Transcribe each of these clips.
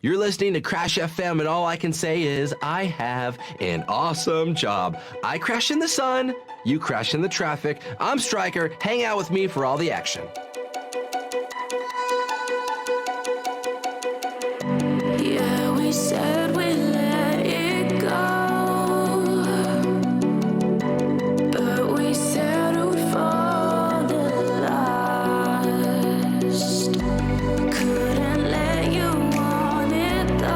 You're listening to Crash FM, and all I can say is I have an awesome job. I crash in the sun, you crash in the traffic. I'm Stryker. Hang out with me for all the action. Yeah, we said we let it go, but we settled for the last. Couldn't let you want it though.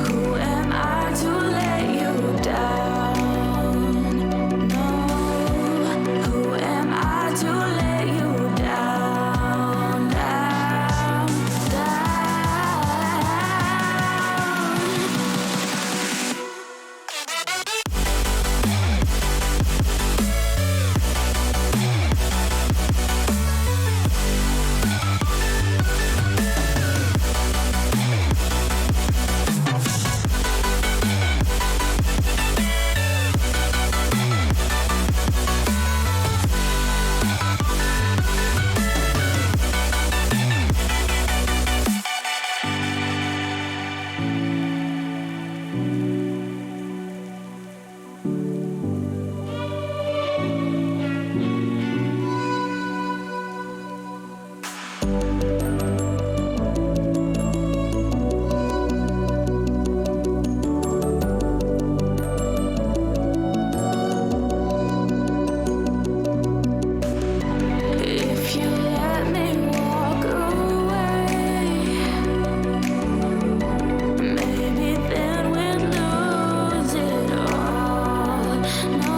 Who am I to let you down? No, who am I to let you down? Down, if you let me walk away, maybe then we'd lose it all. No.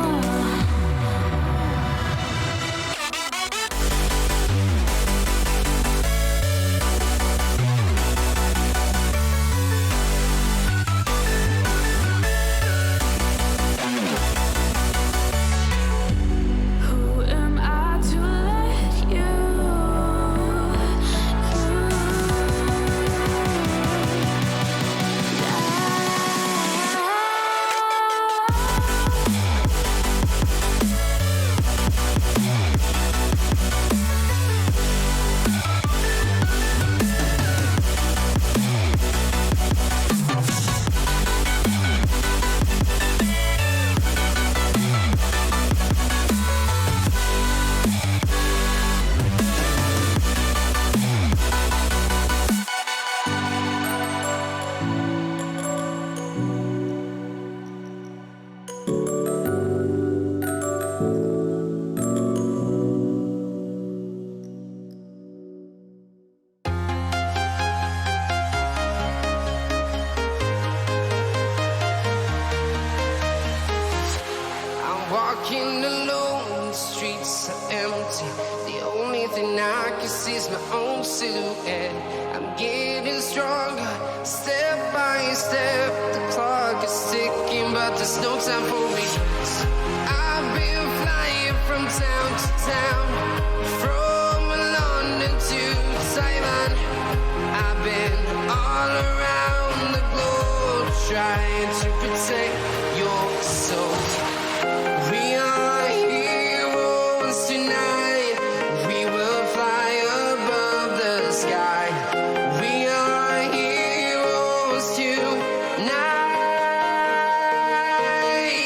Who am I to let you I'm walking alone, the streets are empty. The only thing I can see is my own silhouette. I'm getting stronger, step by step. The clock is ticking, but there's no time for me. I've been flying from town to town, from London to Taiwan. I've been all around the globe, trying to protect your soul. We are heroes tonight. We will fly above the sky. We are heroes tonight.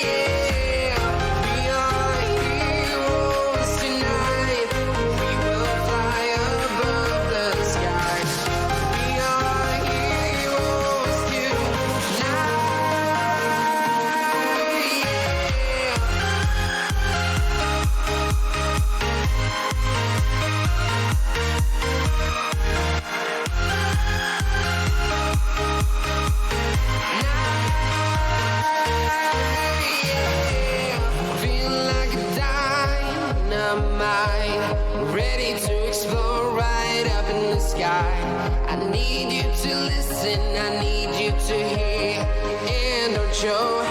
Yeah. We are heroes tonight. We will fly above the sky. We are heroes tonight. Feel like a dynamite, ready to explode right up in the sky. I need you to listen, I need you to hear, and don't show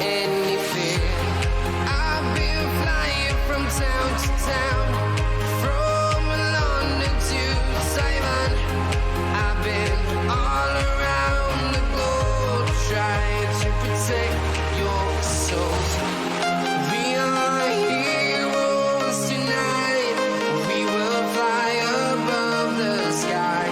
any fear. I've been flying from town to town, from London to Taiwan. I've been all around the globe, trying to protect your soul. We are heroes tonight. We will fly above the sky.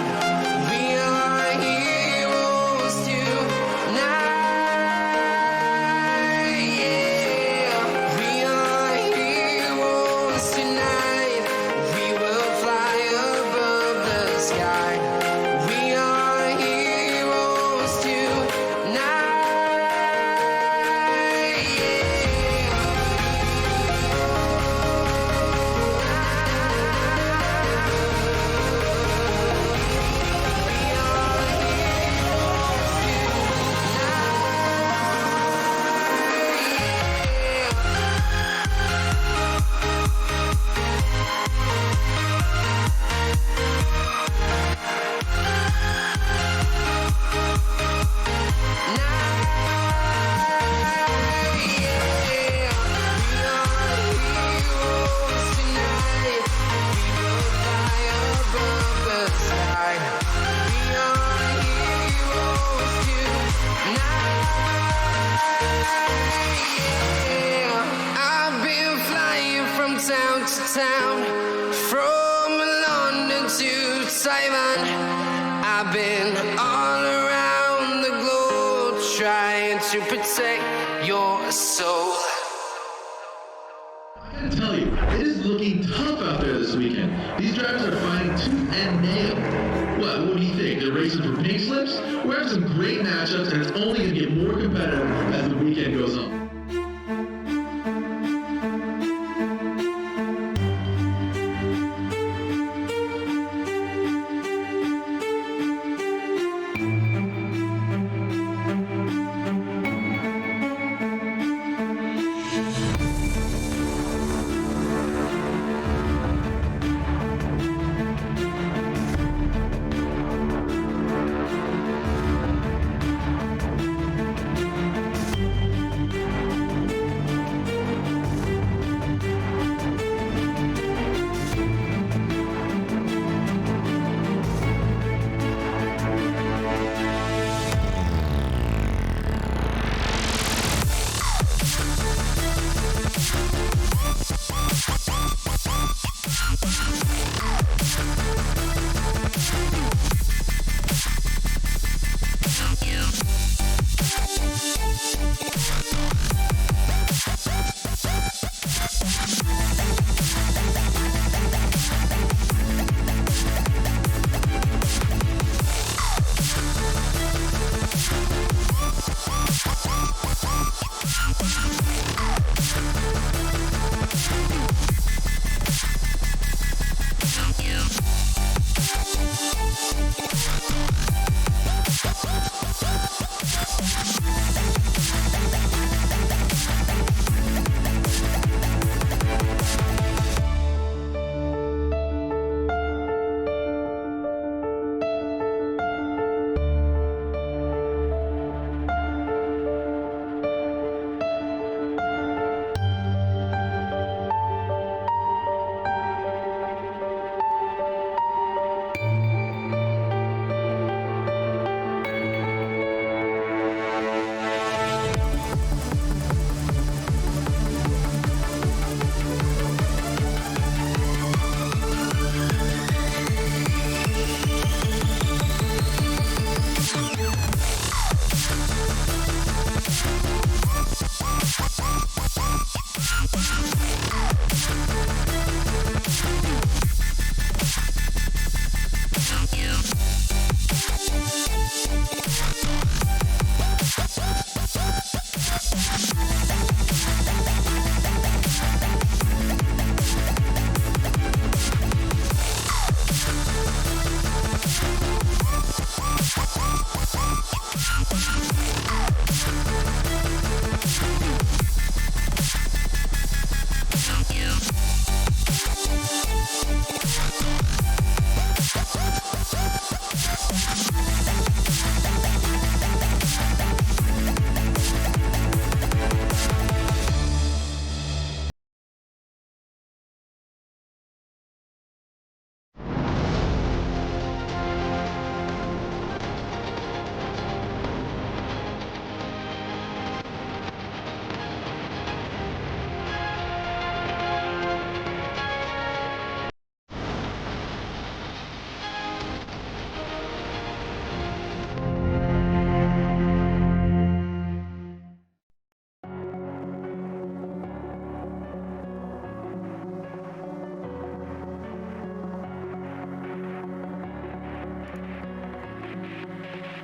town, from London to Taiwan. I've been all around the globe trying to protect your soul. I gotta tell you, it is looking tough out there this weekend. These drivers are fighting tooth and nail. What do you think? They're racing for pink slips? We're having some great matchups, and it's only going to get more competitive as the weekend goes on.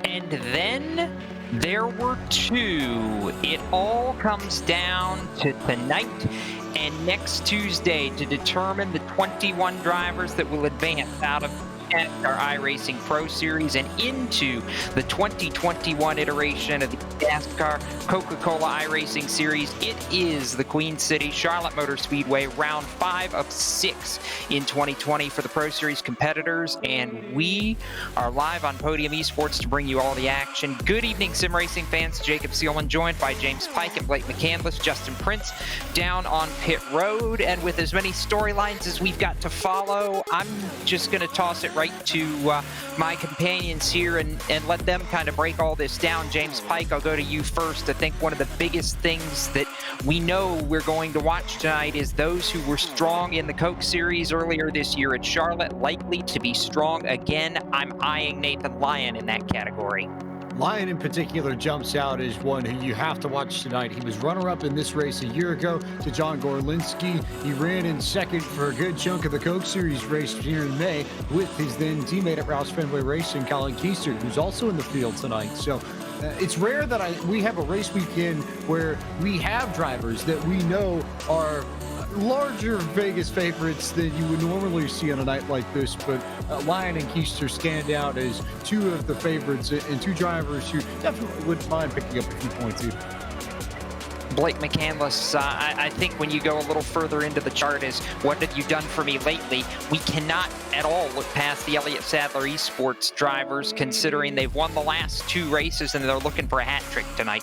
And then there were two. It all comes down to tonight and next Tuesday to determine the 21 drivers that will advance out of our iRacing Pro Series and into the 2021 iteration of the eNASCAR Coca-Cola iRacing Series. It is the Queen City Charlotte Motor Speedway, round 5 of 6 in 2020 for the Pro Series competitors, and we are live on Podium Esports to bring you all the action. Good evening, sim racing fans. Jacob Seelman joined by James Pike and Blake McCandless, Justin Prince down on pit road, and with as many storylines as we've got to follow, I'm just going to toss it right to my companions here and let them kind of break all this down. James Pike, I'll go to you first. I think one of the biggest things that we know we're going to watch tonight is those who were strong in the Coke Series earlier this year at Charlotte, likely to be strong again. I'm eyeing Nathan Lyon in that category. Lyon in particular jumps out as one who you have to watch tonight. He was runner-up in this race a year ago to John Gorlinski. He ran in second for a good chunk of the Coke Series race here in May with his then teammate at Roush Fenway Racing, Colin Keister, who's also in the field tonight. So it's rare that we have a race weekend where we have drivers that we know are larger Vegas favorites than you would normally see on a night like this, but Lyon and Keister stand out as two of the favorites and two drivers who definitely wouldn't mind picking up a few points either. Blake McCandless, I think when you go a little further into the chart is what have you done for me lately? We cannot at all look past the Elliott Sadler Esports drivers, considering they've won the last two races and they're looking for a hat trick tonight.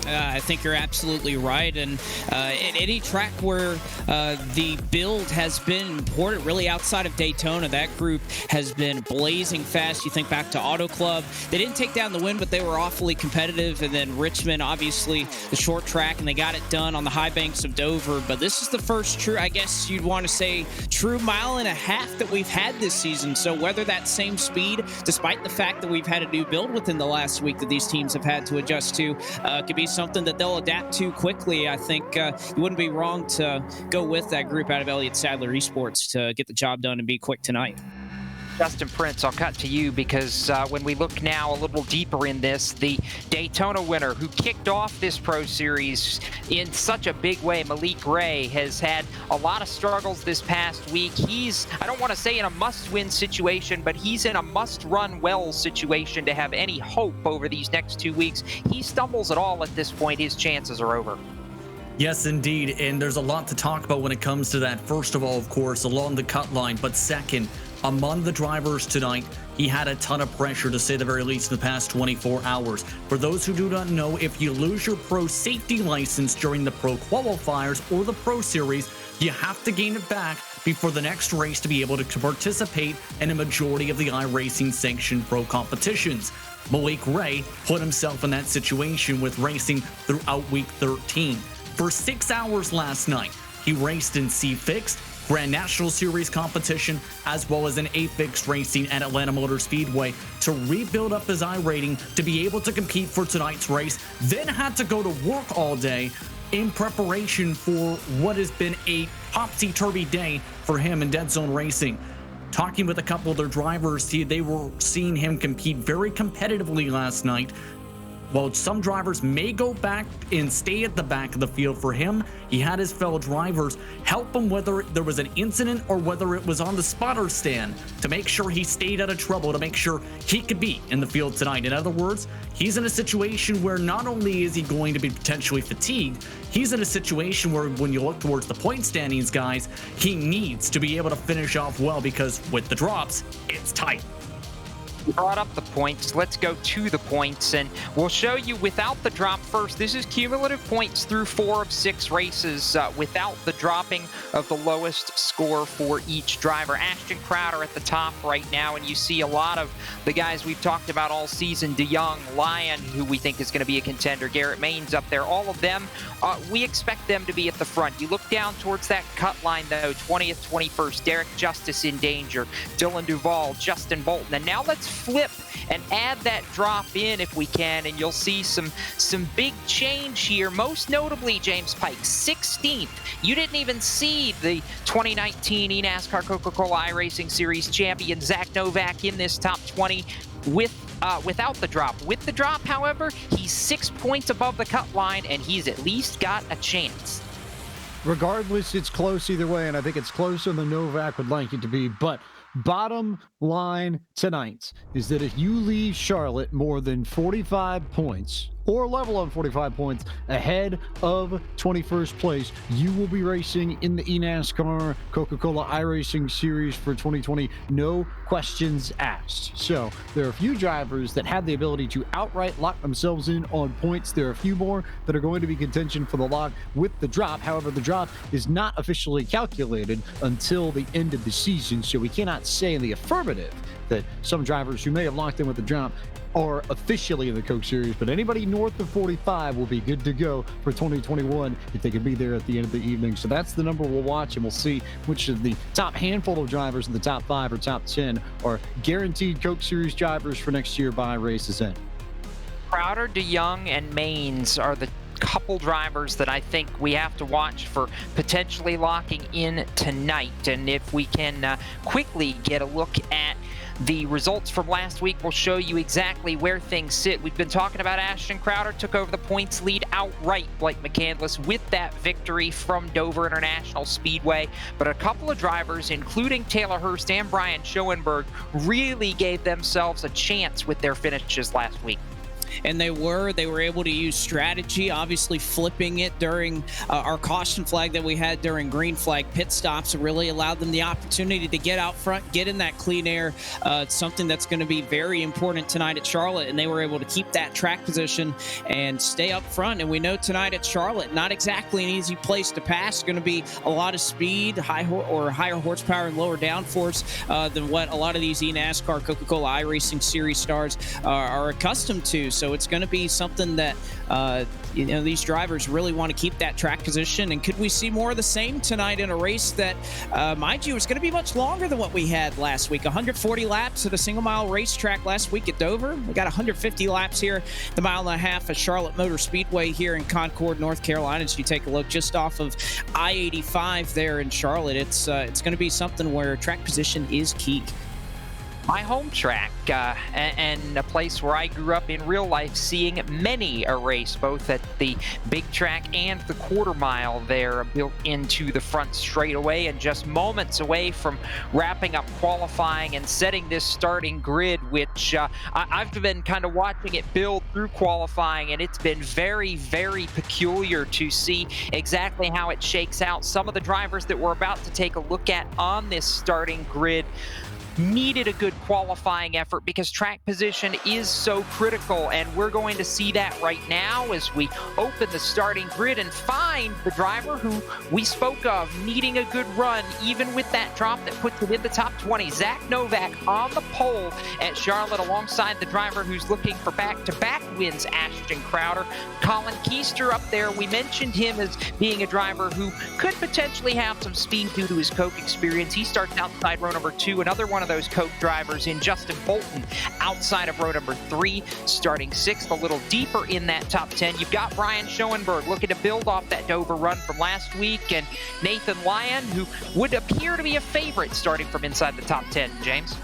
I think you're absolutely right. And at any track where the build has been important, really outside of Daytona, that group has been blazing fast. You think back to Auto Club. They didn't take down the win, but they were awfully competitive. And then Richmond, obviously, the short track, and they got it done on the high banks of Dover. But this is the first true, I guess you'd want to say, true mile and a half that we've had this season. So whether that same speed, despite the fact that we've had a new build within the last week that these teams have had to adjust to, could be something that they'll adapt to quickly. I think you wouldn't be wrong to go with that group out of Elliott Sadler Esports to get the job done and be quick tonight. Justin Prince, I'll cut to you because when we look now a little deeper in this, the Daytona winner who kicked off this Pro Series in such a big way, Malik Ray, has had a lot of struggles this past week. He's, I don't want to say in a must-win situation, but he's in a must-run well situation to have any hope over these next 2 weeks. He stumbles at all at this point, his chances are over. Yes, indeed, and there's a lot to talk about when it comes to that. First of all, of course, along the cut line, but second, among the drivers tonight, he had a ton of pressure, to say the very least, in the past 24 hours. For those who do not know, if you lose your pro safety license during the pro qualifiers or the pro series, you have to gain it back before the next race to be able to participate in a majority of the iRacing sanctioned pro competitions. Malik Ray put himself in that situation with racing throughout week 13. For 6 hours last night, he raced in C-Fixed, Grand National Series competition, as well as an A-Fixed racing at Atlanta Motor Speedway to rebuild up his iRating to be able to compete for tonight's race, then had to go to work all day in preparation for what has been a topsy-turvy day for him in Dead Zone Racing. Talking with a couple of their drivers, they were seeing him compete very competitively last night. While some drivers may go back and stay at the back of the field, for him, he had his fellow drivers help him whether there was an incident or whether it was on the spotter stand to make sure he stayed out of trouble, to make sure he could be in the field tonight. In other words, he's in a situation where not only is he going to be potentially fatigued, he's in a situation where when you look towards the point standings, guys, he needs to be able to finish off well, because with the drops, it's tight. Brought up the points. Let's go to the points, and we'll show you without the drop first. This is cumulative points through 4 of 6 races without the dropping of the lowest score for each driver. Ashton Crowder at the top right now, and you see a lot of the guys we've talked about all season. DeYoung, Lyon, who we think is going to be a contender, Garrett Main's up there. All of them, we expect them to be at the front. You look down towards that cut line, though, 20th, 21st, Derek Justice in danger, Dylan Duvall, Justin Bolton, and now let's flip and add that drop in if we can, and you'll see some big change here. Most notably, James Pike, 16th. You didn't even see the 2019 eNASCAR Coca-Cola iRacing Series champion Zach Novak in this top 20 without the drop. With the drop, however, he's 6 points above the cut line, and he's at least got a chance. Regardless, it's close either way, and I think it's closer than Novak would like it to be, but bottom line tonight is that if you leave Charlotte more than 45 points or level on 45 points ahead of 21st place, you will be racing in the eNASCAR Coca-Cola iRacing Series for 2020. No questions asked. So there are a few drivers that have the ability to outright lock themselves in on points. There are a few more that are going to be contention for the lock with the drop. However, the drop is not officially calculated until the end of the season, so we cannot say in the affirmative that some drivers who may have locked in with the drop are officially in the Coke Series, but anybody north of 45 will be good to go for 2021 if they can be there at the end of the evening. So that's the number we'll watch, and we'll see which of the top handful of drivers in the top 5 or top 10 are guaranteed Coke Series drivers for next year by race's end. Crowder, DeYoung, and Maines are the couple drivers that I think we have to watch for potentially locking in tonight. And if we can quickly get a look at the results from last week, will show you exactly where things sit. We've been talking about Ashton Crowder took over the points lead outright, Blake McCandless, with that victory from Dover International Speedway. But a couple of drivers, including Taylor Hurst and Brian Schoenberg, really gave themselves a chance with their finishes last week. And they were able to use strategy, obviously flipping it during our caution flag that we had during green flag pit stops. Really allowed them the opportunity to get out front, get in that clean air. It's something that's going to be very important tonight at Charlotte, and they were able to keep that track position and stay up front. And we know tonight at Charlotte, not exactly an easy place to pass. Going to be a lot of speed, higher horsepower and lower downforce than what a lot of these eNASCAR Coca-Cola iRacing Series stars are accustomed to. So it's going to be something that these drivers really want to keep that track position. And could we see more of the same tonight in a race that, mind you, is going to be much longer than what we had last week? 140 laps at a single-mile racetrack last week at Dover. We got 150 laps here, the mile and a half at Charlotte Motor Speedway here in Concord, North Carolina. As you take a look just off of I-85 there in Charlotte, it's going to be something where track position is key. My home track and a place where I grew up in real life, seeing many a race, both at the big track and the quarter mile there, built into the front straightaway, and just moments away from wrapping up qualifying and setting this starting grid, which I've been kind of watching it build through qualifying, and it's been very, very peculiar to see exactly how it shakes out. Some of the drivers that we're about to take a look at on this starting grid needed a good qualifying effort because track position is so critical, and we're going to see that right now as we open the starting grid and find the driver who we spoke of needing a good run, even with that drop that puts it in the top 20. Zach Novak on the pole at Charlotte alongside the driver who's looking for back-to-back wins, Ashton Crowder. Colin Keister up there, we mentioned him as being a driver who could potentially have some speed due to his Coke experience. He starts outside row number 2. Another one of those Coke drivers in Justin Bolton outside of row number 3, starting 6th, a little deeper in that top 10. You've got Brian Schoenberg looking to build off that Dover run from last week, and Nathan Lyon, who would appear to be a favorite starting from inside the top 10. James?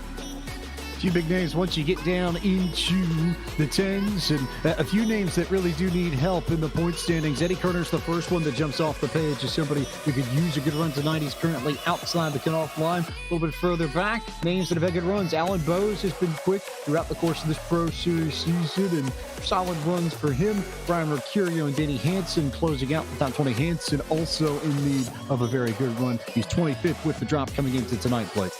Few big names once you get down into the tens, and a few names that really do need help in the point standings. Eddie Kerner's the first one that jumps off the page as somebody who could use a good run tonight. He's currently outside the cutoff line. A little bit further back, names that have had good runs. Alan Bowes has been quick throughout the course of this Pro Series season, and solid runs for him. Brian Mercurio and Danny Hansen closing out the top 20. Hansen also in need of a very good run. He's 25th with the drop coming into tonight, Blake.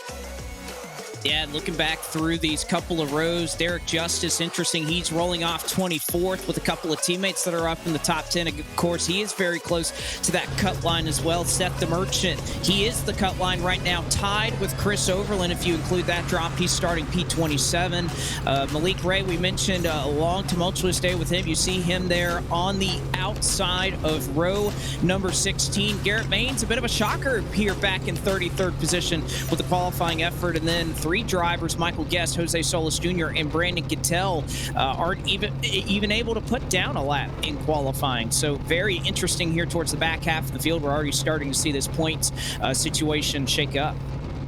Yeah, looking back through these couple of rows, Derek Justice, interesting. He's rolling off 24th with a couple of teammates that are up in the top 10. Of course, he is very close to that cut line as well. Seth the Merchant, he is the cut line right now, tied with Chris Overland. If you include that drop, he's starting P27. Malik Ray, we mentioned a long, tumultuous day with him. You see him there on the outside of row number 16. Garrett Maines, a bit of a shocker here back in 33rd position with the qualifying effort. And then three drivers, Michael Guest, Jose Solis Jr., and Brandon Gittell, aren't even able to put down a lap in qualifying. So very interesting here towards the back half of the field. We're already starting to see this points situation shake up.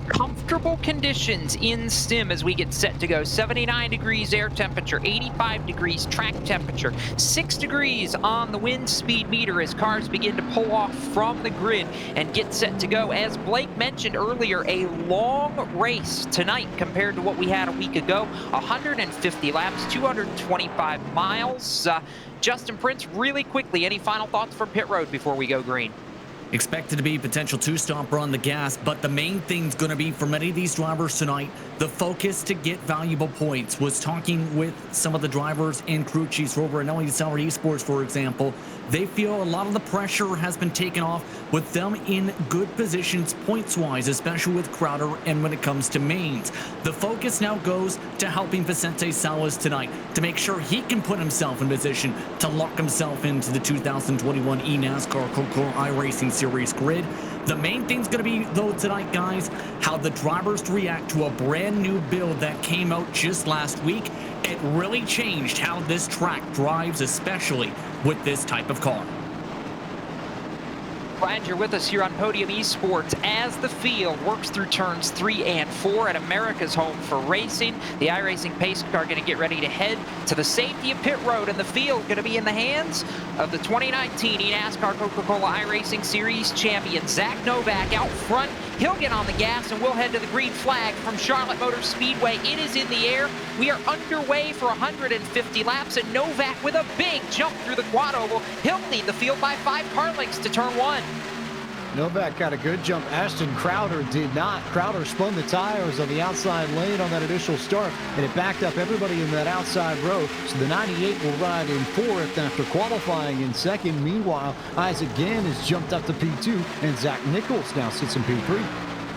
Comfortable conditions in sim as we get set to go. 79 degrees air temperature, 85 degrees track temperature, 6 degrees on the wind speed meter as cars begin to pull off from the grid and get set to go. As Blake mentioned earlier, a long race tonight compared to what we had a week ago. 150 laps, 225 miles. Justin Prince, really quickly, any final thoughts from pit road before we go green? Expected to be potential two-stopper on the gas, but the main thing's going to be for many of these drivers tonight, the focus to get valuable points. Was talking with some of the drivers and crew chiefs over at LA Sauer Esports, for example. They feel a lot of the pressure has been taken off with them in good positions points-wise, especially with Crowder and when it comes to mains. The focus now goes to helping Vicente Salas tonight to make sure he can put himself in position to lock himself into the 2021 eNASCAR Coca-Cola iRacing Series grid. The main thing's going to be, though, tonight, guys, how the drivers react to a brand new build that came out just last week. It really changed how this track drives, especially with this type of car. Glad you're with us here on Podium Esports as the field works through turns 3 and 4 at America's home for racing. The iRacing pace car going to get ready to head to the safety of pit road, and the field going to be in the hands of the 2019 eNASCAR Coca-Cola iRacing Series champion, Zach Novak out front. He'll get on the gas, and we'll head to the green flag from Charlotte Motor Speedway. It is in the air. We are underway for 150 laps, and Novak with a big jump through the quad oval. He'll lead the field by 5 car lengths to turn 1. Novak got a good jump. Ashton Crowder did not. Crowder spun the tires on the outside lane on that initial start, and it backed up everybody in that outside row. So the 98 will ride in 4th after qualifying in 2nd. Meanwhile, Isaac Gann has jumped up to P2, and Zach Nichols now sits in P3.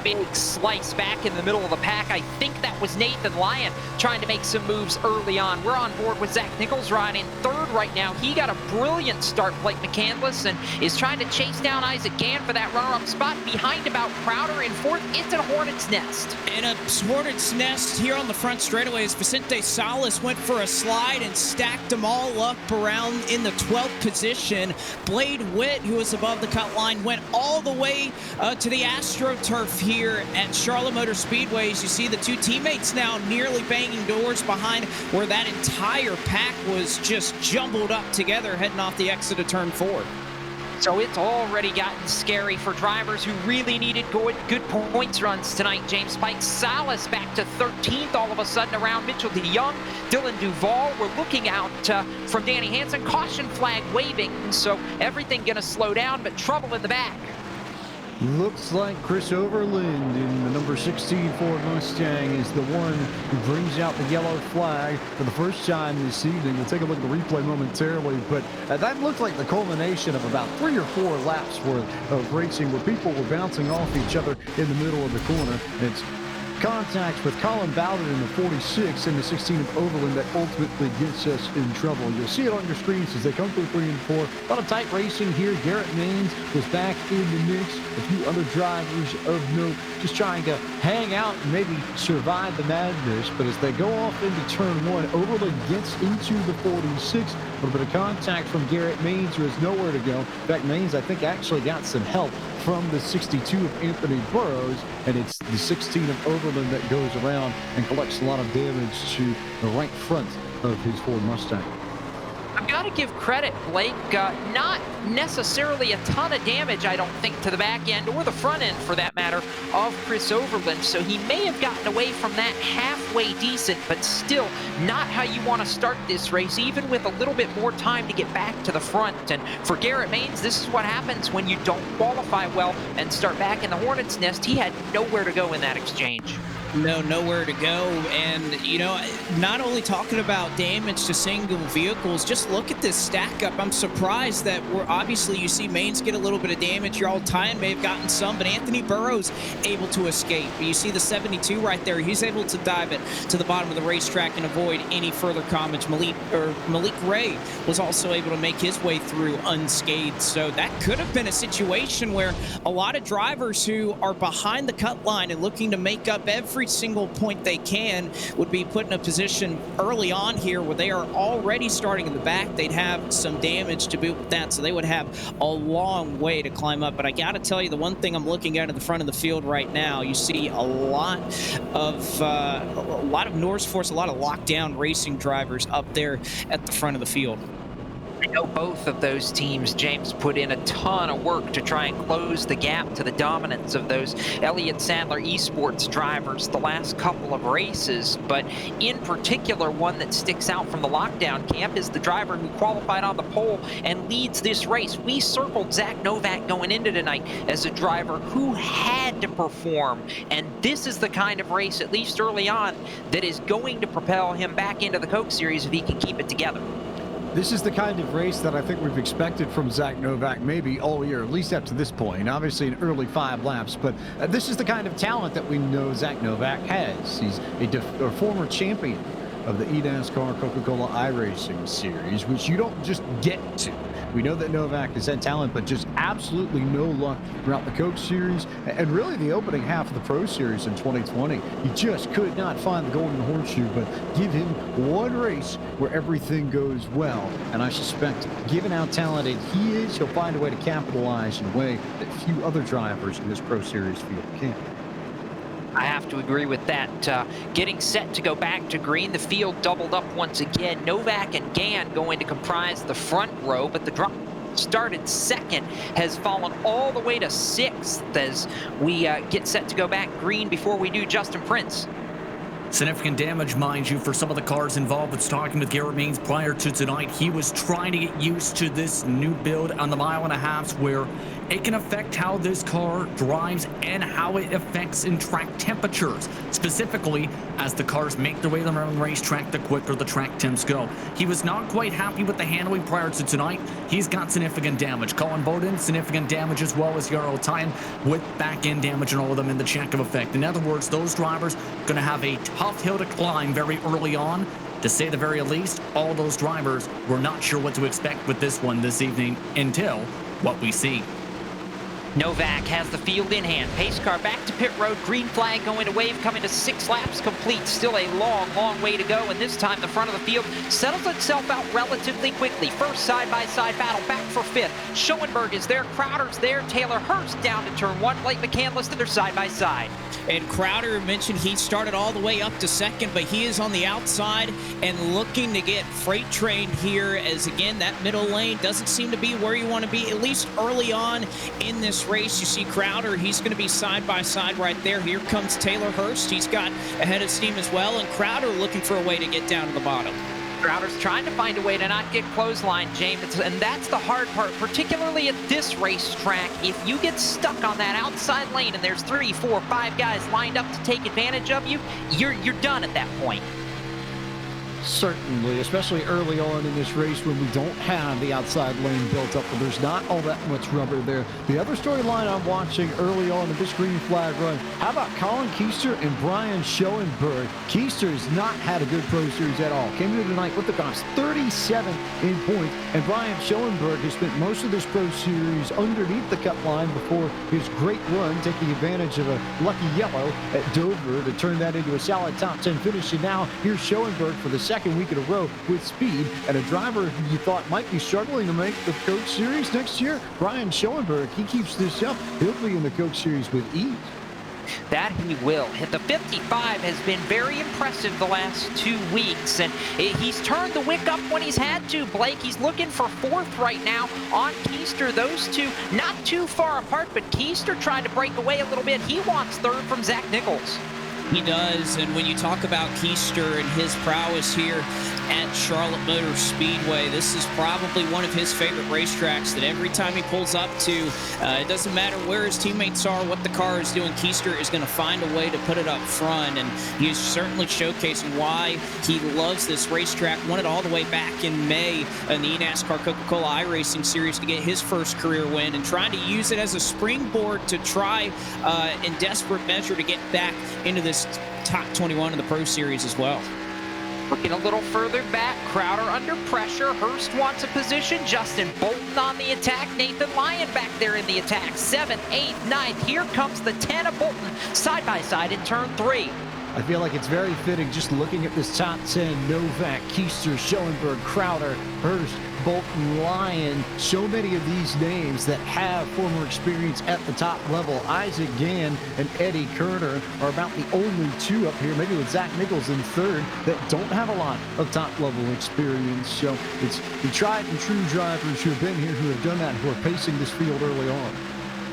Big slice back in the middle of the pack. I think that was Nathan Lyon trying to make some moves early on. We're on board with Zach Nichols riding 3rd right now. He got a brilliant start, Blake McCandless, and is trying to chase down Isaac Gann for that runner-up spot. Behind about Crowder in 4th. It's a hornet's nest. And a hornet's nest here on the front straightaway as Vicente Salas went for a slide and stacked them all up around in the 12th position. Blade Witt, who was above the cut line, went all the way to the AstroTurf here at Charlotte Motor Speedways. You see the 2 teammates now nearly banging doors behind where that entire pack was just jumbled up together heading off the exit of turn 4. So it's already gotten scary for drivers who really needed good points runs tonight. James Spike Salas back to 13th all of a sudden around Mitchell DeYoung. Dylan Duval, we're looking out from Danny Hansen. Caution flag waving, so everything going to slow down, but trouble in the back. Looks like Chris Overland in the number 16 Ford Mustang is the one who brings out the yellow flag for the first time this evening. We'll take a look at the replay momentarily, but that looked like the culmination of about 3 or 4 laps worth of racing where people were bouncing off each other in the middle of the corner. It's contacts with Colin Bowden in the 46 and the 16 of Overland that ultimately gets us in trouble. You'll see it on your screens as they come through 3 and 4. A lot of tight racing here. Garrett Maines was back in the mix. A few other drivers of note just trying to hang out and maybe survive the madness. But as they go off into turn 1, Overland gets into the 46. A little bit of contact from Garrett Maines, who has nowhere to go. In fact, Maines, I think, actually got some help from the 62 of Anthony Burrows, and it's the 16 of Overland that goes around and collects a lot of damage to the right front of his Ford Mustang. I've got to give credit, Blake. Not necessarily a ton of damage, I don't think, to the back end or the front end, for that matter, of Chris Overland. So he may have gotten away from that halfway decent, but still not how you want to start this race, even with a little bit more time to get back to the front. And for Garrett Maines, this is what happens when you don't qualify well and start back in the hornet's nest. He had nowhere to go in that exchange. No, nowhere to go. And, you know, not only talking about damage to single vehicles, just look at this stack up. I'm surprised that obviously you see Maines get a little bit of damage. Your old Tyan may have gotten some, but Anthony Burrows able to escape. You see the 72 right there. He's able to dive it to the bottom of the racetrack and avoid any further damage. Malik Ray was also able to make his way through unscathed. So that could have been a situation where a lot of drivers who are behind the cut line and looking to make up every every single point they can would be put in a position early on here where they are already starting in the back. They'd have some damage to boot with that, so they would have a long way to climb up. But I got to tell you, the one thing I'm looking at the front of the field right now, you see a lot of Norris Force, a lot of lockdown racing drivers up there at the front of the field. I know both of those teams, James, put in a ton of work to try and close the gap to the dominance of those Elliott Sadler Esports drivers the last couple of races. But in particular, one that sticks out from the lockdown camp is the driver who qualified on the pole and leads this race. We circled Zach Novak going into tonight as a driver who had to perform. And this is the kind of race, at least early on, that is going to propel him back into the Coke Series if he can keep it together. This is the kind of race that I think we've expected from Zach Novak maybe all year, at least up to this point. Obviously an early 5 laps, but this is the kind of talent that we know Zach Novak has. He's a former champion of the eNASCAR Coca-Cola iRacing series, which you don't just get to. We know that Novak has had talent, but just absolutely no luck throughout the Coke Series and really the opening half of the Pro Series in 2020. He just could not find the golden horseshoe, but give him one race where everything goes well. And I suspect, given how talented he is, he'll find a way to capitalize in a way that few other drivers in this Pro Series field can. I have to agree with that. Getting set to go back to green, the field doubled up once again. Novak and Gann going to comprise the front row, but the drop started second has fallen all the way to 6th as we get set to go back green before we do Justin Prince. Significant damage, mind you, for some of the cars involved. But talking with Garrett Means prior to tonight, he was trying to get used to this new build on the 1.5 miles where it can affect how this car drives and how it affects in track temperatures. Specifically, as the cars make their way around the racetrack, the quicker the track temps go. He was not quite happy with the handling prior to tonight. He's got significant damage. Colin Bowden, significant damage as well as Yarrow Tyan with back-end damage and all of them in the check of effect. In other words, those drivers going to have a tough hill to climb very early on. To say the very least, all those drivers were not sure what to expect with this one this evening until what we see. Novak has the field in hand. Pace car back to pit road. Green flag going to wave, coming to 6 laps complete. Still a long, long way to go. And this time the front of the field settles itself out relatively quickly. First side-by-side battle back for 5th. Schoenberg is there. Crowder's there. Taylor Hurst down to turn 1. Blake McCandless, they're side-by-side. And Crowder mentioned he started all the way up to 2nd, but he is on the outside and looking to get freight trained here as, again, that middle lane doesn't seem to be where you want to be, at least early on in this race. You see Crowder, he's going to be side-by-side right there. Here comes Taylor Hurst. He's got a head of steam as well, and Crowder looking for a way to get down to the bottom. Crowder's trying to find a way to not get clotheslined, James, and that's the hard part, particularly at this racetrack. If you get stuck on that outside lane and there's 3, 4, 5 guys lined up to take advantage of you, you're done at that point. Certainly, especially early on in this race when we don't have the outside lane built up, but there's not all that much rubber there. The other storyline I'm watching early on in this green flag run, how about Colin Keister and Brian Schoenberg? Keister has not had a good Pro Series at all. Came here tonight with the Goffs, 37 in points, and Brian Schoenberg has spent most of this Pro Series underneath the cut line before his great run, taking advantage of a lucky yellow at Dover to turn that into a solid top 10 finish. And now here's Schoenberg for the second week in a row with speed, and a driver who you thought might be struggling to make the Coke Series next year, Brian Schoenberg. He keeps this up, he'll be in the Coke Series with ease. That he will. The 55 has been very impressive the last 2 weeks, and he's turned the wick up when he's had to, Blake. He's looking for 4th right now on Keister. Those two not too far apart, but Keister trying to break away a little bit. He wants 3rd from Zach Nichols. He does, and when you talk about Keister and his prowess here at Charlotte Motor Speedway, this is probably one of his favorite racetracks that every time he pulls up to, it doesn't matter where his teammates are, what the car is doing, Keister is going to find a way to put it up front, and he is certainly showcasing why he loves this racetrack. Won it all the way back in May in the eNASCAR Coca-Cola iRacing Series to get his first career win, and trying to use it as a springboard to try in desperate measure to get back into this top 21 of the Pro Series as well. Looking a little further back, Crowder under pressure. Hurst wants a position. Justin Bolton on the attack. Nathan Lyon back there in the attack. 7th, 8th, 9th. Here comes the 10 of Bolton side by side in turn 3. I feel like it's very fitting just looking at this top 10. Novak, Keister, Schoenberg, Crowder, Hurst, Bolton, Lyon. So many of these names that have former experience at the top level. Isaac Gann and Eddie Kerner are about the only two up here, maybe with Zach Nichols in third, that don't have a lot of top-level experience. So it's the tried and true drivers who have been here, who have done that, who are pacing this field early on.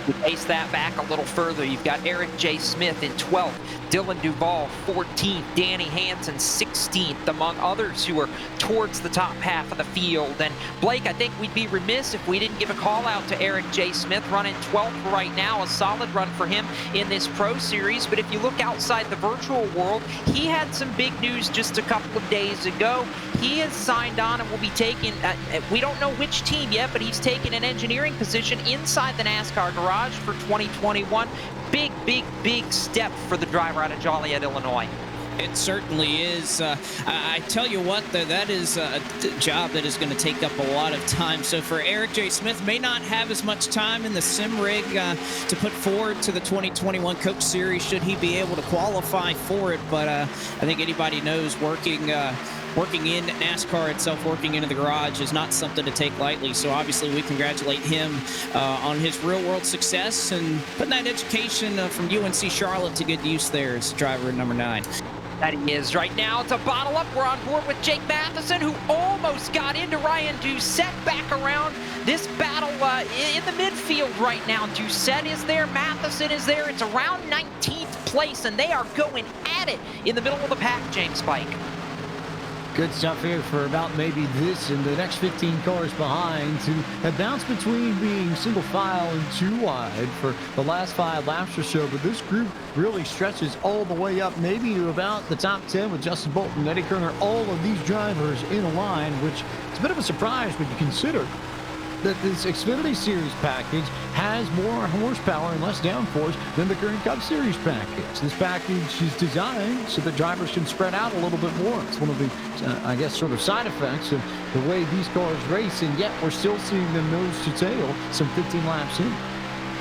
You pace that back a little further. You've got Eric J. Smith in 12th, Dylan Duvall 14th, Danny Hansen 16th, among others who are towards the top half of the field. And Blake, I think we'd be remiss if we didn't give a call out to Eric J. Smith, running 12th right now. A solid run for him in this Pro Series. But if you look outside the virtual world, he had some big news just a couple of days ago. He has signed on and will be taking, we don't know which team yet, but he's taken an engineering position inside the NASCAR garage for 2021. Big, big, big step for the driver out of Joliet, Illinois. It certainly is. I tell you what, though, that is a job that is going to take up a lot of time. So for Eric J. Smith, may not have as much time in the sim rig to put forward to the 2021 Coach Series should he be able to qualify for it. But I think anybody knows working in NASCAR itself, working into the garage is not something to take lightly. So obviously we congratulate him on his real-world success and putting that education from UNC Charlotte to good use there as driver number 9. That he is right now. It's a bottle up. We're on board with Jake Matheson, who almost got into Ryan Doucette back around this battle in the midfield right now. Doucette is there. Matheson is there. It's around 19th place, and they are going at it in the middle of the pack, James Spike. Good stuff here for about maybe this and the next 15 cars behind to have bounced between being single file and 2 wide for the last 5 laps or so. But this group really stretches all the way up, maybe to about the top 10 with Justin Bolton, Eddie Kerner, all of these drivers in a line, which is a bit of a surprise when you consider that this Xfinity Series package has more horsepower and less downforce than the current Cup Series package. This package is designed so that drivers can spread out a little bit more. It's one of the, I guess, sort of side effects of the way these cars race, and yet we're still seeing them nose to tail some 15 laps in.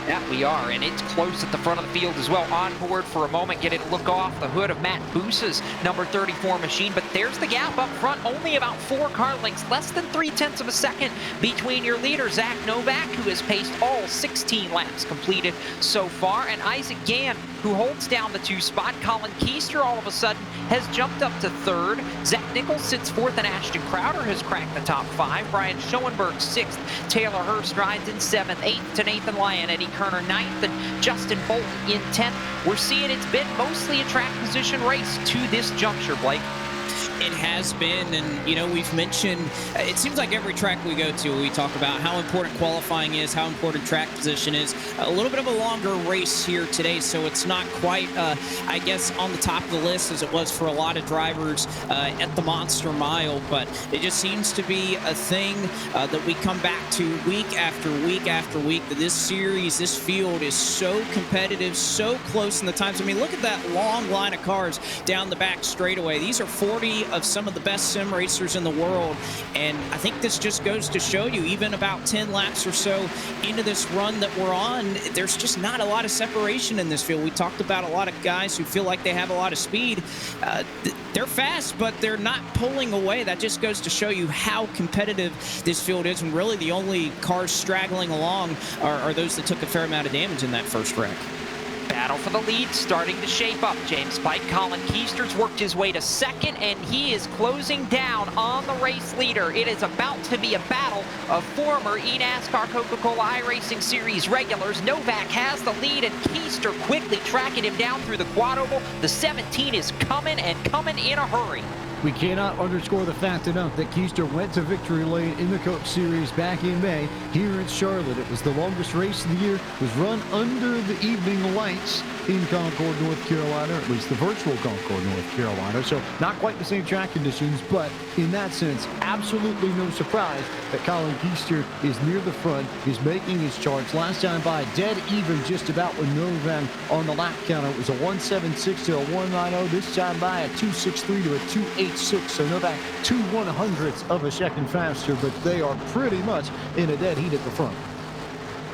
That we are, and it's close at the front of the field as well. On board for a moment, getting a look off the hood of Matt Busa's number 34 machine, but there's the gap up front, only about 4 car lengths, less than 0.3 of a second between your leader, Zach Novak, who has paced all 16 laps completed so far, and Isaac Gann, who holds down the 2 spot. Colin Keister all of a sudden has jumped up to 3rd. Zach Nichols sits 4th, and Ashton Crowder has cracked the top 5. Brian Schoenberg 6th. Taylor Hurst rides in 7th. 8th to Nathan Lyon. Eddie Kerner 9th, and Justin Bolton in 10th. We're seeing it's been mostly a track position race to this juncture, Blake. It has been, and you know, we've mentioned, it seems like every track we go to, we talk about how important qualifying is, how important track position is. A little bit of a longer race here today, so it's not quite, I guess, on the top of the list as it was for a lot of drivers at the Monster Mile, but it just seems to be a thing that we come back to week after week after week, that this series, this field is so competitive, so close in the times. I mean, look at that long line of cars down the back straightaway. These are 40 of some of the best sim racers in the world, and I think this just goes to show you, even about 10 laps or so into this run that we're on, there's just not a lot of separation in this field. We talked about a lot of guys who feel like they have a lot of speed. They're fast, but they're not pulling away. That just goes to show you how competitive this field is, and really the only cars straggling along are those that took a fair amount of damage in that first wreck. Battle for the lead starting to shape up, James Pike. Colin Keister's worked his way to 2nd, and he is closing down on the race leader. It is about to be a battle of former eNASCAR Coca-Cola iRacing Series regulars. Novak has the lead, and Keister quickly tracking him down through the quad oval. The 17 is coming, and coming in a hurry. We cannot underscore the fact enough that Keister went to victory lane in the Coke Series back in May here in Charlotte. It was the longest race of the year. It was run under the evening lights in Concord, North Carolina, or at least the virtual Concord, North Carolina. So not quite the same track conditions, but in that sense, absolutely no surprise that Colin Keister is near the front, is making his charge. Last time by dead even just about with Novak on the lap counter. It was a 176 to a 190. This time by a 263 to a 286. So Novak 2/100ths of a second faster, but they are pretty much in a dead heat at the front.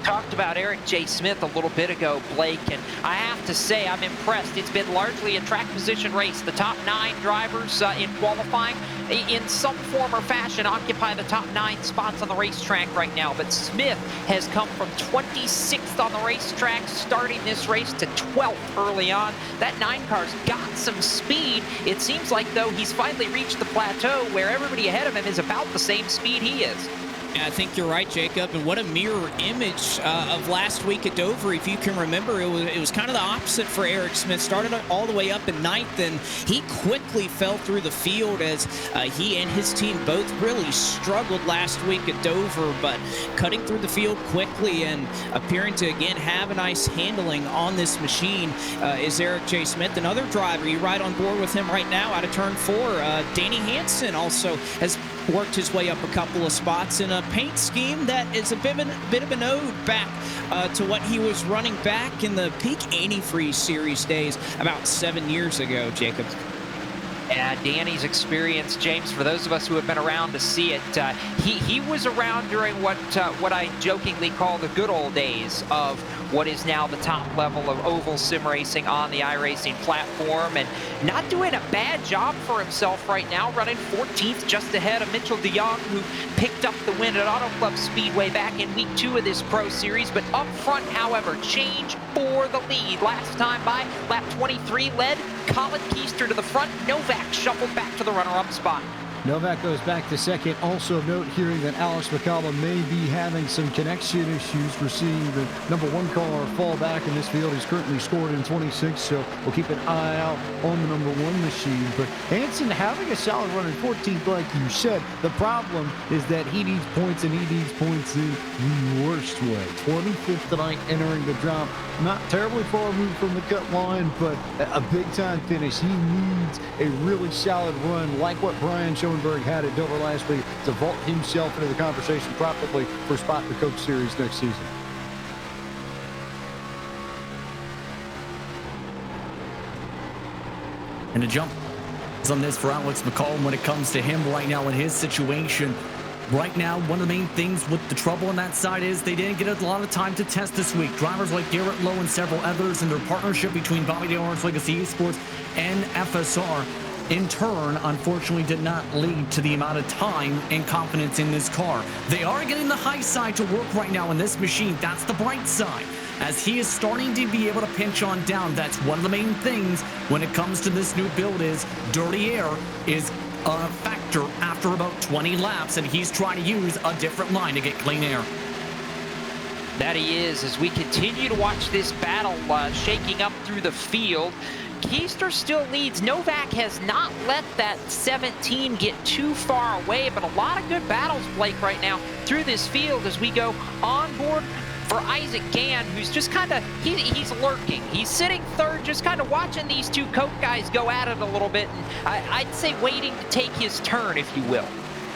Talked about Eric J. Smith a little bit ago, Blake, and I have to say I'm impressed. It's been largely a track position race. The top 9 drivers in qualifying in some form or fashion occupy the top 9 spots on the racetrack right now, but Smith has come from 26th on the racetrack starting this race to 12th early on. That 9 car's got some speed. It seems like, though, he's finally reached the plateau where everybody ahead of him is about the same speed he is. Yeah, I think you're right, Jacob, and what a mirror image of last week at Dover. If you can remember, it was kind of the opposite for Eric Smith. Started all the way up in 9th, and he quickly fell through the field as he and his team both really struggled last week at Dover, but cutting through the field quickly and appearing to, again, have a nice handling on this machine is Eric J. Smith. Another driver, you ride on board with him right now out of turn 4. Danny Hansen also has worked his way up a couple of spots in a paint scheme that is a bit of an ode back to what he was running back in the peak antifreeze series days about 7 years ago, Jacob. Yeah, Danny's experience, James, for those of us who have been around to see it, he was around during what I jokingly call the good old days of what is now the top level of oval sim racing on the iRacing platform, and not doing a bad job for himself right now, running 14th just ahead of Mitchell DeYoung, who picked up the win at Auto Club Speedway back in week 2 of this Pro Series. But up front, however, change for the lead. Last time by, lap 23 led Colin Keister to the front. Novak shuffled back to the runner-up spot. Novak goes back to second. Also of note, hearing that Alex McCallum may be having some connection issues. We're seeing the number 1 car fall back in this field. He's currently scored in 26, so we'll keep an eye out on the number 1 machine. But Hansen having a solid run in 14th, like you said. The problem is that he needs points, and he needs points in the worst way. 25th tonight entering the drop. Not terribly far removed from the cut line, but a big-time finish. He needs a really solid run like what Brian Schoenberg had at Dover last week to vault himself into the conversation properly for a spot in the Coke Series next season. And a jump is on this for Alex McCallum when it comes to him right now in his situation. Right now, one of the main things with the trouble on that side is they didn't get a lot of time to test this week. Drivers like Garrett Lowe and several others in their partnership between Bobby DeOrange Legacy Esports and FSR, in turn, unfortunately did not lead to the amount of time and confidence in this car. They are getting the high side to work right now in this machine. That's the bright side. As he is starting to be able to pinch on down, that's one of the main things when it comes to this new build is dirty air is a factor after about 20 laps, and he's trying to use a different line to get clean air. That he is, as we continue to watch this battle shaking up through the field. Keister still leads. Novak has not let that 17 get too far away, but a lot of good battles, Blake, right now through this field as we go on board for Isaac Gann, who's just kind of, he's lurking. He's sitting third, just kind of watching these two Coke guys go at it a little bit, and I'd say waiting to take his turn, if you will.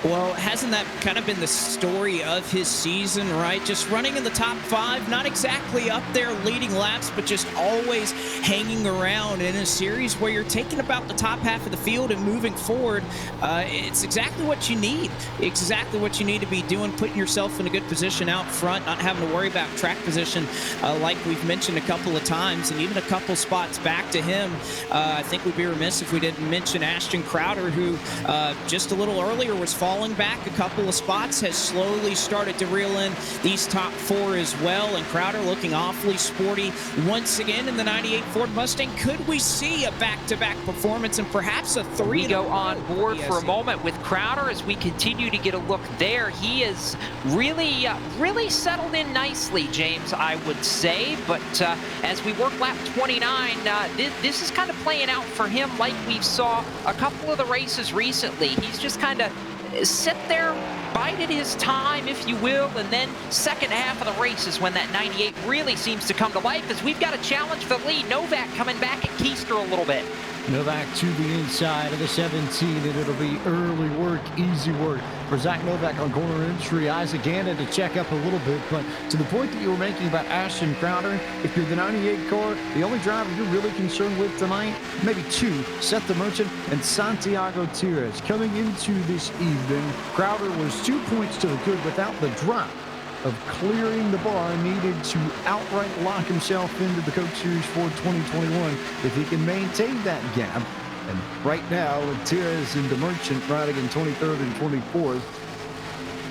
Well, hasn't that kind of been the story of his season, right? Just running in the top 5, not exactly up there leading laps, but just always hanging around in a series where you're taking about the top half of the field and moving forward. It's exactly what you need. Exactly what you need to be doing, putting yourself in a good position out front, not having to worry about track position like we've mentioned a couple of times, and even a couple spots back to him. I think we'd be remiss if we didn't mention Ashton Crowder, who just a little earlier was falling back a couple of spots, has slowly started to reel in these top 4 as well, and Crowder looking awfully sporty once again in the 98 Ford Mustang. Could we see a back-to-back performance and perhaps a 3? We go on board for a moment with Crowder as we continue to get a look there. He is really settled in nicely, James, I would say, but as we work lap 29, this is kind of playing out for him like we saw a couple of the races recently. He's just kind of sit there, bided his time, if you will, and then second half of the race is when that 98 really seems to come to life, as we've got a challenge for the lead. Novak coming back at Keister a little bit. Novak to the inside of the 17, and it'll be early work, easy work for Zach Novak on corner entry. Isaac Gannon to check up a little bit, but to the point that you were making about Ashton Crowder, if you're the 98 car, the only driver you're really concerned with tonight, maybe 2, Seth the Merchant and Santiago Tires. Coming into this evening, Crowder was 2 points to the good without the drop. of clearing the bar needed to outright lock himself into the Coke Series for 2021 if he can maintain that gap. And right now, with Tires and the Merchant riding in 23rd and 24th,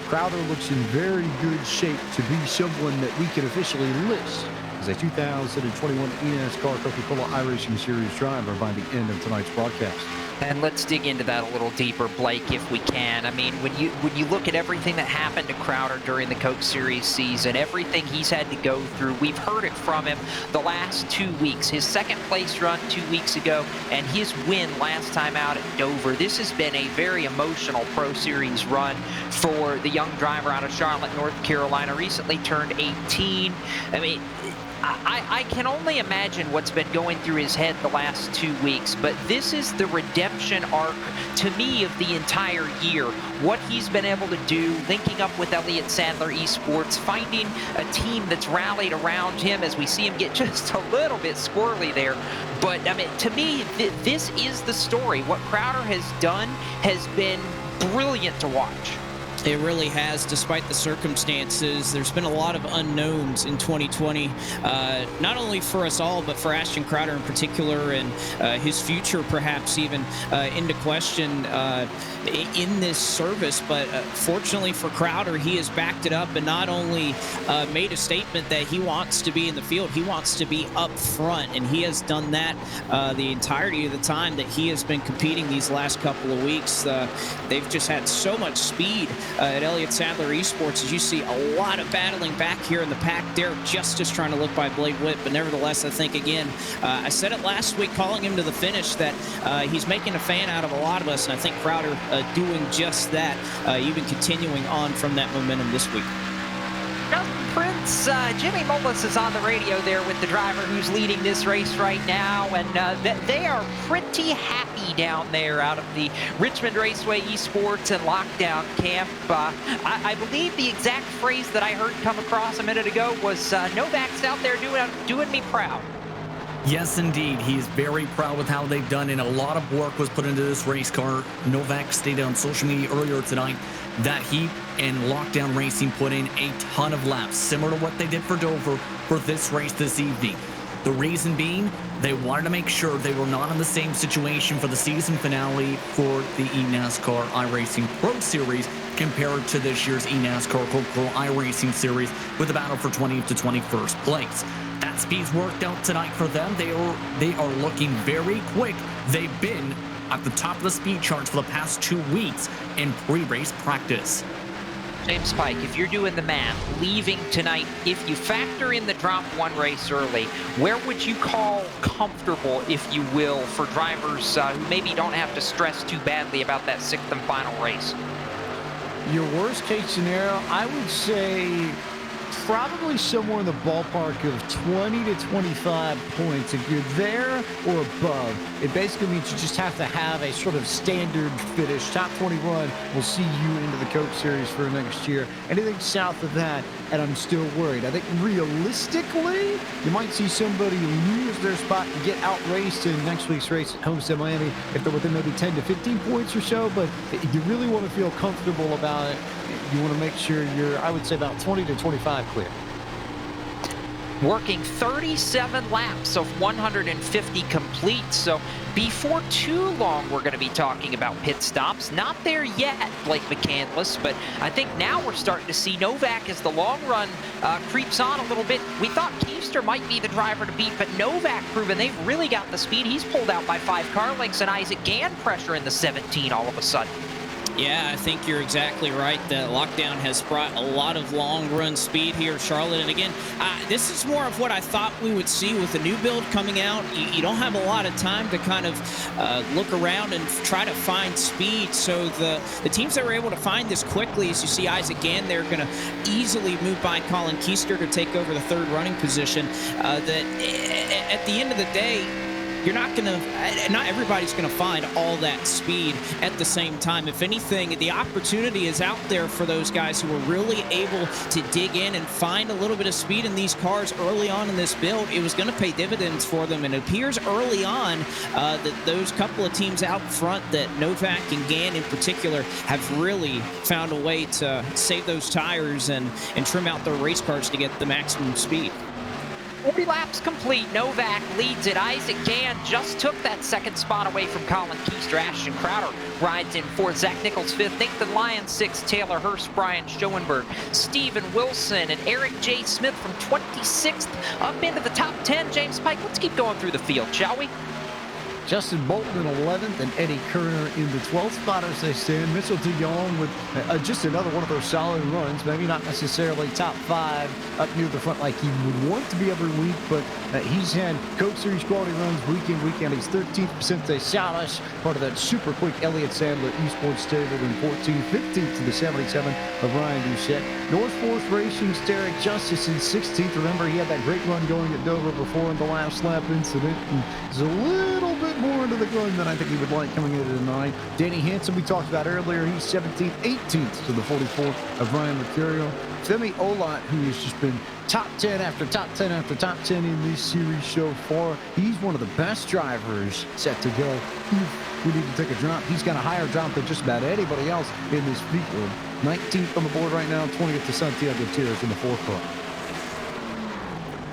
Crowder looks in very good shape to be someone that we can officially list as a 2021 eNASCAR Coca-Cola iRacing Series driver by the end of tonight's broadcast. And let's dig into that a little deeper, Blake, if we can. I mean, when you look at everything that happened to Crowder during the Coke Series season, everything he's had to go through, we've heard it from him the last 2 weeks. His second place run 2 weeks ago and his win last time out at Dover. This has been a very emotional Pro Series run for the young driver out of Charlotte, North Carolina, recently turned 18. I mean, I can only imagine what's been going through his head the last 2 weeks, but this is the redemption arc, to me, of the entire year. What he's been able to do, linking up with Elliott Sadler Esports, finding a team that's rallied around him as we see him get just a little bit squirrely there. But, I mean, to me, this is the story. What Crowder has done has been brilliant to watch. It really has, despite the circumstances. There's been a lot of unknowns in 2020, not only for us all, but for Ashton Crowder in particular, and his future perhaps even into question in this service. But fortunately for Crowder, he has backed it up and not only made a statement that he wants to be in the field, he wants to be up front, and he has done that the entirety of the time that he has been competing these last couple of weeks. They've just had so much speed at Elliott Sadler Esports, as you see a lot of battling back here in the pack. Derek Justice trying to look by Blade Whip, but nevertheless, I think, again, I said it last week calling him to the finish that he's making a fan out of a lot of us, and I think Crowder doing just that, even continuing on from that momentum this week. Prince, Jimmy Mullis is on the radio there with the driver who's leading this race right now, and they are pretty happy down there out of the Richmond Raceway Esports and Lockdown Camp. I believe the exact phrase that I heard come across a minute ago was, Novak's out there doing me proud. Yes, indeed. He's very proud with how they've done, and a lot of work was put into this race car. Novak stated on social media earlier tonight that he and Lockdown Racing put in a ton of laps, similar to what they did for Dover for this race this evening. The reason being, they wanted to make sure they were not in the same situation for the season finale for the eNASCAR iRacing Pro Series compared to this year's eNASCAR Coca-Cola iRacing Series with a battle for 20th to 21st place. That speed's worked out tonight for them. They are looking very quick. They've been at the top of the speed charts for the past 2 weeks in pre-race practice. James Pike, if you're doing the math, leaving tonight, if you factor in the drop one race early, where would you call comfortable, if you will, for drivers who maybe don't have to stress too badly about that sixth and final race? Your worst case scenario, I would say probably somewhere in the ballpark of 20 to 25 points. If you're there or above, it basically means you just have to have a sort of standard finish. Top 20 run will see you into the Coke Series for next year. Anything south of that, and I'm still worried. I think realistically, you might see somebody lose their spot and get outraced in next week's race at Homestead Miami if they're within maybe 10 to 15 points or so. But if you really want to feel comfortable about it, you want to make sure you're, I would say, about 20 to 25 clear. Working 37 laps of 150 complete, so before too long we're going to be talking about pit stops. Not there yet, Blake McCandless, but I think now we're starting to see Novak as the long run creeps on a little bit. We thought Keister might be the driver to beat, but Novak proven they've really got the speed. He's pulled out by 5 car lengths, and Isaac Gann pressure in the 17 all of a sudden. Yeah, I think you're exactly right. The lockdown has brought a lot of long-run speed here, Charlotte. And again, this is more of what I thought we would see with the new build coming out. You don't have a lot of time to kind of look around and try to find speed. So the teams that were able to find this quickly, as you see Isaac Gann, they're going to easily move by Colin Keister to take over the third running position. That at the end of the day, not everybody's going to find all that speed at the same time. If anything, the opportunity is out there for those guys who are really able to dig in and find a little bit of speed in these cars early on in this build. It was going to pay dividends for them, and it appears early on that those couple of teams out front, that Novak and Gann in particular, have really found a way to save those tires and trim out their race cars to get the maximum speed. 40 laps complete. Novak leads it. Isaac Gann just took that second spot away from Colin Keystra. Ashton Crowder rides in fourth. Zach Nichols fifth. Nathan Lyons sixth. Taylor Hurst, Brian Schoenberg, Steven Wilson, and Eric J. Smith from 26th up into the top 10. James Pike, let's keep going through the field, shall we? Justin Bolton in 11th and Eddie Kerner in the 12th spot as they stand. Mitchell DeYoung with just another one of those solid runs. Maybe not necessarily top 5 up near the front like he would want to be every week, but he's had Coke Series quality runs week in, week out. He's 13th Vicente Salas, part of that super quick Elliott Sadler Esports stable in 14th, 15th to the 77 of Ryan Doucette. North Force Racing's Derek Justice in 16th. Remember, he had that great run going at Dover before in the last lap incident. And he's a little bit more into the gun than I think he would like coming into tonight. Danny Hansen, we talked about earlier, he's 17th, 18th to the 44 of Ryan Mercurio. Femi Olat, who has just been top 10 after top 10 after top 10 in this series so far. He's one of the best drivers set to go. We need to take a drop. He's got a higher drop than just about anybody else in this field. 19th on the board right now, 20th to Santiago Gutierrez in the forefront.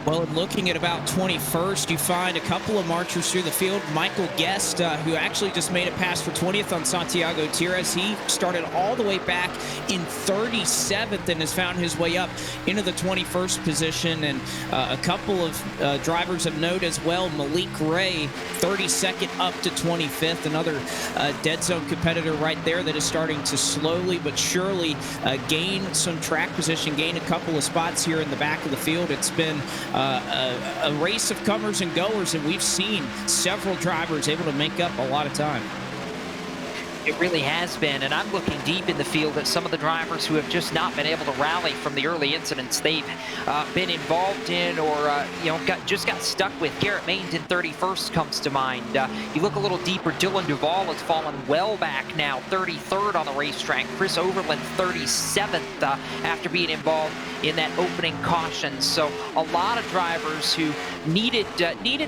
Well, looking at about 21st, you find a couple of marchers through the field. Michael Guest, who actually just made it past for 20th on Santiago Gutierrez. He started all the way back in 37th and has found his way up into the 21st position. And a couple of drivers of note as well. Malik Ray, 32nd up to 25th. Another dead zone competitor right there that is starting to slowly but surely gain some track position, gain a couple of spots here in the back of the field. It's been a race of comers and goers, and we've seen several drivers able to make up a lot of time. It really has been, and I'm looking deep in the field at some of the drivers who have just not been able to rally from the early incidents they've been involved in, or just got stuck with. Garrett Maines in 31st comes to mind. You look a little deeper, Dylan Duvall has fallen well back now, 33rd on the racetrack. Chris Overland 37th after being involved in that opening caution. So a lot of drivers who needed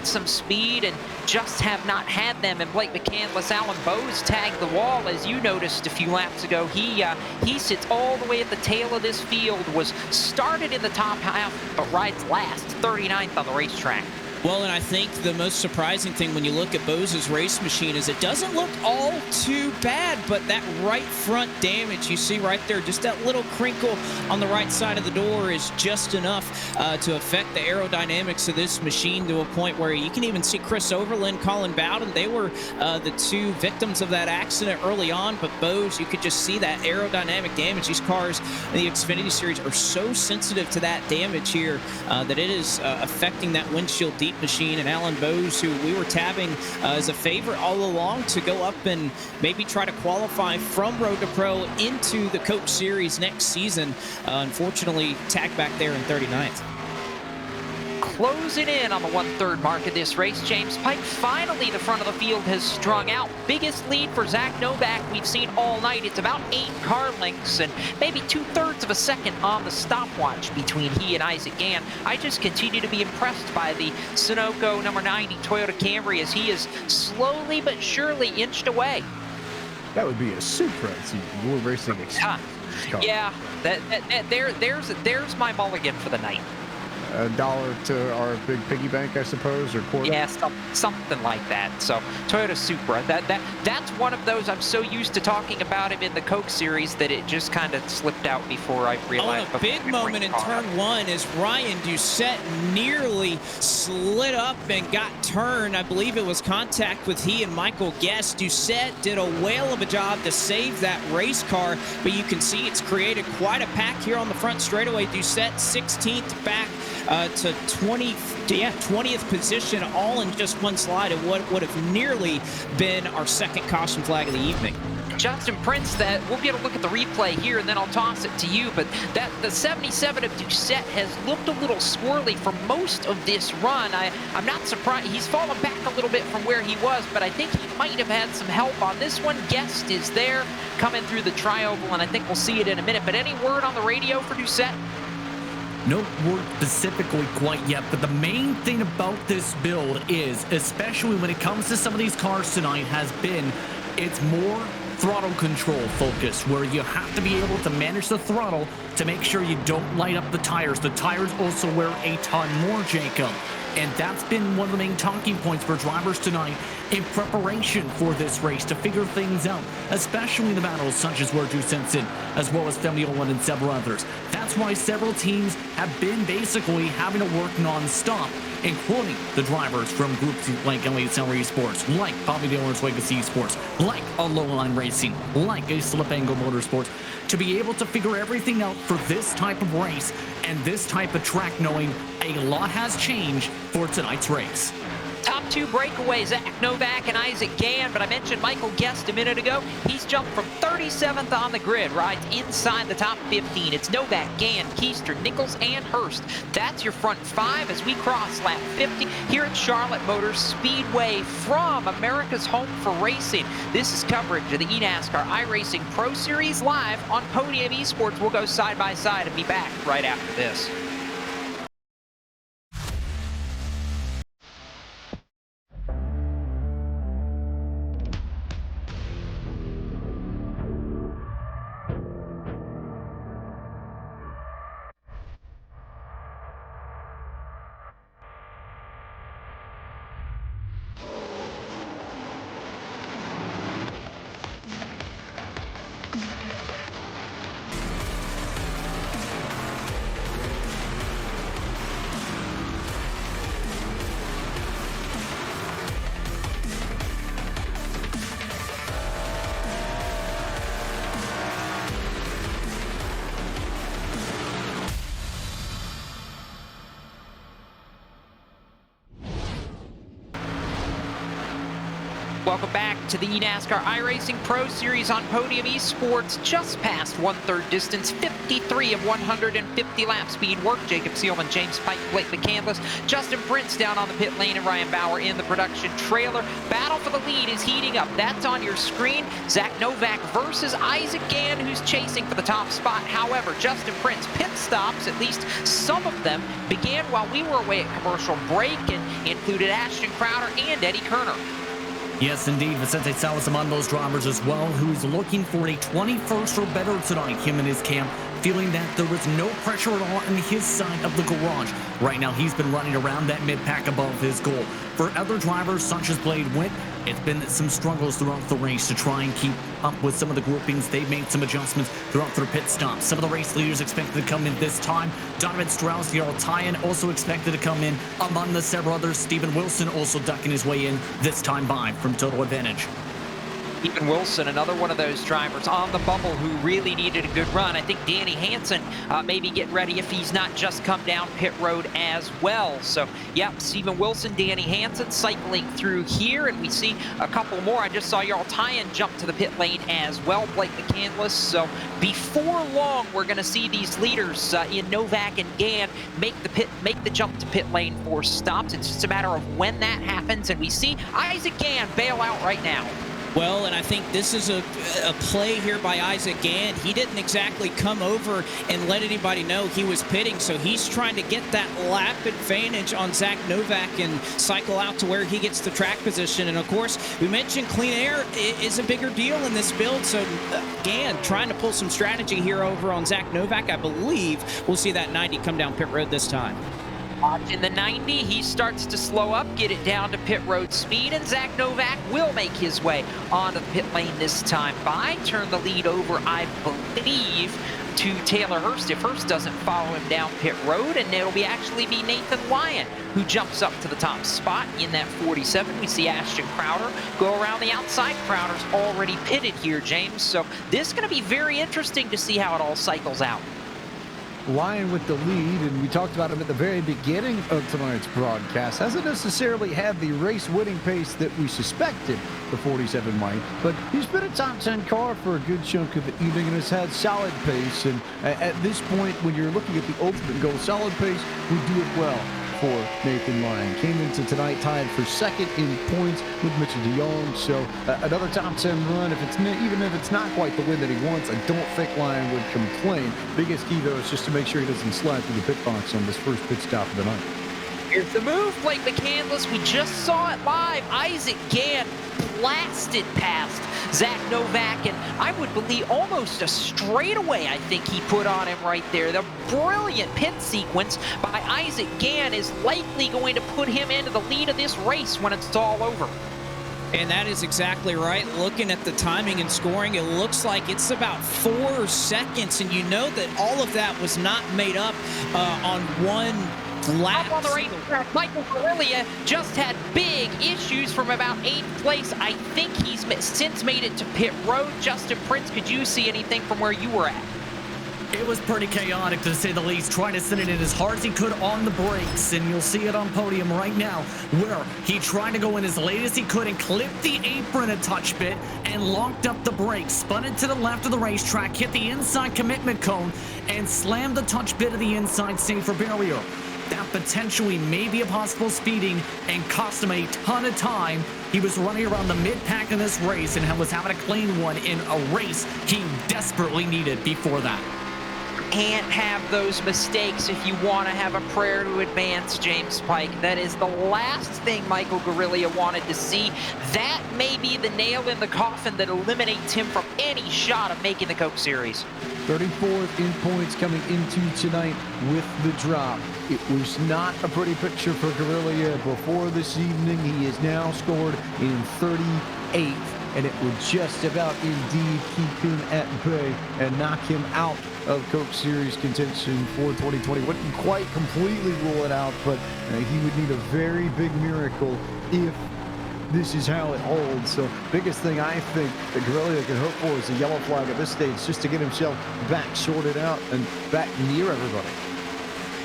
some speed and just have not had them. And Blake McCandless, Alan Bowes tagged the wall, as you noticed a few laps ago. He sits all the way at the tail of this field, was started in the top half, but rides last, 39th on the racetrack. Well, and I think the most surprising thing when you look at Bose's race machine is it doesn't look all too bad, but that right front damage you see right there, just that little crinkle on the right side of the door is just enough to affect the aerodynamics of this machine to a point where you can even see Chris Overland, Colin Bowden. They were the two victims of that accident early on, but Bose, you could just see that aerodynamic damage. These cars in the Xfinity Series are so sensitive to that damage here that it is affecting that windshield deep machine. And Alan Bowes, who we were tabbing as a favorite all along to go up and maybe try to qualify from Road to Pro into the Coke Series next season, unfortunately tagged back there in 39th. Closing in on the 1/3 mark of this race, James Pike. Finally, the front of the field has strung out. Biggest lead for Zach Novak we've seen all night. It's about 8 car lengths and maybe 2/3 of a second on the stopwatch between he and Isaac Gann. I just continue to be impressed by the Sunoco number 90 Toyota Camry as he is slowly but surely inched away. That would be a Supra. We're racing yeah, there's my mulligan for the night. $1 to our big piggy bank, I suppose, or quarter? Yeah, something like that. So Toyota Supra, that's one of those. I'm so used to talking about him in the Coke Series that it just kind of slipped out before I realized. Oh, a big moment in turn one is Ryan Doucette nearly slid up and got turned. I believe it was contact with he and Michael Guest. Doucette did a whale of a job to save that race car, but you can see it's created quite a pack here on the front straightaway. Doucette 16th back to 20th position, all in just one slide of what would have nearly been our second caution flag of the evening. Justin Prince, that we'll get a look at the replay here, and then I'll toss it to you. But that the 77 of Doucette has looked a little squirrely for most of this run. I'm not surprised. He's fallen back a little bit from where he was, but I think he might have had some help on this one. Guest is there coming through the tri-oval, and I think we'll see it in a minute. But any word on the radio for Doucette? No word specifically quite yet, but the main thing about this build is, especially when it comes to some of these cars tonight, has been it's more throttle control focused, where you have to be able to manage the throttle to make sure you don't light up the tires. The tires also wear a ton more, Jacob. And that's been one of the main talking points for drivers tonight in preparation for this race, to figure things out, especially in the battles such as where Doucette's in, as well as Femiola and several others. That's why several teams have been basically having to work non-stop, including the drivers from groups like Elliott Sauer Esports, like Bobby Dillon's Legacy Esports, like a Lowline Racing, like a Slipango Motorsports, to be able to figure everything out for this type of race and this type of track, knowing a lot has changed for tonight's race. Top two breakaways, Zach Novak and Isaac Gann, but I mentioned Michael Guest a minute ago. He's jumped from 37th on the grid, right inside the top 15. It's Novak, Gann, Keister, Nichols, and Hurst. That's your front five as we cross lap 50 here at Charlotte Motor Speedway from America's home for racing. This is coverage of the eNASCAR iRacing Pro Series live on Podium Esports. We'll go side by side and be back right after this. Welcome back to the eNASCAR iRacing Pro Series on Podium Esports. Just past 1/3 distance, 53 of 150 lap speed work. Jacob Seelman, James Pike, Blake McCandless, Justin Prince down on the pit lane, and Ryan Bauer in the production trailer. Battle for the lead is heating up. That's on your screen. Zach Novak versus Isaac Gann, who's chasing for the top spot. However, Justin Prince pit stops, at least some of them, began while we were away at commercial break and included Ashton Crowder and Eddie Kerner. Yes, indeed. Vicente Salas among those drivers as well, who's looking for a 21st or better tonight, him and his camp, feeling that there was no pressure at all on his side of the garage. Right now, he's been running around that mid-pack above his goal. For other drivers, such as Blade Witt, it's been some struggles throughout the race to try and keep up with some of the groupings. They've made some adjustments throughout their pit stops. Some of the race leaders expected to come in this time. Donovan Strauss, Jarl Tyen also expected to come in. Among the several others, Stephen Wilson also ducking his way in this time by from Total Advantage. Stephen Wilson, another one of those drivers on the bubble who really needed a good run. I think Danny Hansen maybe getting ready if he's not just come down pit road as well. So, yep, Stephen Wilson, Danny Hansen cycling through here, and we see a couple more. I just saw Jarl Tyen jump to the pit lane as well, Blake McCandless. So, before long, we're going to see these leaders in Novak and Gann make the jump to pit lane for stops. It's just a matter of when that happens, and we see Isaac Gann bail out right now. Well, and I think this is a play here by Isaac Gann. He didn't exactly come over and let anybody know he was pitting, so he's trying to get that lap advantage on Zach Novak and cycle out to where he gets the track position. And, of course, we mentioned clean air is a bigger deal in this build, so Gann trying to pull some strategy here over on Zach Novak. I believe we'll see that 90 come down pit road this time. In the 90, he starts to slow up, get it down to pit road speed, and Zach Novak will make his way onto the pit lane this time by. Turn the lead over, I believe, to Taylor Hurst if Hurst doesn't follow him down pit road, and it'll actually be Nathan Lyon who jumps up to the top spot in that 47. We see Ashton Crowder go around the outside. Crowder's already pitted here, James, so this is going to be very interesting to see how it all cycles out. Lyon with the lead, and we talked about him at the very beginning of tonight's broadcast. Hasn't necessarily had the race-winning pace that we suspected the 47 might, but he's been a top 10 car for a good chunk of the evening and has had solid pace. And at this point, when you're looking at the ultimate goal, solid pace would do it well for Nathan Lyon. Came into tonight tied for second in points with Mitchell DeYoung. So another top 10 run. Even if it's not quite the win that he wants, I don't think Lyon would complain. Biggest key though is just to make sure he doesn't slide through the pit box on this first pit stop of the night. Here's the move, Blake McCandless. We just saw it live. Isaac Gann blasted past Zach Novak, and I would believe almost a straightaway, I think he put on him right there. The brilliant pit sequence by Isaac Gann is likely going to put him into the lead of this race when it's all over. And that is exactly right. Looking at the timing and scoring, it looks like it's about 4 seconds, and you know that all of that was not made up on one lap. Up on the racetrack, Michael Corellia just had big issues from about 8th place. I think he's since made it to pit road. Justin Prince, could you see anything from where you were at? It was pretty chaotic, to say the least, trying to send it in as hard as he could on the brakes, and you'll see it on podium right now, where he tried to go in as late as he could and clipped the apron a touch bit and locked up the brakes, spun it to the left of the racetrack, hit the inside commitment cone, and slammed the touch bit of the inside safer barrier. That potentially may be a possible speeding and cost him a ton of time. He was running around the mid-pack in this race and was having a clean one in a race he desperately needed before that. Can't have those mistakes if you want to have a prayer to advance, James Pike. That is the last thing Michael Guerrilla wanted to see. That may be the nail in the coffin that eliminates him from any shot of making the Coke Series. 34th in points coming into tonight with the drop. It was not a pretty picture for Guerrilla before this evening. He is now scored in 38th, and it would just about indeed keep him at bay and knock him out of Coke Series contention for 2020. Wouldn't quite completely rule it out, but he would need a very big miracle if this is how it holds. So biggest thing I think that Guerrilla can hope for is a yellow flag at this stage, just to get himself back sorted out and back near everybody.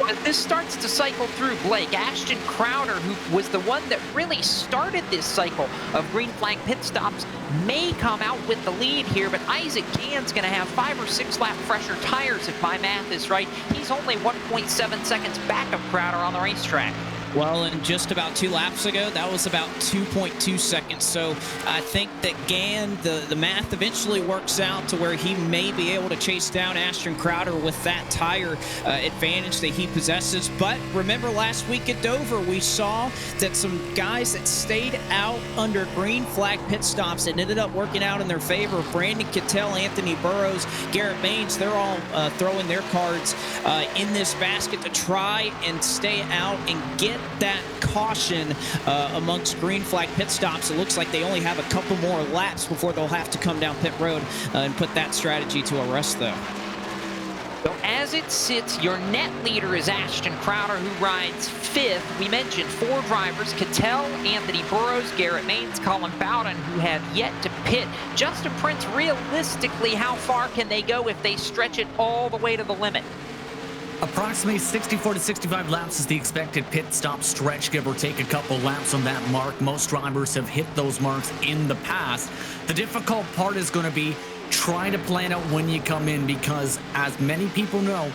As this starts to cycle through, Blake, Ashton Crowder, who was the one that really started this cycle of green flag pit stops, may come out with the lead here, but Isaac Gann's going to have 5 or 6 lap fresher tires if my math is right. He's only 1.7 seconds back of Crowder on the racetrack. Well, and just about 2 laps ago, that was about 2.2 seconds. So I think that Gann, the math eventually works out to where he may be able to chase down Ashton Crowder with that tire advantage that he possesses. But remember last week at Dover, we saw that some guys that stayed out under green flag pit stops and ended up working out in their favor. Brandon Cattell, Anthony Burrows, Garrett Baines, they're all throwing their cards in this basket to try and stay out and get that caution amongst green flag pit stops. It looks like they only have a couple more laps before they'll have to come down pit road and put that strategy to a rest, though. So as it sits, your net leader is Ashton Crowder, who rides 5th. We mentioned 4 drivers: Cattell, Anthony Burrows, Garrett Baines, Colin Bowden, who have yet to pit. Justin Prince, realistically, how far can they go if they stretch it all the way to the limit? Approximately 64 to 65 laps is the expected pit stop stretch, give or take a couple laps on that mark. Most drivers have hit those marks in the past. The difficult part is going to be trying to plan out when you come in, because as many people know,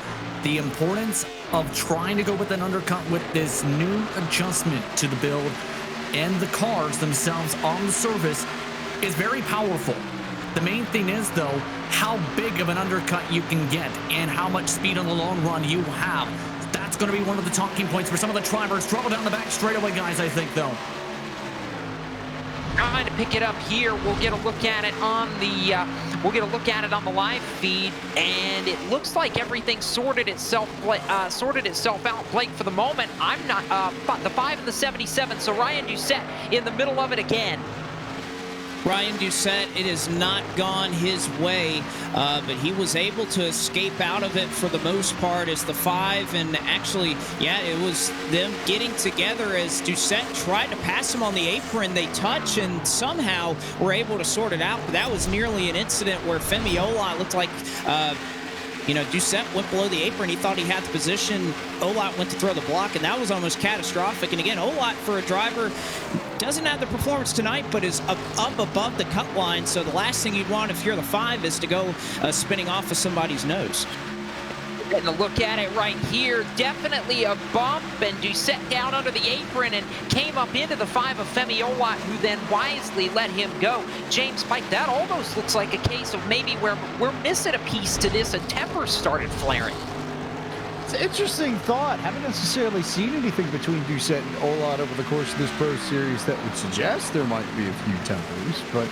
the importance of trying to go with an undercut with this new adjustment to the build and the cars themselves on the surface is very powerful. The main thing is, though, how big of an undercut you can get and how much speed on the long run you have. That's going to be one of the talking points for some of the drivers. Trouble down the back straightaway, guys, I think, though. Trying to pick it up here. We'll get a look at it on the live feed, and it looks like everything sorted itself out, Blake. For the moment, I'm not the 5 and the 77. So Ryan Doucette in the middle of it again. Ryan Doucette, it has not gone his way, but he was able to escape out of it for the most part as the 5, and actually, yeah, it was them getting together as Doucette tried to pass him on the apron. They touch and somehow were able to sort it out, but that was nearly an incident where Femi Ola looked like Doucette went below the apron. He thought he had the position. Olot went to throw the block, and that was almost catastrophic. And again, Olot, for a driver, doesn't have the performance tonight, but is up above the cut line. So the last thing you'd want if you're the 5 is to go spinning off of somebody's nose. Getting a look at it right here. Definitely a bump, and Doucette down under the apron and came up into the 5 of Femi Olot, who then wisely let him go. James Pike, that almost looks like a case of maybe where we're missing a piece to this, and tempers started flaring. It's an interesting thought. Haven't necessarily seen anything between Doucette and Olot over the course of this Pro Series that would suggest there might be a few tempers, but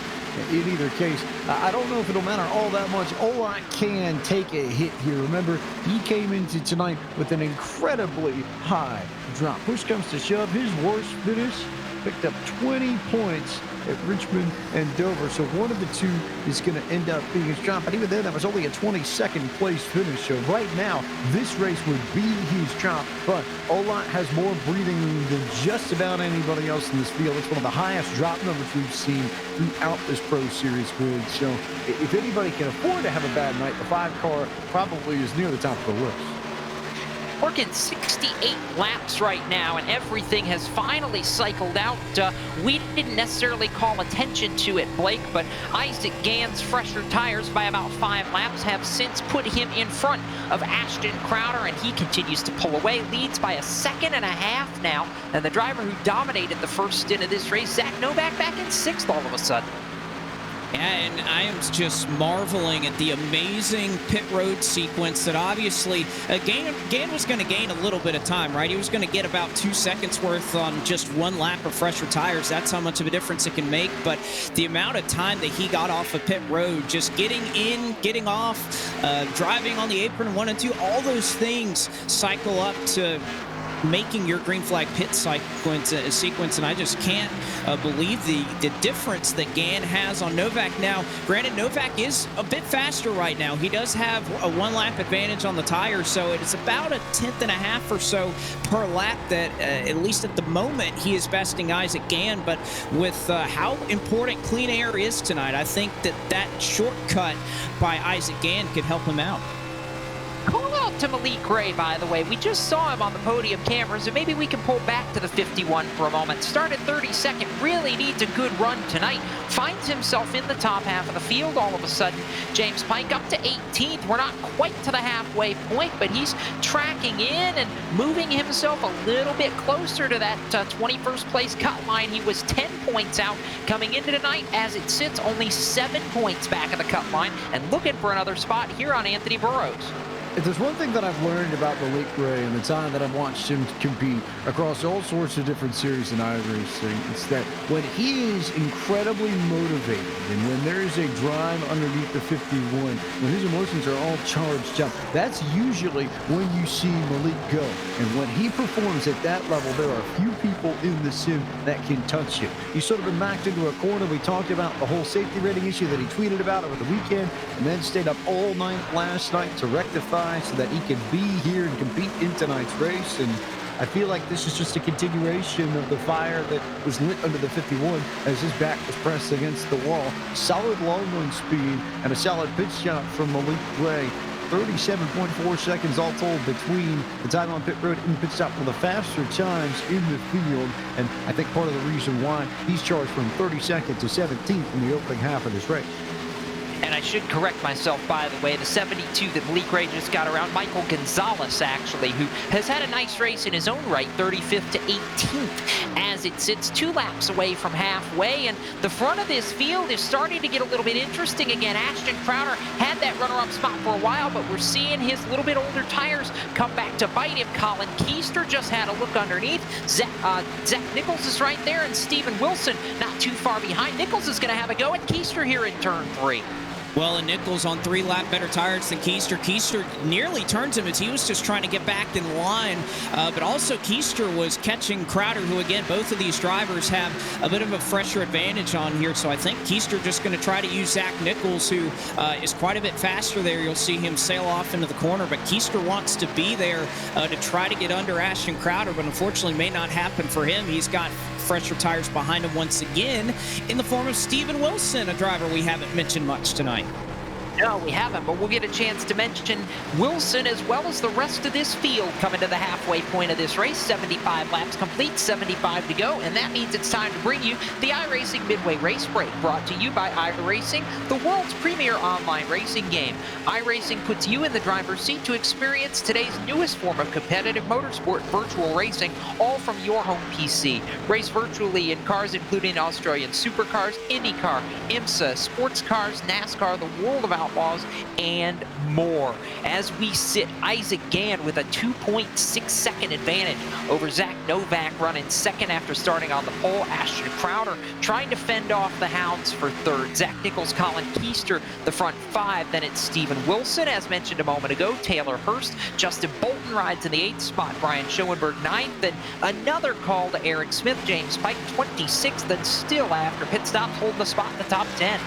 in either case, I don't know if it'll matter all that much. Olot can take a hit here. Remember, he came into tonight with an incredibly high drop. Push comes to shove, his worst finish picked up 20 points at Richmond and Dover. So one of the two is going to end up being his drop. But even then, that was only a 22nd place finish. So right now, this race would be his drop. But Olot has more breathing room than just about anybody else in this field. It's one of the highest drop numbers we've seen throughout this Pro Series grid. So if anybody can afford to have a bad night, the 5 car probably is near the top of the list. Working 68 laps right now, and everything has finally cycled out. We didn't necessarily call attention to it, Blake, but Isaac Gann's fresher tires by about 5 laps have since put him in front of Ashton Crowder, and he continues to pull away, leads by a 1.5 seconds now. And the driver who dominated the first stint of this race, Zach Novak, back in 6th all of a sudden. Yeah, and I am just marveling at the amazing pit road sequence that obviously Gann was going to gain a little bit of time, right? He was going to get about 2 seconds worth on just 1 lap of fresher tires. That's how much of a difference it can make. But the amount of time that he got off of pit road, just getting in, getting off, driving on the apron 1 and 2, all those things cycle up to making your green flag pit sequence, and I just can't believe the difference that Gann has on Novak. Now, granted, Novak is a bit faster right now. He does have a 1 lap advantage on the tires, so it's about a 1.5 tenths or so per lap that, at least at the moment, he is besting Isaac Gann. But with how important clean air is tonight, I think that shortcut by Isaac Gann could help him out. Call out to Malik Gray, by the way. We just saw him on the podium cameras, and maybe we can pull back to the 51 for a moment. Started 32nd, really needs a good run tonight. Finds himself in the top half of the field all of a sudden. James Pike up to 18th. We're not quite to the halfway point, but he's tracking in and moving himself a little bit closer to that 21st place cut line. He was 10 points out coming into tonight. As it sits, only 7 points back of the cut line and looking for another spot here on Anthony Burrows. If there's one thing that I've learned about Malik Gray in the time that I've watched him compete across all sorts of different series in iRacing, it's that when he is incredibly motivated and when there is a drive underneath the 51, when his emotions are all charged up, that's usually when you see Malik go. And when he performs at that level, there are few people in the sim that can touch him. He's sort of been backed into a corner. We talked about the whole safety rating issue that he tweeted about over the weekend, and then stayed up all night last night to rectify so that he can be here and compete in tonight's race. And I feel like this is just a continuation of the fire that was lit under the 51 as his back was pressed against the wall. Solid long run speed and a solid pit stop from Malik Gray. 37.4 seconds all told between the time on pit road and pit stop, for the faster times in the field. And I think part of the reason why he's charged from 32nd to 17th in the opening half of this race. And I should correct myself, by the way, the 72 that Malik Gray just got around Michael Gonzalez, actually, who has had a nice race in his own right, 35th to 18th, as it sits 2 laps away from halfway. And the front of this field is starting to get a little bit interesting again. Ashton Crowder had that runner-up spot for a while, but we're seeing his little bit older tires come back to bite him. Colin Keister just had a look underneath. Zach Nichols is right there, and Steven Wilson not too far behind. Nichols is going to have a go at Keister here in turn 3. Well, and Nichols on 3 lap better tires than Keister. Keister nearly turns him as he was just trying to get back in line. But also Keister was catching Crowder, who, again, both of these drivers have a bit of a fresher advantage on here. So I think Keister just going to try to use Zach Nichols, who is quite a bit faster there. You'll see him sail off into the corner. But Keister wants to be there to try to get under Ashton Crowder, but unfortunately may not happen for him. He's got fresher tires behind him once again in the form of Steven Wilson, a driver we haven't mentioned much tonight. No, we haven't, but we'll get a chance to mention Wilson as well as the rest of this field coming to the halfway point of this race. 75 laps complete, 75 to go, and that means it's time to bring you the iRacing Midway Race Break, brought to you by iRacing, the world's premier online racing game. iRacing puts you in the driver's seat to experience today's newest form of competitive motorsport, virtual racing, all from your home PC. Race virtually in cars including Australian Supercars, IndyCar, IMSA, sports cars, NASCAR, the World of Outlaws, and more. As we sit, Isaac Gann with a 2.6-second advantage over Zach Novak, running second after starting on the pole. Ashton Crowder trying to fend off the hounds for third. Zach Nichols, Colin Keister, the front five. Then it's Steven Wilson, as mentioned a moment ago. Taylor Hurst, Justin Bolton rides in the 8th spot. Brian Schoenberg 9th, and another call to Eric Smith. James Pike 26th, and still after pit stops holding the spot in the top 10.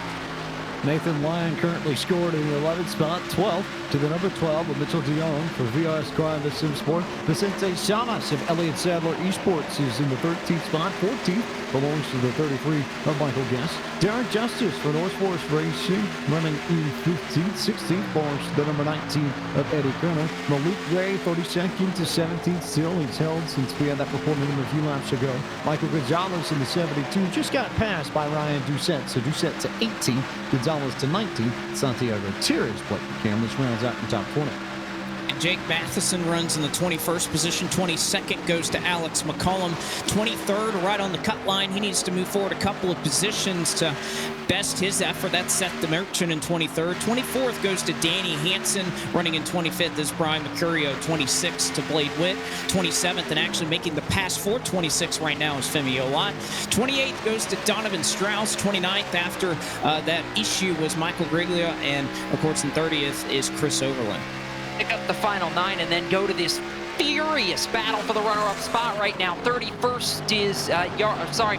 Nathan Lyon currently scored in the 11th spot, 12th to the number 12 of Mitchell DeYoung for VRS Car and the Sim Sport. Vicente Salas of Elliott Sadler Esports is in the 13th spot, 14th belongs to the 33 of Michael Guest. Derek Justice for North Forest Racing running in 15th, 16th belongs to the number 19 of Eddie Kerner. Malik Ray 32nd to 17th still. He's held since we had that report in a few laps ago. Michael Gonzalez in the 72 just got passed by Ryan Doucette. So Doucette to 18, Gonzalez to 19. Santiago Tires, Blake Cameron rounds out in top 20. Jake Matheson runs in the 21st position. 22nd goes to Alex McCollum. 23rd, right on the cut line. He needs to move forward a couple of positions to best his effort. That's Seth the Merchant in 23rd. 24th goes to Danny Hansen. Running in 25th is Brian Mercurio. 26th to Blade Witt. 27th, and actually making the pass for 26 right now, is Femi Olot. 28th goes to Donovan Strauss. 29th, after that issue, was Michael Griglia. And, of course, in 30th is Chris Overland. Pick up the final 9 and then go to this furious battle for the runner-up spot right now. 31st is,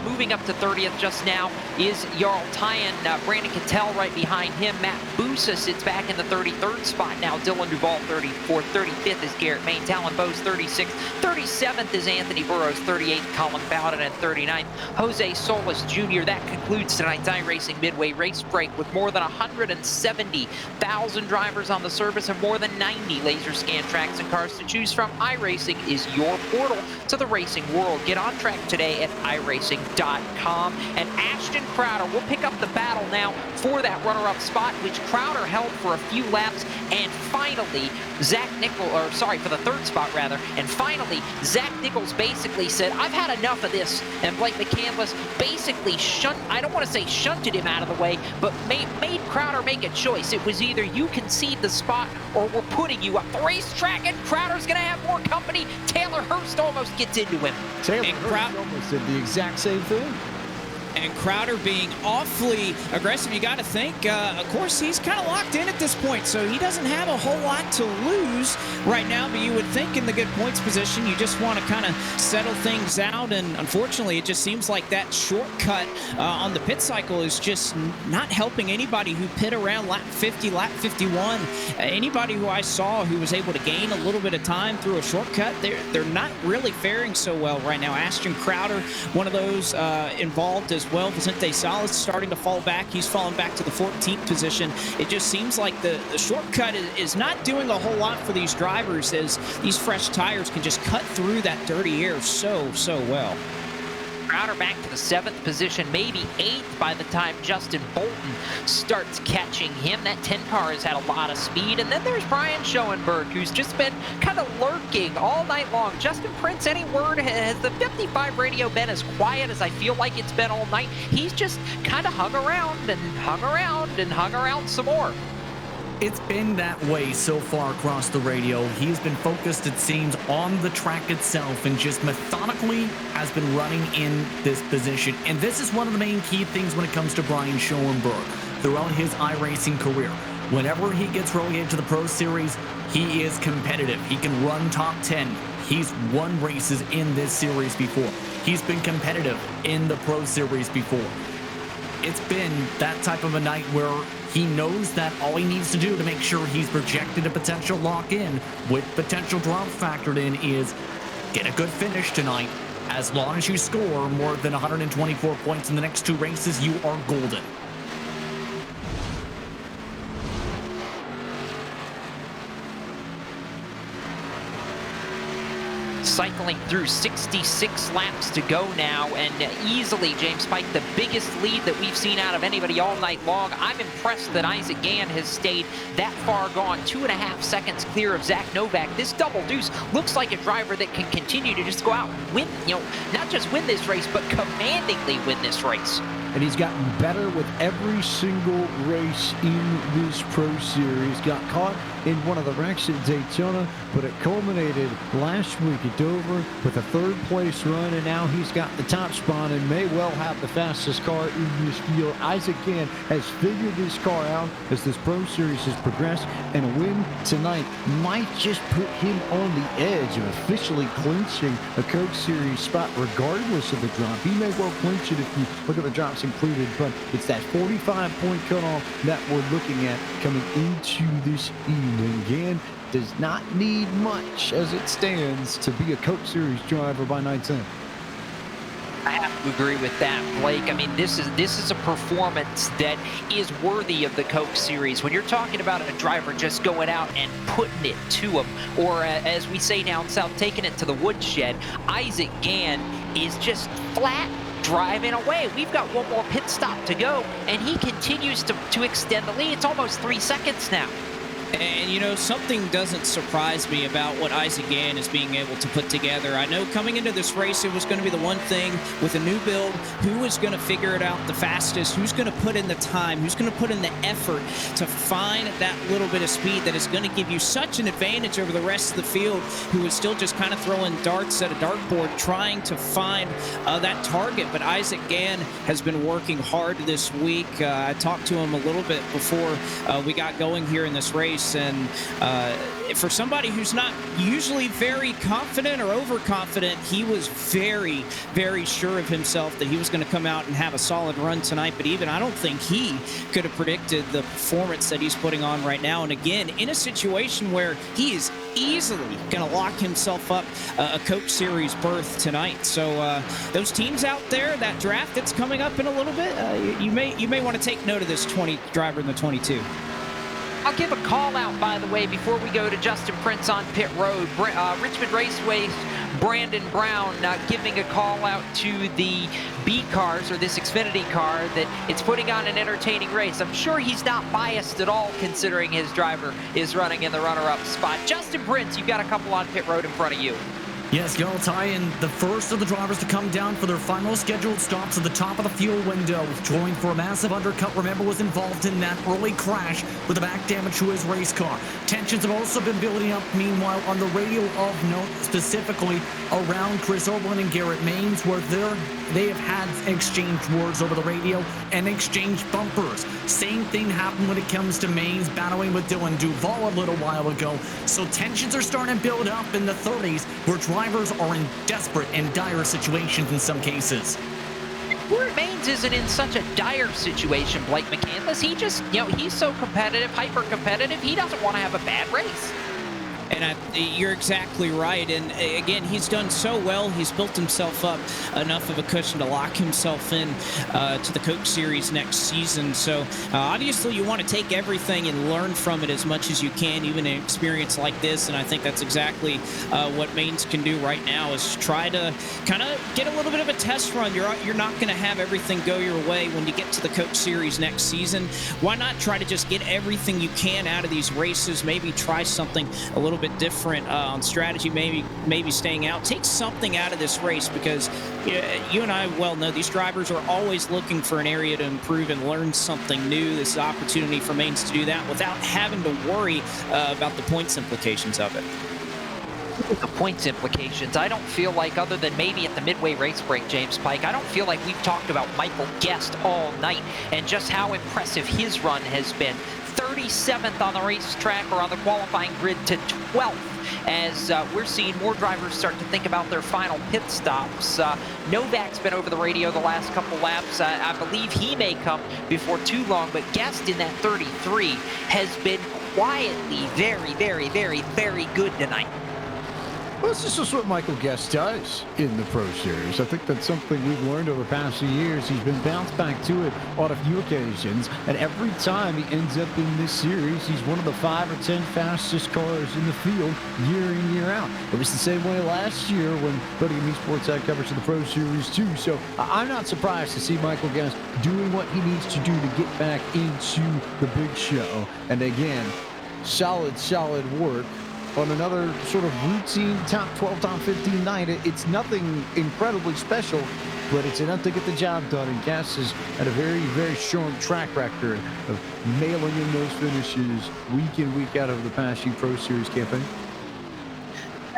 moving up to 30th just now is Jarl Tyen. Brandon Cattell right behind him. Matt Busa sits back in the 33rd spot now. Dylan Duval 34th. 35th is Garrett Main. Talon Bose 36th. 37th is Anthony Burrows. 38th, Colin Bowden at 39th. Jose Solis Jr. That concludes tonight's iRacing Midway Race Break with more than 170,000 drivers on the service and more than 90 laser scan tracks and cars to choose from. iRacing is your portal to the racing world. Get on track today at iRacing.com. And Ashton Crowder will pick up the battle now for that runner-up spot, which Crowder held for a few laps. And finally, for the third spot rather. And finally, Zach Nichols basically said, I've had enough of this. And Blake McCandless basically I don't want to say shunted him out of the way, but made Crowder make a choice. It was either you concede the spot or we're putting you up the racetrack, and Crowder's going to have more company. Taylor Hurst almost gets into him. Taylor Hurst almost did the exact same thing. And Crowder being awfully aggressive. You got to think, of course, he's kind of locked in at this point, so he doesn't have a whole lot to lose right now, but you would think in the good points position, you just want to kind of settle things out, and unfortunately, it just seems like that shortcut on the pit cycle is just not helping anybody who pit around lap 50, lap 51. Anybody who I saw who was able to gain a little bit of time through a shortcut, they're not really faring so well right now. Ashton Crowder, one of those involved as well. Vicente Salas starting to fall back. He's fallen back to the 14th position. It just seems like the shortcut is not doing a whole lot for these drivers, as these fresh tires can just cut through that dirty air so well. Crowder back to the 7th position, maybe 8th by the time Justin Bolton starts catching him. That 10 car has had a lot of speed. And then there's Brian Schoenberg, who's just been kind of lurking all night long. Justin Prince, any word? Has the 55 radio been as quiet as I feel like it's been all night? He's just kind of hung around and hung around and hung around some more. It's been that way so far across the radio. He's been focused, it seems, on the track itself and just methodically has been running in this position. And this is one of the main key things when it comes to Brian Schoenberg throughout his iRacing career. Whenever he gets relegated to the Pro Series, he is competitive. He can run top 10. He's won races in this series before. He's been competitive in the Pro Series before. It's been that type of a night where he knows that all he needs to do to make sure he's projected a potential lock-in with potential drop factored in is get a good finish tonight. As long as you score more than 124 points in the next two races, you are golden. cycling through 66 laps to go now, and easily, James Pike, the biggest lead that we've seen out of anybody all night long. I'm impressed that Isaac Gann has stayed that far gone, 2.5 seconds clear of Zach Novak. This double deuce looks like a driver that can continue to just go out and win, not just win this race, but commandingly win this race. And he's gotten better with every single race in this Pro Series. Got caught in one of the wrecks at Daytona, but it culminated last week at Dover with a third-place run, and now he's got the top spot and may well have the fastest car in this field. Isaac Gann has figured this car out as this Pro Series has progressed, and a win tonight might just put him on the edge of officially clinching a Coke Series spot regardless of the drop. He may well clinch it if you look at the drops included, but it's that 45-point cutoff that we're looking at coming into this evening. Gann does not need much as it stands to be a Coke Series driver by night 10. I have to agree with that, Blake. I mean, this is a performance that is worthy of the Coke Series. When you're talking about a driver just going out and putting it to him, or as we say down south, taking it to the woodshed, Isaac Gann is just flat driving away. We've got one more pit stop to go, and he continues to extend the lead. It's almost 3 seconds now. And, something doesn't surprise me about what Isaac Gann is being able to put together. I know coming into this race, it was going to be the one thing with a new build, who is going to figure it out the fastest, who's going to put in the time, who's going to put in the effort to find that little bit of speed that is going to give you such an advantage over the rest of the field, who is still just kind of throwing darts at a dartboard, trying to find that target. But Isaac Gann has been working hard this week. I talked to him a little bit before we got going here in this race. And for somebody who's not usually very confident or overconfident, he was very, very sure of himself that he was going to come out and have a solid run tonight. But even I don't think he could have predicted the performance that he's putting on right now. And again, in a situation where he is easily going to lock himself up a Coke Series berth tonight. So those teams out there, that draft that's coming up in a little bit, you may want to take note of this 20 driver in the 22. I'll give a call out, by the way, before we go to Justin Prince on pit road. Richmond Raceway's Brandon Brown giving a call out to the B cars, or this Xfinity car, that it's putting on an entertaining race. I'm sure he's not biased at all, considering his driver is running in the runner-up spot. Justin Prince, you've got a couple on pit road in front of you. Yes, Y'all Ty, and the first of the drivers to come down for their final scheduled stops at the top of the fuel window, going for a massive undercut. Remember, was involved in that early crash with the back damage to his race car. Tensions have also been building up, meanwhile, on the radio of note, specifically around Chris Oberlin and Garrett Maines, where they have had exchanged words over the radio and exchanged bumpers. Same thing happened when it comes to Maines battling with Dylan Duval a little while ago. So tensions are starting to build up in the 30s, where drivers are in desperate and dire situations in some cases. Maines isn't in such a dire situation, Blake McCandless. He just, he's so competitive, hyper-competitive, he doesn't want to have a bad race. And you're exactly right. And again, he's done so well. He's built himself up enough of a cushion to lock himself in to the Coke Series next season. So obviously you want to take everything and learn from it as much as you can, even an experience like this. And I think that's exactly what Maines can do right now, is try to kind of get a little bit of a test run. You're not going to have everything go your way when you get to the Coke Series next season. Why not try to just get everything you can out of these races? Maybe try something a little bit different on strategy, maybe staying out. Take something out of this race, because you and I well know these drivers are always looking for an area to improve and learn something new. This is an opportunity for Maines to do that without having to worry about the points implications of it. The points implications, I don't feel like, other than maybe at the midway race break, James Pike, I don't feel like we've talked about Michael Guest all night and just how impressive his run has been. 37th on the racetrack, or on the qualifying grid, to 12th, as we're seeing more drivers start to think about their final pit stops. Novak's been over the radio the last couple laps. I believe he may come before too long, but Guest in that 33 has been quietly very, very, very, very good tonight. Well, this is just what Michael Guest does in the Pro Series. I think that's something we've learned over the past few years. He's been bounced back to it on a few occasions, and every time he ends up in this series, he's one of the 5 or 10 fastest cars in the field year in, year out. It was the same way last year when Podium Esports had coverage of the Pro Series too. So I'm not surprised to see Michael Guest doing what he needs to do to get back into the big show. And again, solid work on another sort of routine top 12, top 15 night. It's nothing incredibly special, but it's enough to get the job done. And Gas has had a very strong track record of nailing in those finishes week in, week out of the past few Pro Series campaign.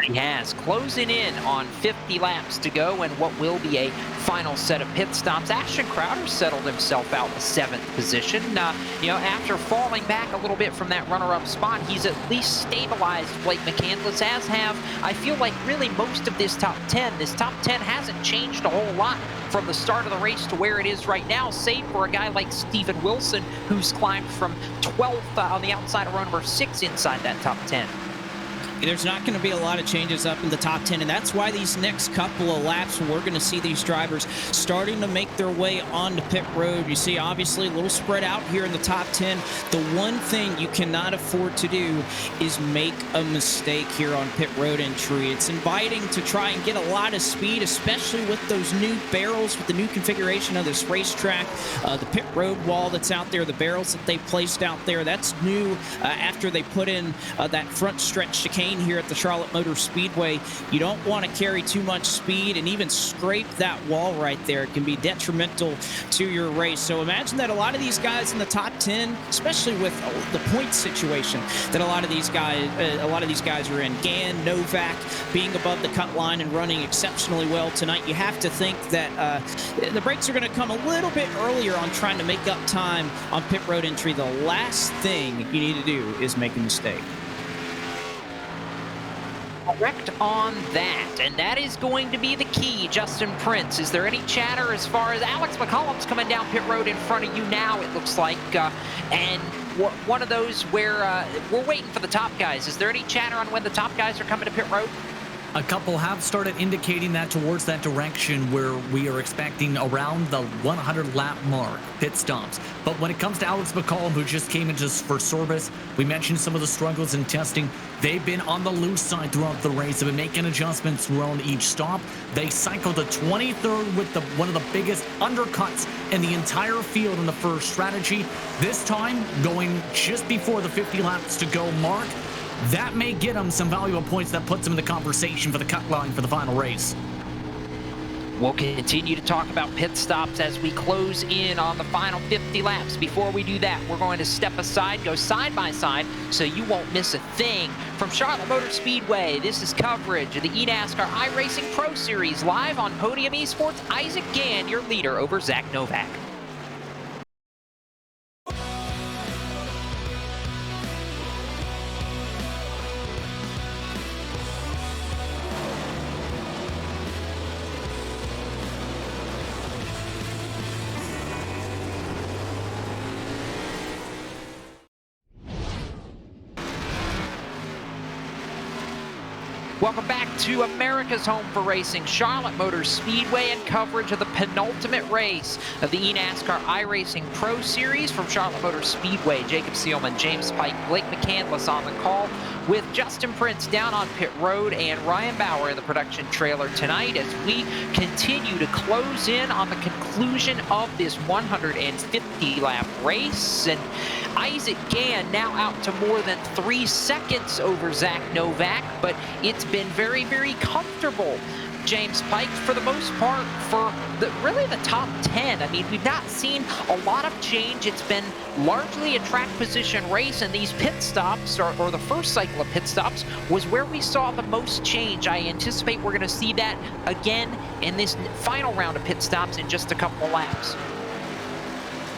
He has, closing in on 50 laps to go and what will be a final set of pit stops. Ashton Crowder settled himself out in the 7th position. After falling back a little bit from that runner-up spot, he's at least stabilized Blake McCandless, as have, I feel like, really most of this top 10. This top 10 hasn't changed a whole lot from the start of the race to where it is right now, save for a guy like Steven Wilson, who's climbed from 12th on the outside of row number 6 inside that top 10. There's not going to be a lot of changes up in the top 10, and that's why these next couple of laps, we're going to see these drivers starting to make their way onto pit road. You see, obviously, a little spread out here in the top 10. The one thing you cannot afford to do is make a mistake here on pit road entry. It's inviting to try and get a lot of speed, especially with those new barrels, with the new configuration of this racetrack, the pit road wall that's out there, the barrels that they placed out there. That's new after they put in that front stretch chicane here at the Charlotte Motor Speedway. You don't want to carry too much speed and even scrape that wall right there. It can be detrimental to your race. So imagine that a lot of these guys in the top 10, especially with the point situation that a lot of these guys are in. Gann, Novak being above the cut line and running exceptionally well tonight. You have to think that the brakes are going to come a little bit earlier on trying to make up time on pit road entry. The last thing you need to do is make a mistake. Correct on that, and that is going to be the key. Justin Prince, is there any chatter as far as Alex McCollum's coming down pit road in front of you now, it looks like, and one of those where we're waiting for the top guys. Is there any chatter on when the top guys are coming to pit road? A couple have started indicating that towards that direction, where we are expecting around the 100 lap mark pit stops. But when it comes to Alex McCollum, who just came into for service, we mentioned some of the struggles in testing. They've been on the loose side throughout the race. They've been making adjustments around each stop. They cycled the 23rd with one of the biggest undercuts in the entire field in the first strategy. This time, going just before the 50 laps to go mark. That may get him some valuable points that puts him in the conversation for the cut line for the final race. We'll continue to talk about pit stops as we close in on the final 50 laps. Before we do that, we're going to step aside, go side by side, so you won't miss a thing. From Charlotte Motor Speedway, this is coverage of the eNASCAR iRacing Pro Series live on Podium Esports. Isaac Gann, your leader over Zach Novak. Welcome back to America's home for racing, Charlotte Motor Speedway, and coverage of the penultimate race of the eNASCAR iRacing Pro Series from Charlotte Motor Speedway. Jacob Seelman, James Pike, Blake McCandless on the call, with Justin Prince down on pit road and Ryan Bauer in the production trailer tonight as we continue to close in on the conclusion of this 150-lap race. And Isaac Gann now out to more than 3 seconds over Zach Novak, but it's been very, very comfortable, James Pike, for the most part, for really the top 10. I mean, we've not seen a lot of change. It's been largely a track position race, and these pit stops, or the first cycle of pit stops, was where we saw the most change. I anticipate we're going to see that again in this final round of pit stops in just a couple of laps.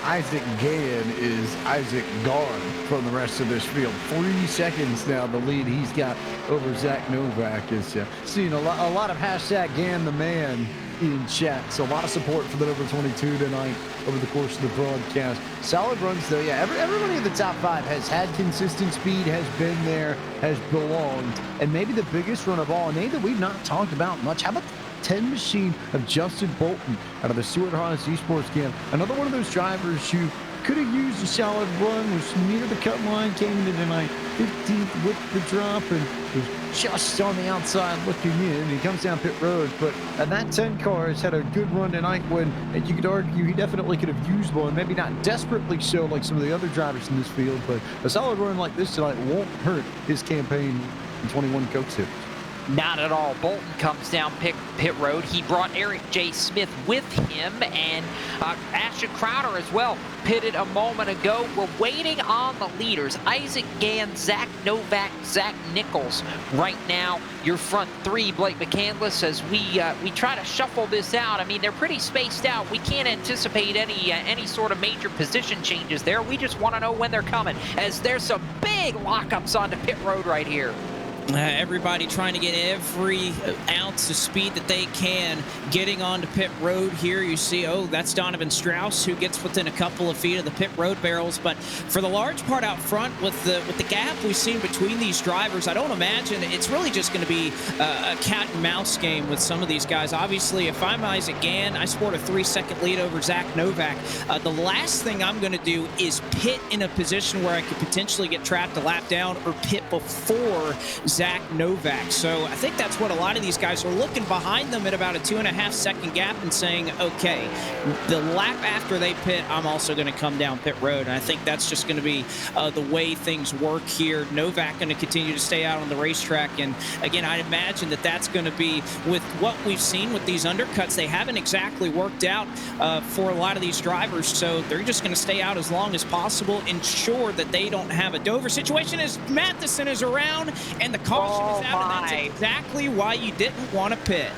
Isaac Gann is Isaac gone from the rest of this field. 3 seconds now, the lead he's got over Zach Novak is seeing a lot of hashtag Gann the man in chat. So a lot of support for the number 22 tonight over the course of the broadcast. Solid runs, though. Yeah, everybody in the top 5 has had consistent speed, has been there, has belonged. And maybe the biggest run of all, a name that we've not talked about much. How about the 10 machine of Justin Bolton out of the Stuart Haas Esports camp? Another one of those drivers who could have used a solid run, was near the cut line, came into tonight 15th with the drop, and was just on the outside looking in. He comes down pit road, but that 10 car has had a good run tonight when, and you could argue, he definitely could have used one, maybe not desperately so like some of the other drivers in this field, but a solid run like this tonight won't hurt his campaign in 21 Coke Series. Not at all. Bolton comes down pit road. He brought Eric J. Smith with him, and Ashton Crowder as well pitted a moment ago. We're waiting on the leaders. Isaac Gann, Zach Novak, Zach Nichols. Right now, your front 3, Blake McCandless, as we try to shuffle this out. I mean, they're pretty spaced out. We can't anticipate any sort of major position changes there. We just want to know when they're coming, as there's some big lockups onto pit road right here. Everybody trying to get every ounce of speed that they can getting onto pit road here. You see, oh, that's Donovan Strauss, who gets within a couple of feet of the pit road barrels. But for the large part out front, with the gap we've seen between these drivers, I don't imagine it's really just going to be a cat and mouse game with some of these guys. Obviously, if I'm Isaac Gann, I sport a 3-second lead over Zach Novak. The last thing I'm going to do is pit in a position where I could potentially get trapped a lap down, or pit before Zach Novak. So I think that's what a lot of these guys are looking behind them at about a 2.5-second gap and saying, okay, the lap after they pit, I'm also going to come down pit road. And I think that's just going to be the way things work here. Novak going to continue to stay out on the racetrack. And again, I'd imagine that that's going to be, with what we've seen with these undercuts, they haven't exactly worked out for a lot of these drivers. So they're just going to stay out as long as possible, ensure that they don't have a Dover situation as Matheson is around and the caution is out, and that's exactly why you didn't want to pit.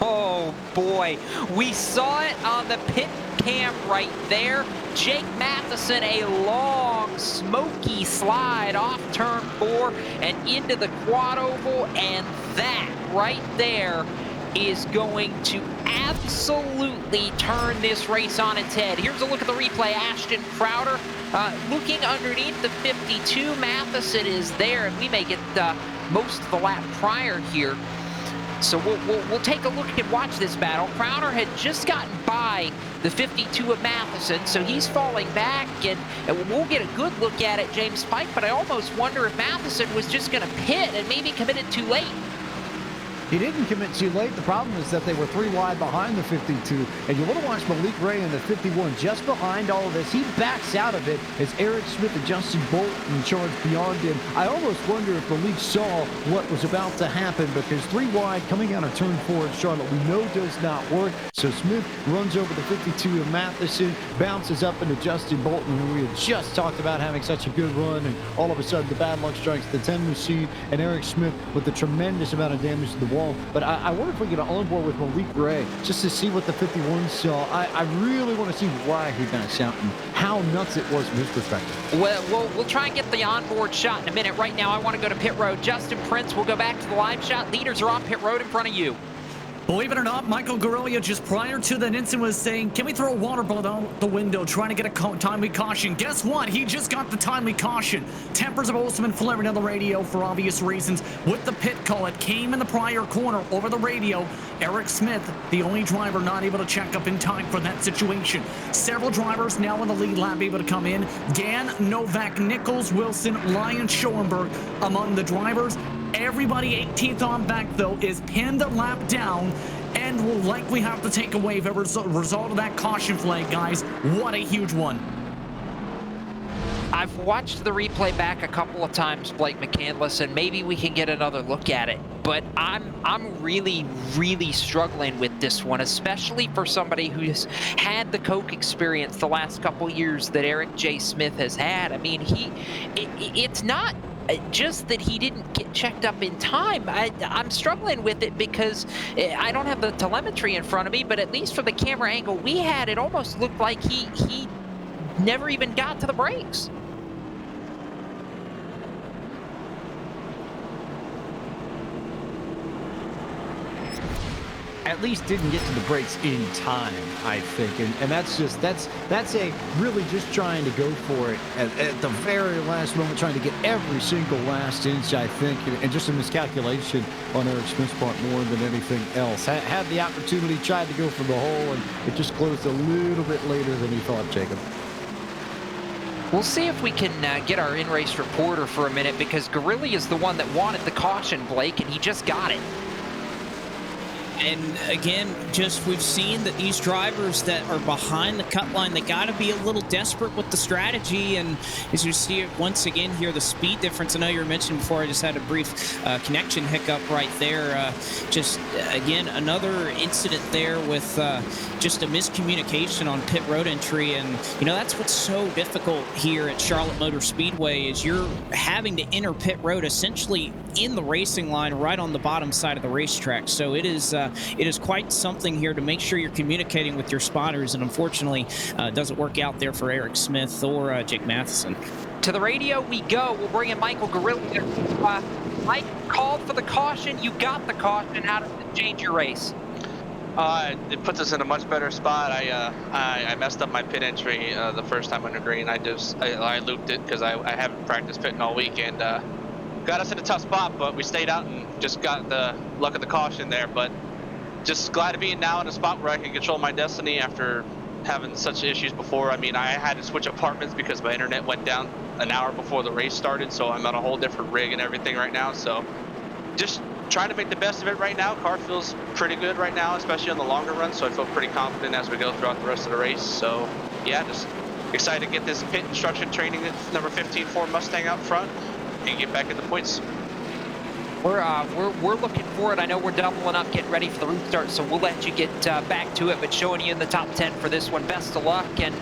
Oh boy, we saw it on the pit cam right there. Jake Matheson, a long, smoky slide off turn 4 and into the quad oval, and that right there is going to absolutely turn this race on its head. Here's a look at the replay. Ashton Crowder looking underneath the 52. Matheson is there, and we may get most of the lap prior here. So we'll take a look and watch this battle. Crowder had just gotten by the 52 of Matheson, so he's falling back, and we'll get a good look at it, James Pike, but I almost wonder if Matheson was just going to pit and maybe committed too late. He didn't commit too late. The problem is that they were 3 wide behind the 52. And you want to watch Malik Ray in the 51 just behind all of this. He backs out of it as Eric Smith and Justin Bolton charge beyond him. I almost wonder if Malik saw what was about to happen, because 3 wide coming out of turn 4 at Charlotte we know does not work. So Smith runs over the 52 of Matheson, bounces up into Justin Bolton, who we had just talked about having such a good run, and all of a sudden the bad luck strikes the 10 machine, and Eric Smith with a tremendous amount of damage to the wall. But I wonder if we get on board with Malik Ray just to see what the 51 saw. I really want to see why he bounced out and how nuts it was from his perspective. Well, we'll try and get the onboard shot in a minute. Right now, I want to go to pit road. Justin Prince, we'll go back to the live shot. Leaders are on pit road in front of you. Believe it or not, Michael Garolia just prior to that incident was saying, can we throw a water bottle out the window trying to get a timely caution? Guess what? He just got the timely caution. Tempers have also been flaring on the radio for obvious reasons. With the pit call, it came in the prior corner over the radio. Eric Smith, the only driver not able to check up in time for that situation. Several drivers now in the lead lap able to come in. Gann, Novak, Nichols, Wilson, Lyon, Schoenberg among the drivers. Everybody 18th on back, though, is pinned a lap down and will likely have to take away the result of that caution flag, guys. What a huge one. I've watched the replay back a couple of times, Blake McCandless, and maybe we can get another look at it. But I'm really, really struggling with this one, especially for somebody who's had the Coke experience the last couple years that Eric J. Smith has had. I mean, it's not just that he didn't get checked up in time. I'm struggling with it because I don't have the telemetry in front of me, but at least from the camera angle we had, it almost looked like he never even got to the brakes. at least didn't get to the brakes in time, I think. And that's a really just trying to go for it at the very last moment, trying to get every single last inch, I think, and just a miscalculation on Eric Smith's part more than anything else. Had the opportunity, tried to go for the hole, and it just closed a little bit later than he thought, Jacob. We'll see if we can get our in-race reporter for a minute, because Gorilli is the one that wanted the caution, Blake, and he just got it. And again, just we've seen that these drivers that are behind the cut line, they got to be a little desperate with the strategy. And as you see it once again here, the speed difference. I know you were mentioning before, I just had a brief connection hiccup right there. Just again, another incident there with just a miscommunication on pit road entry. And you know, that's what's so difficult here at Charlotte Motor Speedway, is you're having to enter pit road essentially in the racing line right on the bottom side of the racetrack. So it is quite something here to make sure you're communicating with your spotters, and unfortunately it doesn't work out there for Eric Smith or Jake Matheson. To the radio we go. We'll bring in Michael Gorilli. Mike called for the caution. You got the caution. How does it change your race? It puts us in a much better spot. I messed up my pit entry the first time under green. I looped it because I haven't practiced pitting all week, and got us in a tough spot, but we stayed out and just got the luck of the caution there. But just glad to be now in a spot where I can control my destiny after having such issues before. I mean, I had to switch apartments because my internet went down an hour before the race started, so I'm on a whole different rig and everything right now. So just trying to make the best of it right now. Car feels pretty good right now, especially on the longer run, so I feel pretty confident as we go throughout the rest of the race. So yeah, just excited to get this pit instruction training at number 15 Ford Mustang out front and get back in the points. We're looking for it. I know we're doubling up, getting ready for the restart, so we'll let you get back to it. But showing you in the top 10 for this one. Best of luck, and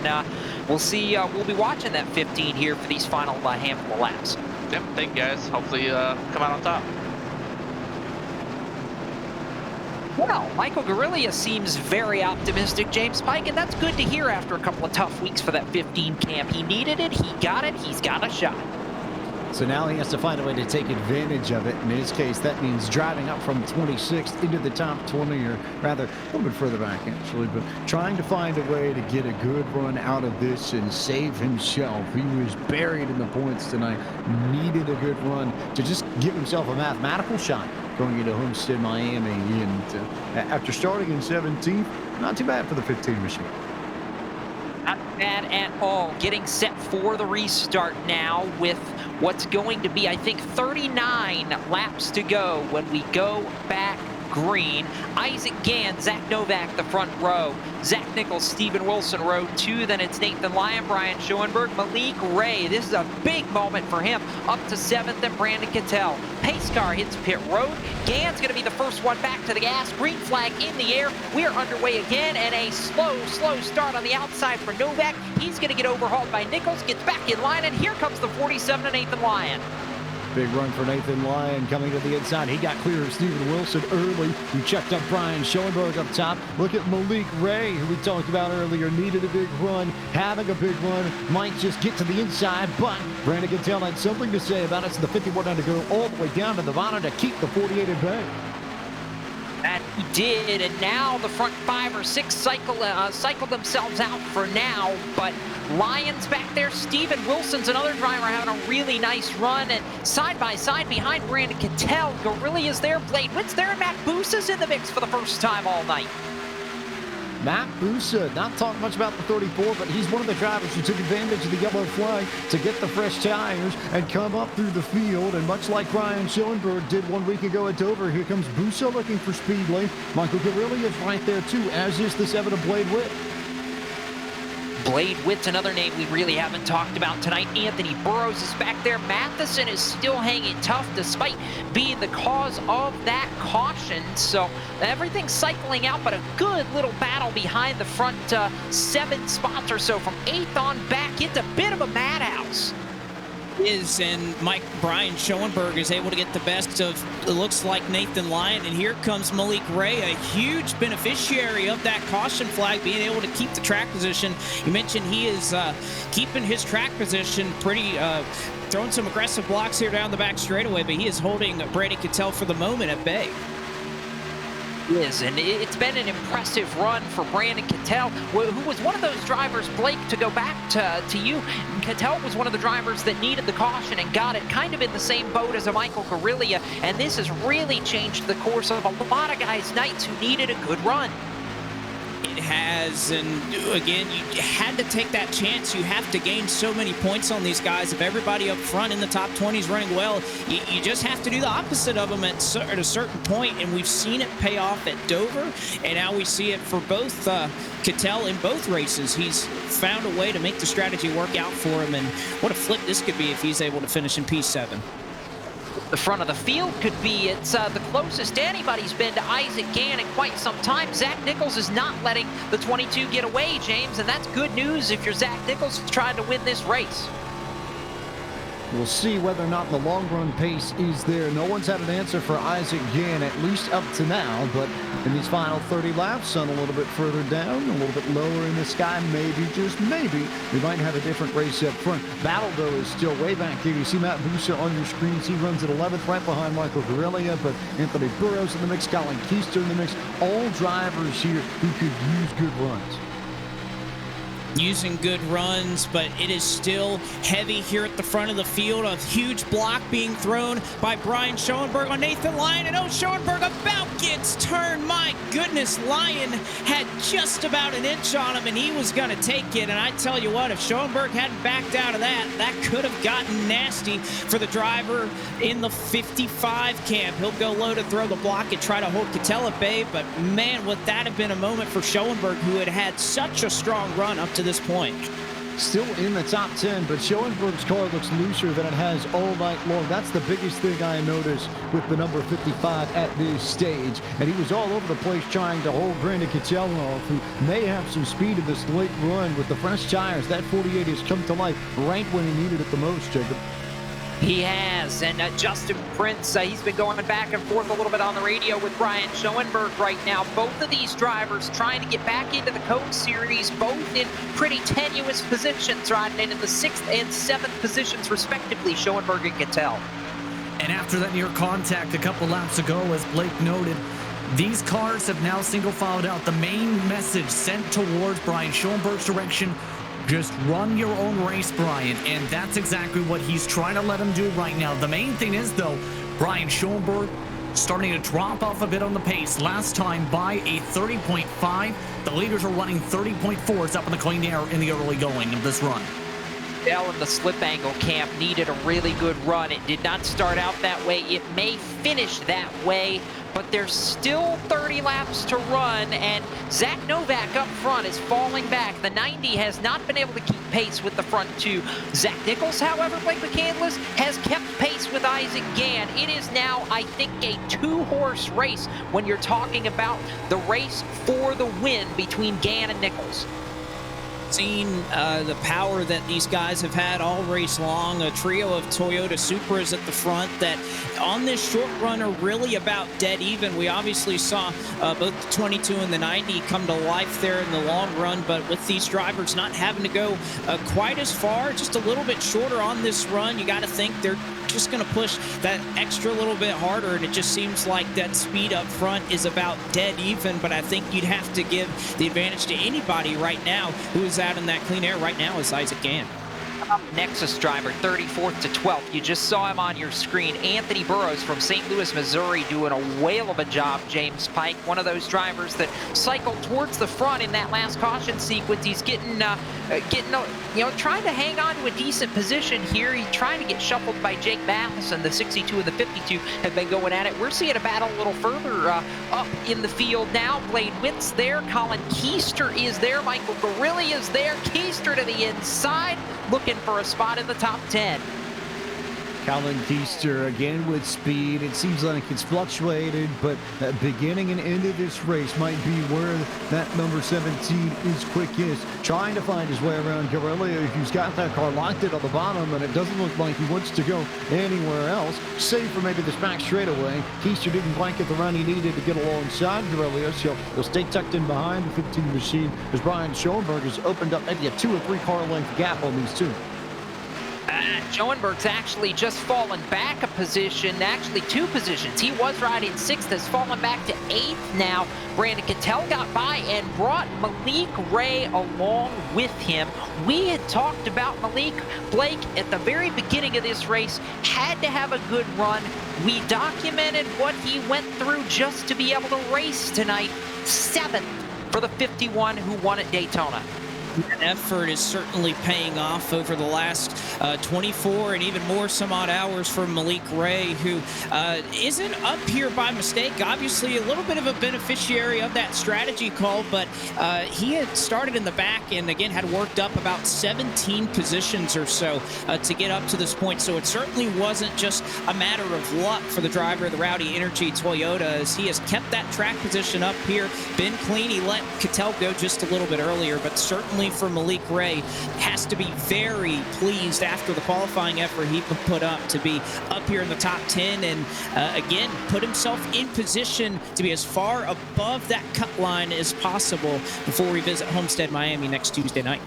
we'll see. We'll be watching that 15 here for these final handful of laps. Yep, thank you guys. Hopefully come out on top. Well, Michael Gorilli seems very optimistic, James Pike, and that's good to hear after a couple of tough weeks for that 15 camp. He needed it. He got it. He's got a shot. So now he has to find a way to take advantage of it. In his case, that means driving up from 26th into the top 20, or rather a little bit further back, actually, but trying to find a way to get a good run out of this and save himself. He was buried in the points tonight, needed a good run to just give himself a mathematical shot going into Homestead, Miami. And after starting in 17th, not too bad for the 15 machine. Not bad at all. Getting set for the restart now with what's going to be, I think, 39 laps to go when we go back green. Isaac Gann, Zach Novak, the front row. Zach Nichols, Steven Wilson, row 2. Then it's Nathan Lyon, Brian Schoenberg, Malik Ray. This is a big moment for him. Up to 7th, and Brandon Cattell. Pace car hits pit road. Gann's going to be the first one back to the gas. Green flag in the air. We are underway again, and a slow start on the outside for Novak. He's going to get overhauled by Nichols, gets back in line, and here comes the 47 to Nathan Lyon. Big run for Nathan Lyon coming to the inside. He got clear of Steven Wilson early. We checked up Brian Schoenberg up top. Look at Malik Ray, who we talked about earlier, needed a big run, having a big run, might just get to the inside, but Brandon Cattell had something to say about it, so the 51 had to go all the way down to the bottom to keep the 48 in bay. That he did, and now the front 5 or 6 cycle themselves out for now, but Lyons back there. Steven Wilson's another driver having a really nice run, and side by side behind Brandon Cattell. Gorilli is there, Blade Witt's there, and Matt Busa's in the mix for the first time all night. Matt Busa, not talking much about the 34, but he's one of the drivers who took advantage of the yellow flag to get the fresh tires and come up through the field. And much like Brian Schoenberg did 1 week ago at Dover, here comes Busa looking for speed lane. Michael Gorilli is right there too, as is the 7 of Blade Witt. Blade Witt's another name we really haven't talked about tonight. Anthony Burrows is back there. Matheson is still hanging tough despite being the cause of that caution. So everything's cycling out, but a good little battle behind the front 7 spots or so from 8th on back. It's a bit of a madhouse. And Brian Schoenberg is able to get the best of, it looks like, Nathan Lyon, and here comes Malik Ray, a huge beneficiary of that caution flag, being able to keep the track position. You mentioned he is keeping his track position pretty, throwing some aggressive blocks here down the back straightaway, but he is holding Brandon Cattell for the moment at bay. is, and it's been an impressive run for Brandon Cattell, who was one of those drivers, Blake, to go back to you. Cattell was one of the drivers that needed the caution and got it, kind of in the same boat as a Michael Guerrilla, and this has really changed the course of a lot of guys' nights who needed a good run. It has, and again, you had to take that chance. You have to gain so many points on these guys. If everybody up front in the top 20 is running well, you just have to do the opposite of them at a certain point, and we've seen it pay off at Dover, and now we see it for both Cattell in both races. He's found a way to make the strategy work out for him, and what a flip this could be if he's able to finish in P7. The front of the field could be, it's the closest anybody's been to Isaac Gann in quite some time. Zach Nichols is not letting the 22 get away, James, and that's good news if you're Zach Nichols trying to win this race. We'll see whether or not the long run pace is there. No one's had an answer for Isaac Gann, at least up to now, but in these final 30 laps, sun a little bit further down, a little bit lower in the sky, maybe, just maybe, we might have a different race up front. Battle, though, is still way back here. You see Matt Buser on your screens. He runs at 11th, right behind Michael Guerrilla, but Anthony Burrows in the mix, Colin Keister in the mix. All drivers here who could use good runs. Using good runs, but it is still heavy here at the front of the field. A huge block being thrown by Brian Schoenberg on Nathan Lyon, and Schoenberg about gets turned. My goodness, Lyon had just about an inch on him, and he was going to take it. And I tell you what, if Schoenberg hadn't backed out of that, that could have gotten nasty for the driver in the 55 camp. He'll go low to throw the block and try to hold Cattell at bay, but man, would that have been a moment for Schoenberg, who had had such a strong run up to this point. Still in the top 10, but Schoenberg's car looks looser than it has all night long. That's the biggest thing I noticed with the number 55 at this stage. And he was all over the place trying to hold Brandon Cattell off, who may have some speed in this late run. With the fresh tires, that 48 has come to life right when he needed it the most, Jacob. He has, and Justin Prince, he's been going back and forth a little bit on the radio with Brian Schoenberg right now. Both of these drivers trying to get back into the Coke Series, both in pretty tenuous positions, riding in the 6th and 7th positions, respectively, Schoenberg and Cattell. And after that near contact a couple laps ago, as Blake noted, these cars have now single filed out. The main message sent towards Brian Schoenberg's direction: just run your own race, Brian. And that's exactly what he's trying to let him do right now. The main thing is, though, Brian Schoenberg starting to drop off a bit on the pace. Last time by a 30.5. The leaders are running 30.4s up in the clean air in the early going of this run. Cattell in the slip angle camp needed a really good run. It did not start out that way. It may finish that way, but there's still 30 laps to run, and Zach Novak up front is falling back. The 90 has not been able to keep pace with the front two. Zach Nichols, however, Blake McCandless, has kept pace with Isaac Gann. It is now, I think, a two-horse race when you're talking about the race for the win between Gann and Nichols. Seen the power that these guys have had all race long. A trio of Toyota Supras at the front that on this short run are really about dead even. We obviously saw both the 22 and the 90 come to life there in the long run, but with these drivers not having to go quite as far, just a little bit shorter on this run, you got to think they're just going to push that extra little bit harder, and it just seems like that speed up front is about dead even. But I think you'd have to give the advantage to anybody right now who is out in that clean air right now is Isaac Gann. Nexus driver, 34th to 12th. You just saw him on your screen. Anthony Burrows from St. Louis, Missouri, doing a whale of a job, James Pike. One of those drivers that cycled towards the front in that last caution sequence. He's getting trying to hang on to a decent position here. He's trying to get shuffled by Jake Matheson. The 62 and the 52 have been going at it. We're seeing a battle a little further up in the field now. Blade Witt's there. Colin Keister is there. Michael Guerilla is there. Keister to the inside, looking for a spot in the top 10. Colin Keister again with speed. It seems like it's fluctuated, but beginning and end of this race might be where that number 17 is quickest. Trying to find his way around Guerilla, who's got that car locked in on the bottom, and it doesn't look like he wants to go anywhere else, save for maybe this back straightaway. Keister didn't blanket the run he needed to get alongside Guerilla, so he'll stay tucked in behind the 15 machine as Brian Schoenberg has opened up maybe a 2 or 3 car length gap on these two. Schoenberg's actually just fallen back a position, actually 2 positions. He was riding 6th, has fallen back to 8th now. Brandon Cattell got by and brought Malik Ray along with him. We had talked about Malik Blake at the very beginning of this race, had to have a good run. We documented what he went through just to be able to race tonight. 7th for the 51 who won at Daytona. That effort is certainly paying off over the last 24 and even more some odd hours for Malik Ray, who isn't up here by mistake. Obviously, a little bit of a beneficiary of that strategy call, but he had started in the back and, again, had worked up about 17 positions or so to get up to this point. So it certainly wasn't just a matter of luck for the driver of the Rowdy Energy Toyota, as he has kept that track position up here, been clean. He let Cattell go just a little bit earlier, but certainly for Malik Ray, has to be very pleased after the qualifying effort he put up to be up here in the top 10 and again put himself in position to be as far above that cut line as possible before we visit Homestead, Miami next Tuesday night.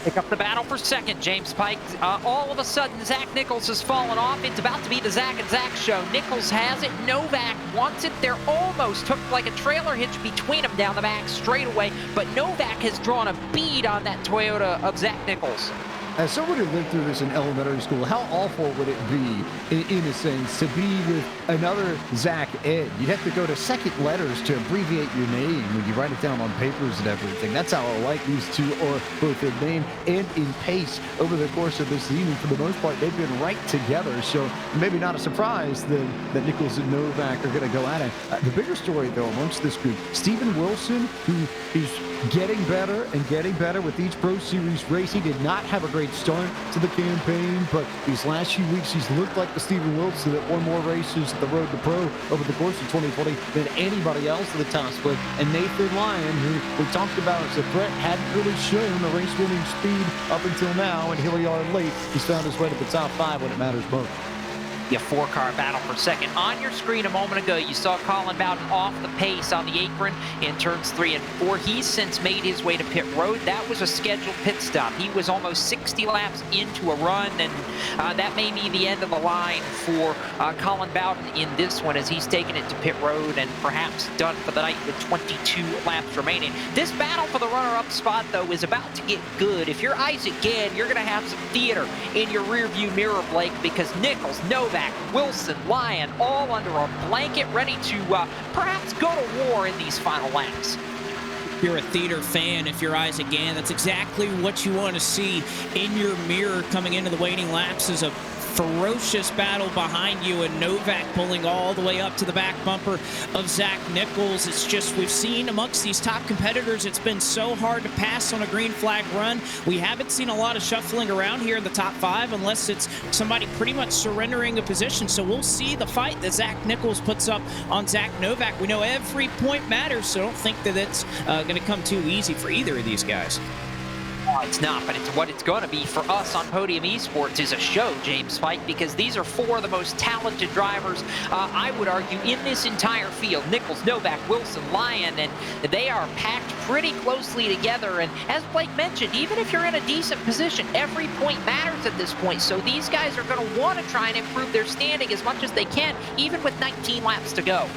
Pick up the battle for second, James Pike. All of a sudden, Zach Nichols has fallen off. It's about to be the Zach and Zach show. Nichols has it. Novak wants it. They're almost hooked like a trailer hitch between them down the back straightaway, but Novak has drawn a bead on that Toyota of Zach Nichols. As someone who lived through this in elementary school, how awful would it be, in a sense, to be with another Zach Ed? You'd have to go to second letters to abbreviate your name when you write it down on papers and everything. That's how alike these two are, both in name and in pace over the course of this season. For the most part, they've been right together, so maybe not a surprise then that Nichols and Novak are going to go at it. The bigger story, though, amongst this group, Steven Wilson, who is getting better and getting better with each Pro Series race. He did not have a great start to the campaign, but these last few weeks he's looked like the Steven Wilson that won more races at the Road to Pro over the course of 2020 than anybody else at the top split. And Nathan Lyon, who we talked about as a threat, hadn't really shown the race-winning speed up until now, and Hilliard late, he's found his way to the top 5 when it matters most. Yeah, 4-car battle for second. On your screen a moment ago, you saw Colin Bowden off the pace on the apron in turns 3 and 4. He's since made his way to pit road. That was a scheduled pit stop. He was almost 60 laps into a run, and that may be the end of the line for Colin Bowden in this one, as he's taken it to pit road and perhaps done for the night with 22 laps remaining. This battle for the runner-up spot, though, is about to get good. If you're Isaac Gann, you're going to have some theater in your rearview mirror, Blake, because Nichols, Novak, Wilson, Lyon, all under a blanket, ready to perhaps go to war in these final laps. If you're a theater fan, if you're Isaac Gann, that's exactly what you want to see in your mirror coming into the waiting laps, is a ferocious battle behind you, and Novak pulling all the way up to the back bumper of Zach Nichols. It's just, we've seen amongst these top competitors, it's been so hard to pass on a green flag run. We haven't seen a lot of shuffling around here in the top 5 unless it's somebody pretty much surrendering a position. So we'll see the fight that Zach Nichols puts up on Zach Novak. We know every point matters, so don't think that it's going to come too easy for either of these guys. It's not, but it's what it's going to be for us on Podium Esports is a show, James Pike, because these are 4 of the most talented drivers, I would argue, in this entire field. Nichols, Novak, Wilson, Lyon, and they are packed pretty closely together. And as Blake mentioned, even if you're in a decent position, every point matters at this point. So these guys are going to want to try and improve their standing as much as they can, even with 19 laps to go.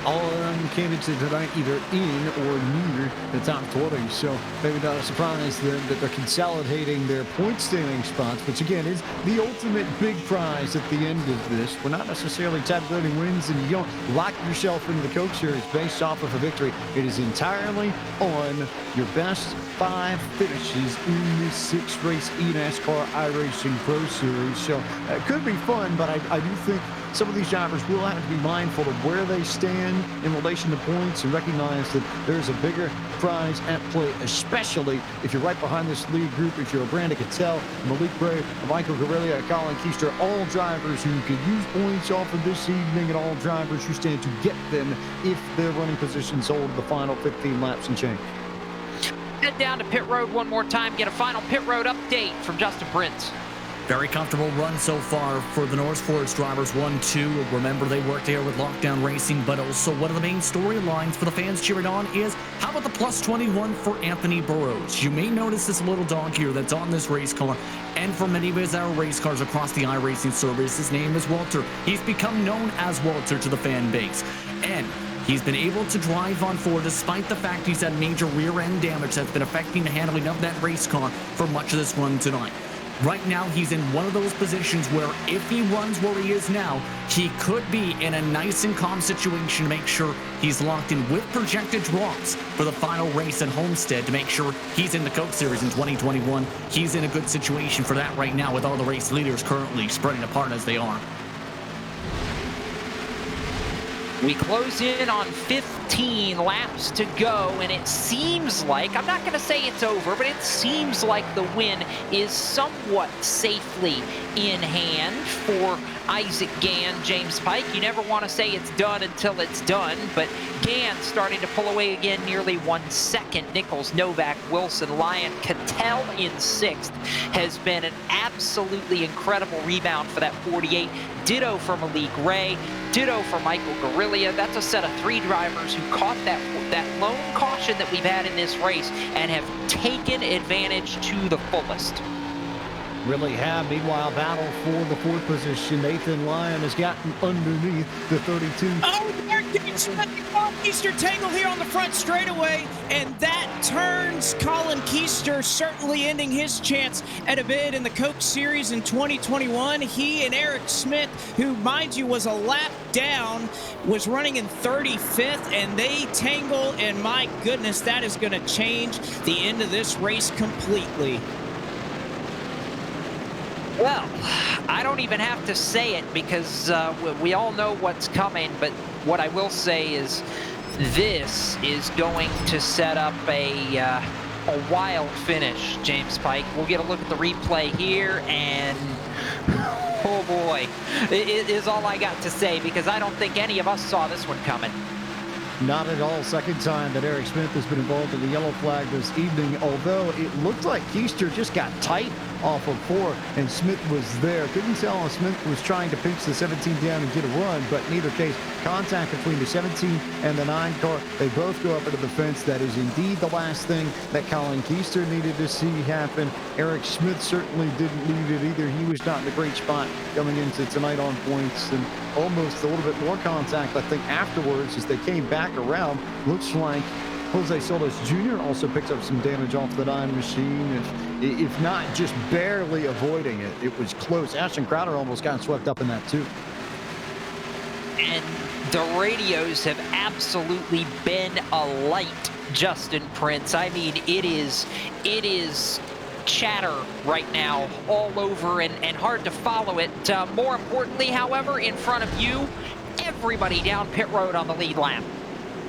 All of them candidates tonight either in or near the top 20, so maybe not a surprise then that they're consolidating their point standing spots, which again is the ultimate big prize at the end of this. We're not necessarily tabulating wins, and you don't lock yourself into the Coke Series based off of a victory. It is entirely on your best 5 finishes in this 6-race eNASCAR iRacing Pro Series. So it could be fun, but I do think some of these drivers will have to be mindful of where they stand in relation to points and recognize that there's a bigger prize at play, especially if you're right behind this lead group. If you're a Brandon Cattell, Malik Ray, Michael Guerrilla, Colin Keister, all drivers who could use points off of this evening, and all drivers who stand to get them if their running positions hold the final 15 laps and change. Head down to pit road one more time, get a final pit road update from Justin Prince. Very comfortable run so far for the North Forest drivers. 1-2. Remember, they worked here with Lockdown Racing, but also one of the main storylines for the fans cheering on is how about the plus 21 for Anthony Burrows? You may notice this little dog here that's on this race car, and for many of his race cars across the iRacing service, his name is Walter. He's become known as Walter to the fan base, and he's been able to drive on 4 despite the fact he's had major rear end damage that's been affecting the handling of that race car for much of this run tonight. Right now, he's in one of those positions where if he runs where he is now, he could be in a nice and calm situation to make sure he's locked in with projected drops for the final race at Homestead to make sure he's in the Coke Series in 2021. He's in a good situation for that right now with all the race leaders currently spreading apart as they are. We close in on 15 laps to go, and it seems like, I'm not going to say it's over, but it seems like the win is somewhat safely in hand for Isaac Gann, James Pike. You never want to say it's done until it's done, but Gann starting to pull away again, nearly 1 second. Nichols, Novak, Wilson, Lyon, Cattell in 6th has been an absolutely incredible rebound for that 48. Ditto for Malik Ray, ditto for Michael Guerrilla. That's a set of 3 drivers who caught that lone caution that we've had in this race and have taken advantage to the fullest. Really have. Meanwhile, battle for the 4th position. Nathan Lyon has gotten underneath the 32. Oh, there goes Colin Keister tangle here on the front straightaway, and that turns Colin Keister, certainly ending his chance at a bid in the Coke Series in 2021. He and Eric Smith, who, mind you, was a lap down, was running in 35th, and they tangle, and my goodness, that is going to change the end of this race completely. Well, I don't even have to say it because we all know what's coming, but what I will say is this is going to set up a wild finish, James Pike. We'll get a look at the replay here, and oh boy, it is all I got to say because I don't think any of us saw this one coming. Not at all. Second time that Eric Smith has been involved in the yellow flag this evening, although it looked like Keister just got tight off of 4, and Smith was there. Couldn't tell if Smith was trying to pinch the 17 down and get a run, but in either case, contact between the 17 and the 9 car. They both go up into the fence. That is indeed the last thing that Colin Keister needed to see happen. Eric Smith certainly didn't lead it either. He was not in a great spot coming into tonight on points, and almost a little bit more contact, I think, afterwards as they came back around. Looks like Jose Solis Jr. also picked up some damage off the 9 machine, if not just barely avoiding it. It was close. Ashton Crowder almost got swept up in that too. And the radios have absolutely been alight, Justin Prince. I mean, it is chatter right now all over and hard to follow it. More importantly, however, in front of you, everybody down pit road on the lead lap.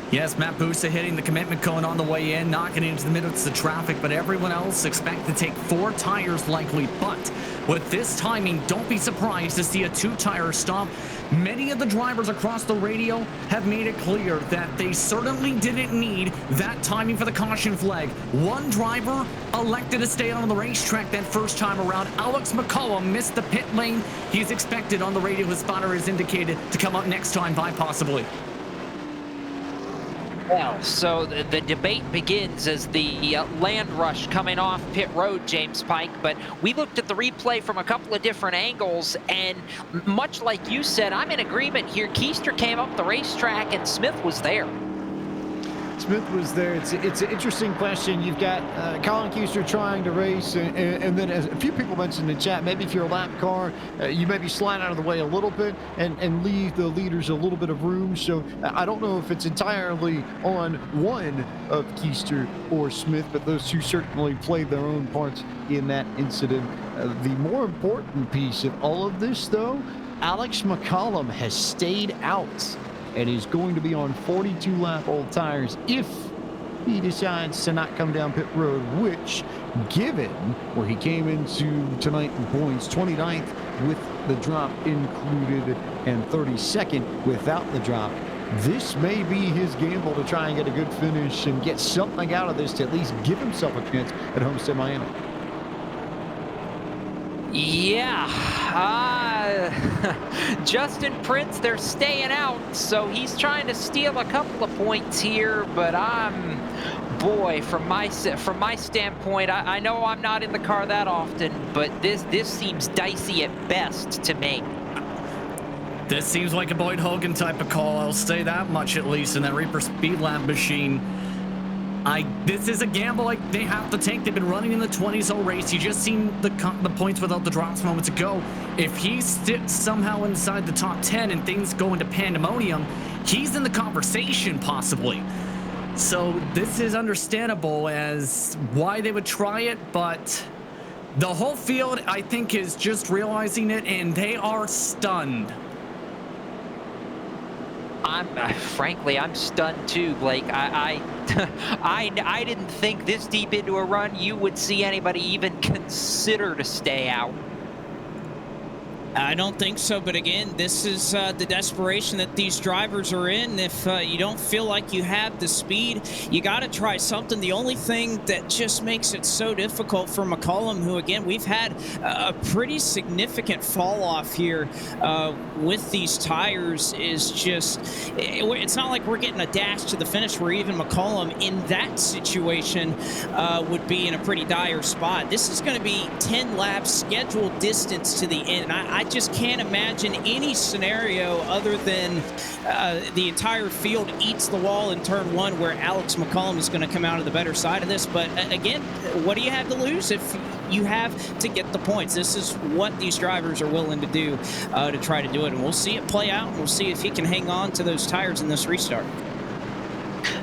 Yes, Matt Busa hitting the commitment cone on the way in, knocking into the midst of traffic, but everyone else expect to take 4 tires likely. But with this timing, don't be surprised to see a 2-tire stop. Many of the drivers across the radio have made it clear that they certainly didn't need that timing for the caution flag. One driver elected to stay on the racetrack that first time around. Alex McCollum missed the pit lane. He's expected on the radio, his spotter has indicated, to come up next time by possibly. Well, so the debate begins as the land rush coming off pit road, James Pike, but we looked at the replay from a couple of different angles, and much like you said, I'm in agreement here. Keister came up the racetrack and Smith was there. Smith was there. It's an interesting question. You've got Colin Keister trying to race, and then as a few people mentioned in the chat, maybe if you're a lap car, you maybe slide out of the way a little bit and leave the leaders a little bit of room. So I don't know if it's entirely on one of Keister or Smith, but those two certainly played their own parts in that incident. The more important piece of all of this, though, Alex McCollum has stayed out and is going to be on 42-lap-old tires if he decides to not come down pit road, which, given where he came into tonight in points, 29th with the drop included and 32nd without the drop, this may be his gamble to try and get a good finish and get something out of this to at least give himself a chance at Homestead Miami. Yeah, Justin Prince, they're staying out, so he's trying to steal a couple of points here, but boy, from my standpoint, I know I'm not in the car that often, but this seems dicey at best to me. This seems like a Boyd Hogan type of call. I'll say that much at least in that Reaper Speed Lab machine. This is a gamble like they have to take. They've been running in the 20s all race. You just seen the points without the drops moments ago. If he sits somehow inside the top 10 and things go into pandemonium, he's in the conversation possibly. So this is understandable as why they would try it, but the whole field, I think, is just realizing it, and they are stunned. Frankly, I'm stunned too, Blake. I didn't think this deep into a run you would see anybody even consider to stay out. I don't think so, but again, this is the desperation that these drivers are in. If you don't feel like you have the speed, you got to try something. The only thing that just makes it so difficult for McCollum, who, again, we've had a pretty significant fall off here with these tires, is just, it's not like we're getting a dash to the finish where even McCollum in that situation would be in a pretty dire spot. This is going to be 10 laps scheduled distance to the end. I just can't imagine any scenario other than the entire field eats the wall in turn one where Alex McCollum is going to come out of the better side of this. But again, what do you have to lose if you have to get the points? This is what these drivers are willing to do to try to do it. And we'll see it play out. And we'll see if he can hang on to those tires in this restart.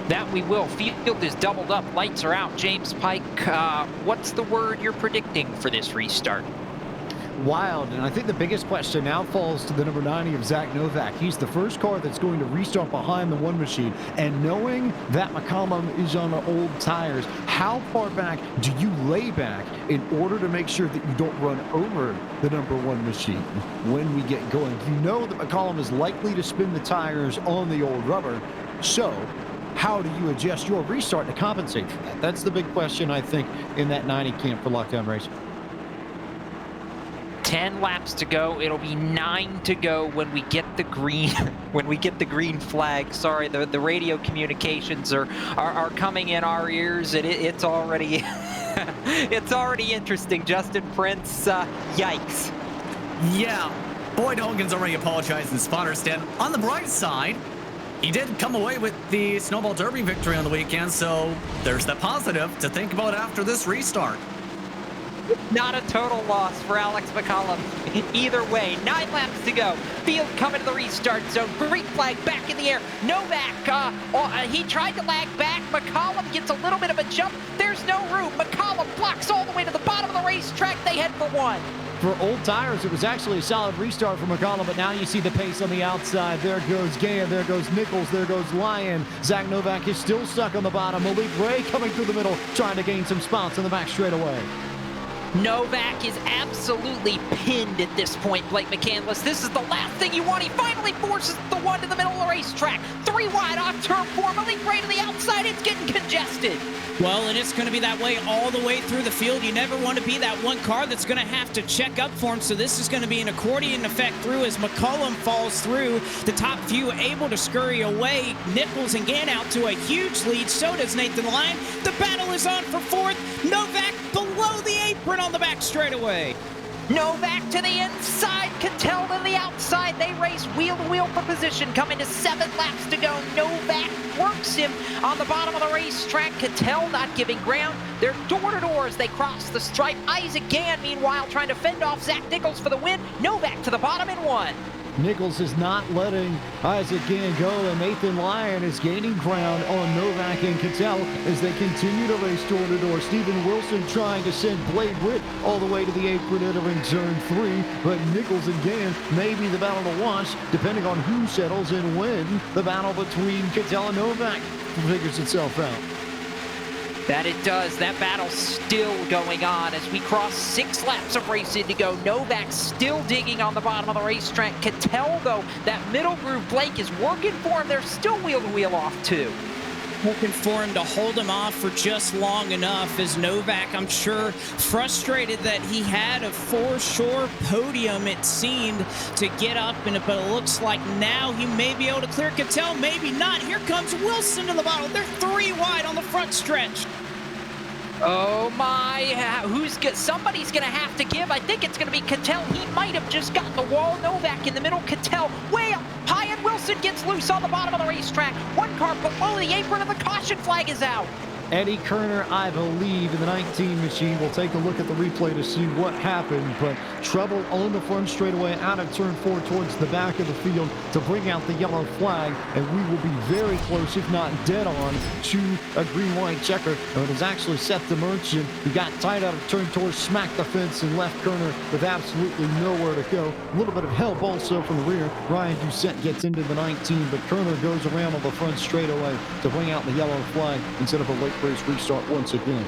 That we will. Field is doubled up. Lights are out. James Pike, what's the word you're predicting for this restart? Wild, and I think the biggest question now falls to the number 90 of Zach Novak. He's the first car that's going to restart behind the one machine, and knowing that McCollum is on the old tires, how far back do you lay back in order to make sure that you don't run over the number one machine when we get going? You know that McCollum is likely to spin the tires on the old rubber, so how do you adjust your restart to compensate for that? That's the big question, I think, in that 90 camp for Lockdown Racing. 10 laps to go. It'll be 9 to go when we get the green green flag. Sorry, the radio communications are coming in our ears, and it's already it's already interesting. Justin Prince, yikes. Yeah, Boyd Hogan's already apologized in spotter stand. On the bright side, he did come away with the Snowball Derby victory on the weekend, so there's the positive to think about after this restart. Not a total loss for Alex McCollum. Either way, 9 laps to go. Field coming to the restart zone. Green flag back in the air. Novak, he tried to lag back. McCollum gets a little bit of a jump. There's no room. McCollum blocks all the way to the bottom of the racetrack. They head for one. For old tires, it was actually a solid restart for McCollum, but now you see the pace on the outside. There goes Gann, there goes Nichols, there goes Lyon. Zach Novak is still stuck on the bottom. Malik Ray coming through the middle, trying to gain some spots in the back straightaway. Novak is absolutely pinned at this point, Blake McCandless. This is the last thing you want. He finally forces the one to the middle of the racetrack. 3 wide off turn 4. Malik Ray to the outside. It's getting congested. Well, and it's going to be that way all the way through the field. You never want to be that one car that's going to have to check up for him. So this is going to be an accordion effect through as McCollum falls through. The top few able to scurry away. Nichols and Gann out to a huge lead. So does Nathan Lyon. The battle is on for 4th. Novak below the apron on the back straightaway. Novak to the inside, Cattell to the outside. They race wheel to wheel for position, coming to 7 laps to go. Novak works him on the bottom of the racetrack. Cattell not giving ground. They're door to door as they cross the stripe. Isaac Gann, meanwhile, trying to fend off Zach Nichols for the win. Novak to the bottom in 1. Nichols is not letting Isaac Gann go, and Nathan Lyon is gaining ground on Novak and Cattell as they continue to race door to door. Stephen Wilson trying to send Blade Witt all the way to the apron entering turn 3, but Nichols and Gann may be the battle to watch, depending on who settles and when the battle between Cattell and Novak figures itself out. That it does. That battle's still going on as we cross 6 laps of racing to go. Novak still digging on the bottom of the racetrack. Cattell, though, that middle group, Blake, is working for him. They're still wheel to wheel off, too. looking for him to hold him off for just long enough. As Novak, I'm sure, frustrated that he had a for-sure podium, it seemed, to get up in it, but it looks like now he may be able to clear Cattell, maybe not. Here comes Wilson to the bottom. They're 3 wide on the front stretch. Oh my, somebody's going to have to give. I think it's going to be Cattell. He might have just gotten the wall. Novak in the middle, Cattell way up high, and Wilson gets loose on the bottom of the racetrack. One car below the apron, and the caution flag is out. Eddie Kerner, I believe, in the 19 machine. We'll take a look at the replay to see what happened, but trouble on the front straightaway out of turn 4 towards the back of the field to bring out the yellow flag, and we will be very close, if not dead on, to a green-white checker. And it is actually Seth the Merchant who got tight out of turn towards, smacked the fence, and left Kerner with absolutely nowhere to go. A little bit of help also from the rear. Ryan Doucette gets into the 19, but Kerner goes around on the front straightaway to bring out the yellow flag instead of a late race restart once again.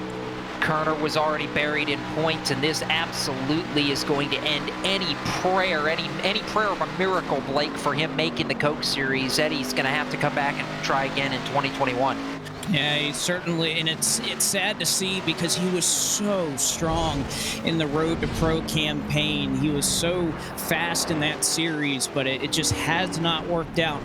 Kerner was already buried in points, and this absolutely is going to end any prayer of a miracle, Blake, for him making the Coke Series. Eddie's going to have to come back and try again in 2021. Yeah, he certainly, and it's sad to see because he was so strong in the Road to Pro campaign. He was so fast in that series, but it just has not worked out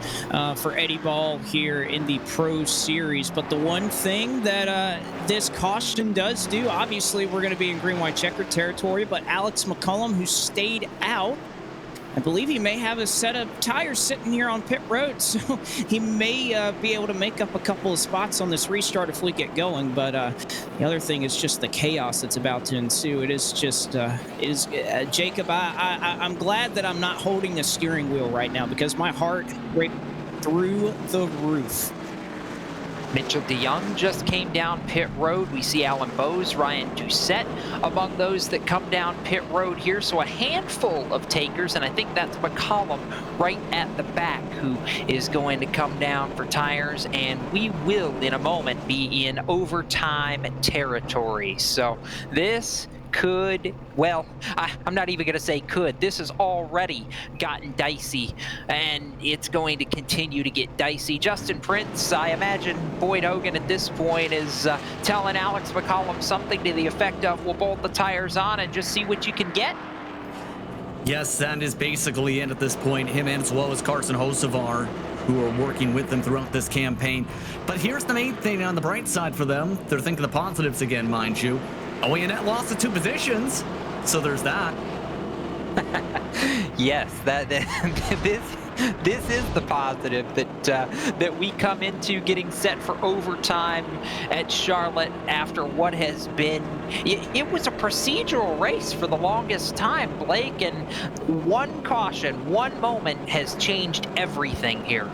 for Eddie Ball here in the Pro Series. But the one thing that this caution does do, obviously we're going to be in green-white checker territory, but Alex McCullum, who stayed out, I believe he may have a set of tires sitting here on pit road, so he may be able to make up a couple of spots on this restart if we get going. But the other thing is just the chaos that's about to ensue. It is just, Jacob, I'm glad that I'm not holding the steering wheel right now because my heart rate through the roof. Mitchell DeYoung just came down pit road. We see Alan Bowes, Ryan Doucette among those that come down pit road here. So a handful of takers, and I think that's McCollum right at the back who is going to come down for tires. And we will, in a moment, be in overtime territory. So this could, well, I'm not even going to say could. This has already gotten dicey, and it's going to continue to get dicey. Justin Prince, I imagine Boyd Hogan at this point is telling Alex McCollum something to the effect of, we'll bolt the tires on and just see what you can get. Yes, that is basically it at this point. Him and as well as Carson Hocevar, who are working with them throughout this campaign. But here's the main thing on the bright side for them. They're thinking the positives again, mind you. Owain lost to 2 positions, so there's that. Yes, this is the positive that we come into getting set for overtime at Charlotte after what has been, it was a procedural race for the longest time, Blake, and one caution, one moment has changed everything here.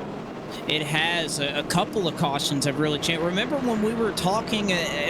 It has. A couple of cautions have really changed. Remember when we were talking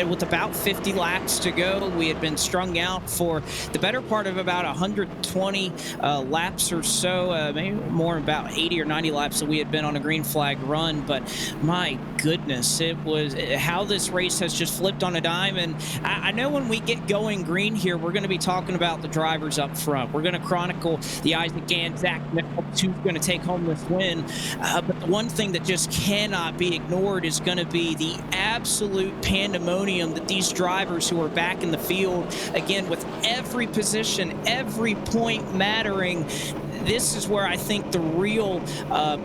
with about 50 laps to go, we had been strung out for the better part of about 120 laps or so, maybe more, about 80 or 90 laps that we had been on a green flag run. But my goodness, it was how this race has just flipped on a dime. And I know when we get going green here, we're going to be talking about the drivers up front. We're going to chronicle the Isaac Gant, Zach Nichols, who's going to take home this win. But the one thing that just cannot be ignored is going to be the absolute pandemonium that these drivers who are back in the field, again, with every position, every point mattering. This is where I think the real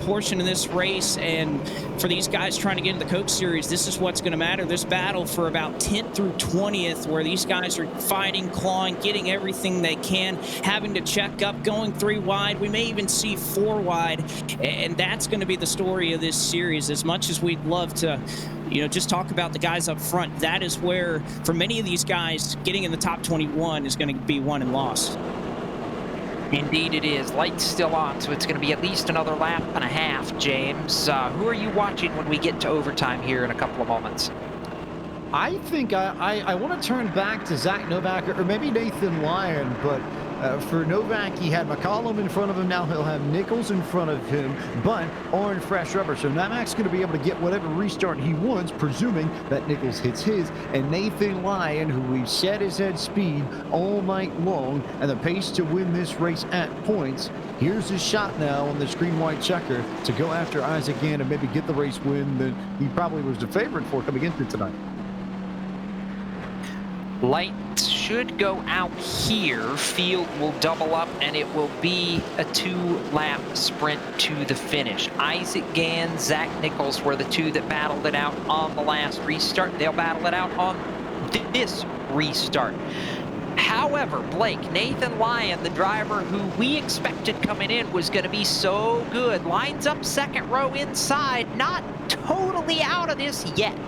portion of this race, and for these guys trying to get in the Coke Series, this is what's going to matter. This battle for about 10th through 20th, where these guys are fighting, clawing, getting everything they can, having to check up, going 3 wide. We may even see 4 wide, and that's going to be the story of this series. As much as we'd love to, just talk about the guys up front, that is where, for many of these guys, getting in the top 21 is going to be won and lost. Indeed it is. Lights still on, so it's going to be at least another lap and a half, James. Who are you watching when we get to overtime here in a couple of moments? I think I want to turn back to Zach Novak or maybe Nathan Lyon, but for Novak, he had McCollum in front of him. Now he'll have Nichols in front of him, but on fresh rubber. So Novak's going to be able to get whatever restart he wants, presuming that Nichols hits his. And Nathan Lyon, who we've said has had speed all night long and the pace to win this race at points, here's his shot now on the screen white checker to go after Isaac Gann and maybe get the race win that he probably was the favorite for coming into tonight. Lights should go out here. Field will double up, and it will be a 2-lap sprint to the finish. Isaac Gann, Zach Nichols were the two that battled it out on the last restart. They'll battle it out on this restart. However, Blake, Nathan Lyon, the driver who we expected coming in was going to be so good, lines up second row inside, not totally out of this yet.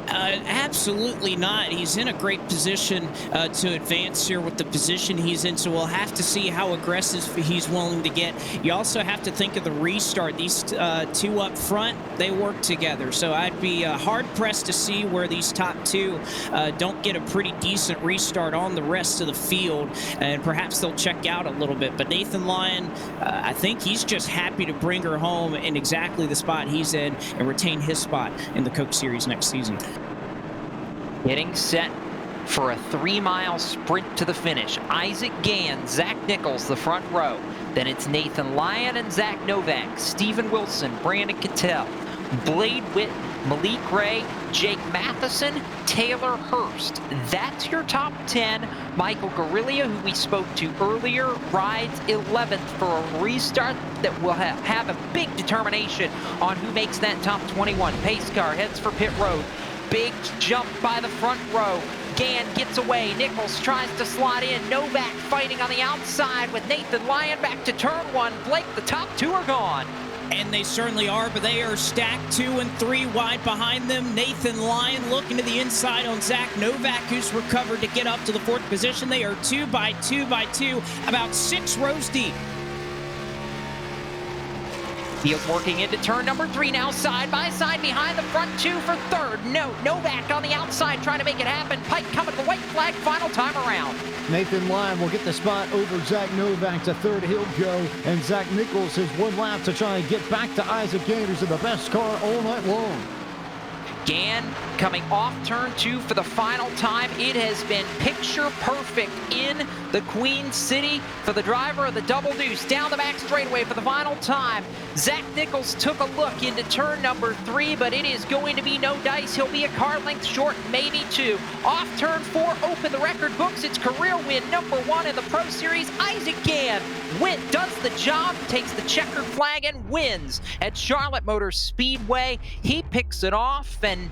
Absolutely not. He's in a great position to advance here with the position he's in, so we'll have to see how aggressive he's willing to get. You also have to think of the restart. These two up front, they work together, so I'd be hard-pressed to see where these top two don't get a pretty decent restart on the rest of the field, and perhaps they'll check out a little bit. But Nathan Lyon, I think he's just happy to bring her home in exactly the spot he's in and retain his spot in the Coke Series next season. Getting set for a 3-mile sprint to the finish. Isaac Gann, Zach Nichols, the front row. Then it's Nathan Lyon and Zach Novak, Steven Wilson, Brandon Cattell, Blade Witt, Malik Ray, Jake Matheson, Taylor Hurst. That's your top 10. Michael Garillia, who we spoke to earlier, rides 11th for a restart that will have a big determination on who makes that top 21. Pace car heads for pit road. Big jump by the front row. Gann gets away. Nichols tries to slot in. Novak fighting on the outside with Nathan Lyon back to turn one. Blake, the top two are gone. And they certainly are, but they are stacked 2 and 3 wide behind them. Nathan Lyon looking to the inside on Zach Novak, who's recovered to get up to the 4th position. They are 2 by 2 by 2, about 6 rows deep. Field working into turn number 3 now, side by side behind the front two for third. Novak on the outside trying to make it happen. Pike coming to the white flag, final time around. Nathan Lyon will get the spot over Zach Novak to third. He'll go, and Zach Nichols has one lap to try and get back to Isaac Gann, who's in the best car all night long. Gann coming off turn 2 for the final time. It has been picture perfect in the Queen City for the driver of the Double Deuce. Down the back straightaway for the final time. Zach Nichols took a look into turn number 3, but it is going to be no dice. He'll be a car length short, maybe 2. Off turn 4, open the record books. It's career win number 1 in the Pro Series. Isaac Gann does the job, takes the checkered flag, and wins at Charlotte Motor Speedway. He picks it off, and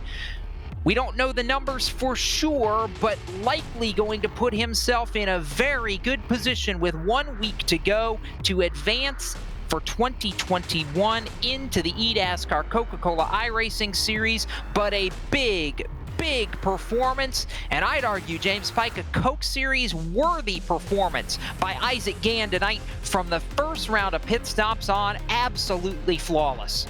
we don't know the numbers for sure, but likely going to put himself in a very good position with 1 week to go to advance for 2021 into the eNASCAR Coca-Cola iRacing Series. But a big performance, and I'd argue, James Pike, a Coke Series worthy performance by Isaac Gann tonight from the first round of pit stops on. Absolutely flawless.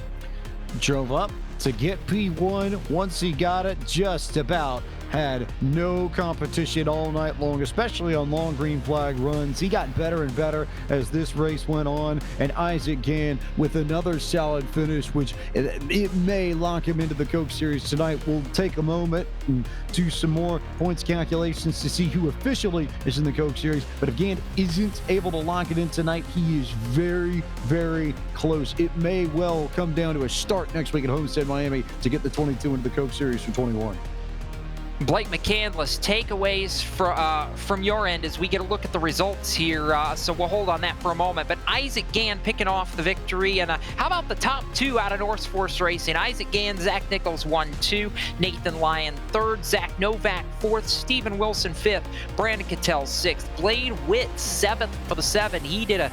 Drove up to get P1. Once he got it, just about had no competition all night long, especially on long green flag runs. He got better and better as this race went on, and Isaac Gann with another solid finish, which it may lock him into the Coke Series tonight. We'll take a moment and do some more points calculations to see who officially is in the Coke Series, but if Gann isn't able to lock it in tonight, he is very, very close. It may well come down to a start next week at Homestead, Miami to get the 22 into the Coke Series for 21. Blake McCandless, takeaways from your end as we get a look at the results here. So we'll hold on that for a moment. But Isaac Gann picking off the victory. And how about the top 2 out of North Force Racing? Isaac Gann, Zach Nichols 1-2, Nathan Lyon 3rd, Zach Novak 4th, Steven Wilson 5th, Brandon Cattell 6th, Blade Witt 7th for the 7. He did a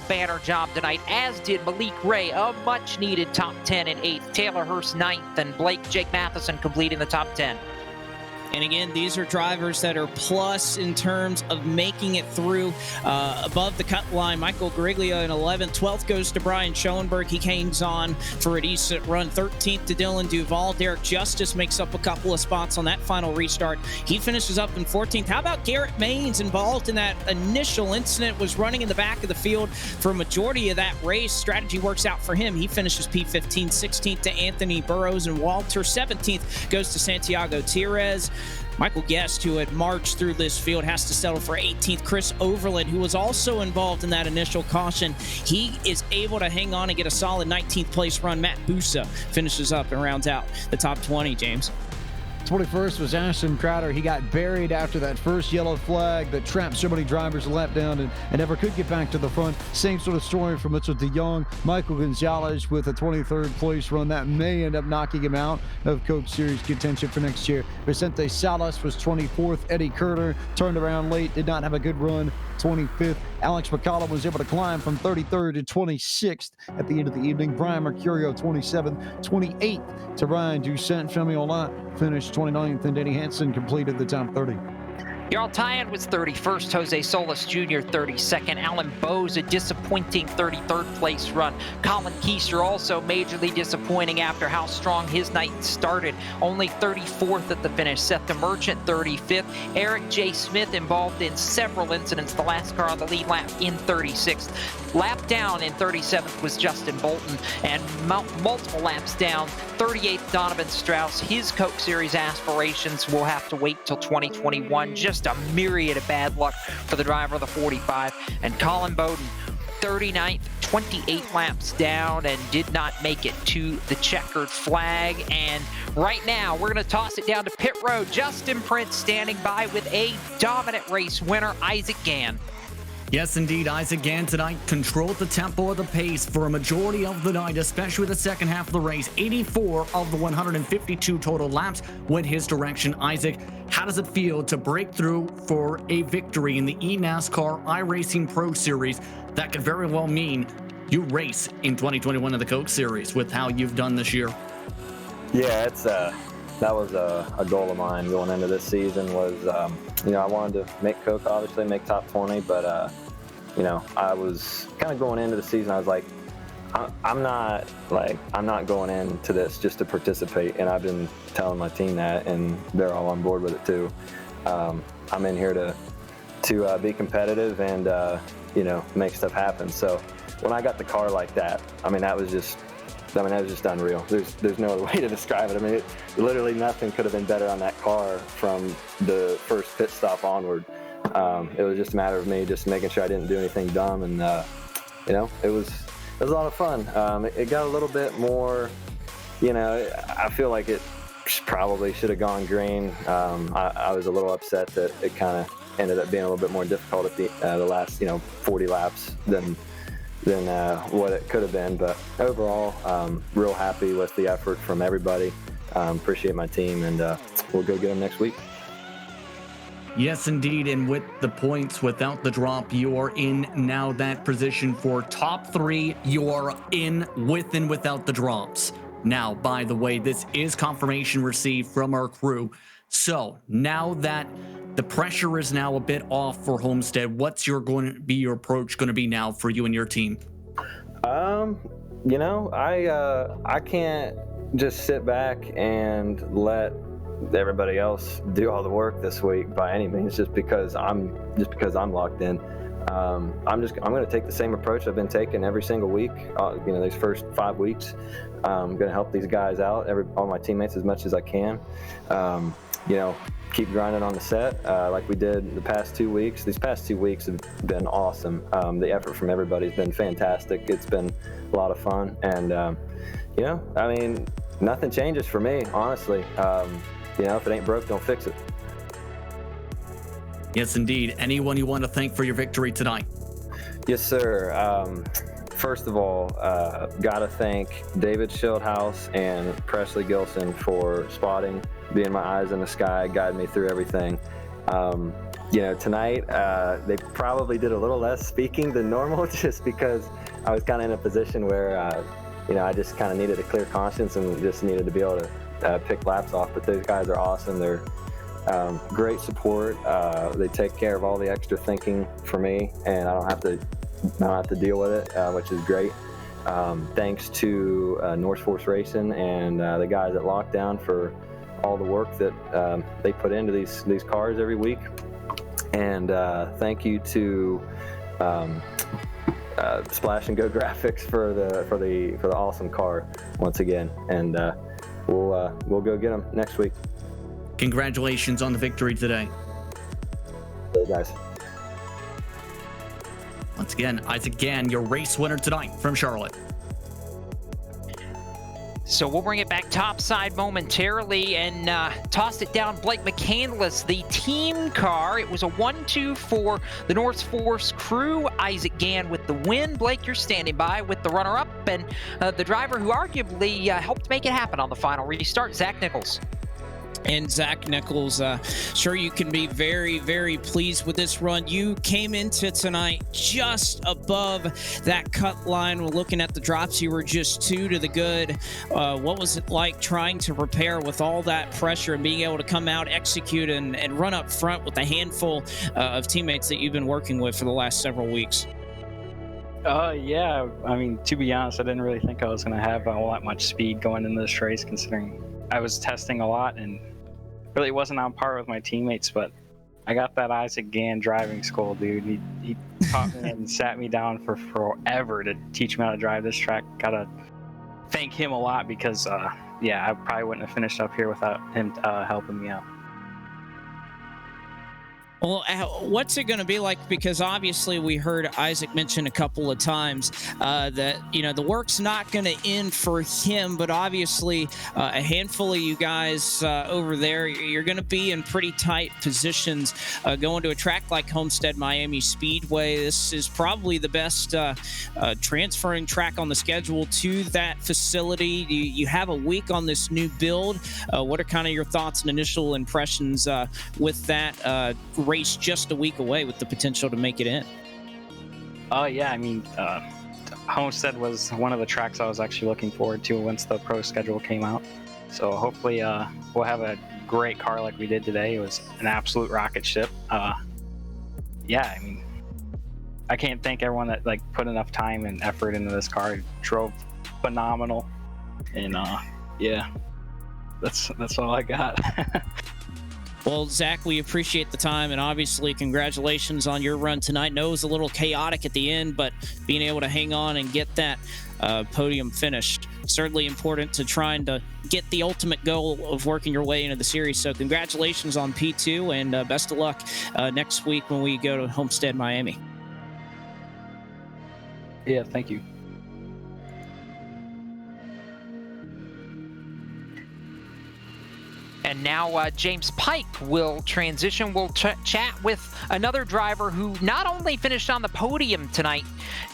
banner job tonight, as did Malik Ray, a much-needed top 10 in 8th, Taylor Hurst 9th, and Jake Matheson completing the top 10. And again, these are drivers that are plus in terms of making it through above the cut line. Michael Griglia in 11th. 12th goes to Brian Schoenberg. He hangs on for a decent run. 13th to Dylan Duval. Derek Justice makes up a couple of spots on that final restart. He finishes up in 14th. How about Garrett Maines, involved in that initial incident, was running in the back of the field for a majority of that race. Strategy works out for him. He finishes P15. 16th to Anthony Burrows and Walter. 17th goes to Santiago Tires. Michael Guest, who had marched through this field, has to settle for 18th. Chris Overland, who was also involved in that initial caution, he is able to hang on and get a solid 19th place run. Matt Busa finishes up and rounds out the top 20, James. 21st was Ashton Crowder. He got buried after that first yellow flag that trapped so many drivers a lap down and never could get back to the front. Same sort of story for Mitchell DeYoung. Michael Gonzalez with a 23rd place run. That may end up knocking him out of Coke Series contention for next year. Vicente Salas was 24th. Eddie Curter turned around late, did not have a good run. 25th. Alex McCollum was able to climb from 33rd to 26th at the end of the evening. Brian Mercurio 27th. 28th to Ryan Doucette. Femi Ola finished 29th, and Denny Hansen completed the top 30. Jarl Tyan was 31st, Jose Solis Jr. 32nd, Alan Bowes a disappointing 33rd place run. Colin Keister also majorly disappointing after how strong his night started, only 34th at the finish. Seth the Merchant 35th, Eric J. Smith involved in several incidents, the last car on the lead lap in 36th. Lap down in 37th was Justin Bolton, and multiple laps down, 38th Donovan Strauss. His Coke Series aspirations will have to wait till 2021. Just a myriad of bad luck for the driver of the 45. And Colin Bowden, 39th, 28 laps down, and did not make it to the checkered flag. And right now, we're going to toss it down to pit road. Justin Prince standing by with a dominant race winner, Isaac Gann. Yes, indeed, Isaac Gann tonight controlled the tempo of the pace for a majority of the night, especially the second half of the race. 84 of the 152 total laps went his direction. Isaac, how does it feel to break through for a victory in the eNASCAR iRacing Pro Series that could very well mean you race in 2021 in the Coke Series with how you've done this year? Yeah, that was a goal of mine going into this season was, I wanted to make Coke, obviously, make top 20, but, I was kind of going into the season, I was like, I'm not going into this just to participate, and I've been telling my team that, and they're all on board with it too. I'm in here to be competitive and, make stuff happen. So when I got the car like that, that was just unreal. There's no other way to describe it. Literally nothing could have been better on that car from the first pit stop onward. It was just a matter of me just making sure I didn't do anything dumb, and it was a lot of fun. It got a little bit more, I feel like it probably should have gone green. I was a little upset that it kind of ended up being a little bit more difficult at the last 40 laps than what it could have been, but overall, real happy with the effort from everybody. Appreciate my team, and we'll go get them next week. Yes, indeed, and with the points without the drop, you are in now that position for top 3. You are in with and without the drops. Now, by the way, this is confirmation received from our crew. So now that the pressure is now a bit off for Homestead, what's going to be your approach going to be now for you and your team? I can't just sit back and let everybody else do all the work this week by any means, just because I'm locked in. I'm going to take the same approach I've been taking every single week. These first 5 weeks, I'm going to help these guys out, all my teammates, as much as I can. Keep grinding on the set like we did the past 2 weeks. These past 2 weeks have been awesome. The effort from everybody has been fantastic. It's been a lot of fun, and nothing changes for me, honestly. If it ain't broke, don't fix it. Yes, indeed. Anyone you want to thank for your victory tonight? Yes, sir. First of all, gotta thank David Schildhaus and Presley Gilson for spotting, being my eyes in the sky, guiding me through everything. Tonight, they probably did a little less speaking than normal, just because I was kind of in a position where, I just kind of needed a clear conscience and just needed to be able to pick laps off. But those guys are awesome. They're great support. They take care of all the extra thinking for me, and I don't have to deal with it, which is great. Thanks to North Force Racing and the guys at Lockdown for all the work that they put into these cars every week. And thank you to Splash and Go Graphics for the awesome car once again. And we'll go get them next week. Congratulations on the victory today. Hey guys. Once again, Isaac Gann, your race winner tonight from Charlotte. So we'll bring it back topside momentarily and toss it down. Blake McCandless, the team car. It was a 1-2 for the North Force crew. Isaac Gann with the win. Blake, you're standing by with the runner-up and the driver who arguably helped make it happen on the final restart, Zach Nichols. And Zach Nichols, sure you can be very, very pleased with this run. You came into tonight just above that cut line. We're looking at the drops. You were just 2 to the good. What was it like trying to prepare with all that pressure and being able to come out, execute, and run up front with a handful of teammates that you've been working with for the last several weeks? Yeah, I mean, to be honest, I didn't really think I was going to have all that much speed going into this race, considering I was testing a lot and really wasn't on par with my teammates, but I got that Isaac Gann driving school, dude. He taught me and sat me down for forever to teach me how to drive this track. Gotta thank him a lot because, yeah, I probably wouldn't have finished up here without him helping me out. Well, what's it going to be like? Because obviously we heard Isaac mention a couple of times that, you know, the work's not going to end for him, but obviously a handful of you guys over there, you're going to be in pretty tight positions going to a track like Homestead Miami Speedway. This is probably the best transferring track on the schedule to that facility. You have a week on this new build. What are kind of your thoughts and initial impressions with that race just a week away with the potential to make it in? Oh yeah, I mean, Homestead was one of the tracks I was actually looking forward to once the pro schedule came out. So hopefully we'll have a great car like we did today. It was an absolute rocket ship. Yeah, I mean, I can't thank everyone that like put enough time and effort into this car. It drove phenomenal, and yeah, that's all I got. Well, Zach, we appreciate the time, and obviously congratulations on your run tonight. I know it was a little chaotic at the end, but being able to hang on and get that podium finished, certainly important to trying to get the ultimate goal of working your way into the series. So congratulations on P2, and best of luck next week when we go to Homestead Miami. Yeah, thank you. And now James Pike will transition. We'll chat with another driver who not only finished on the podium tonight,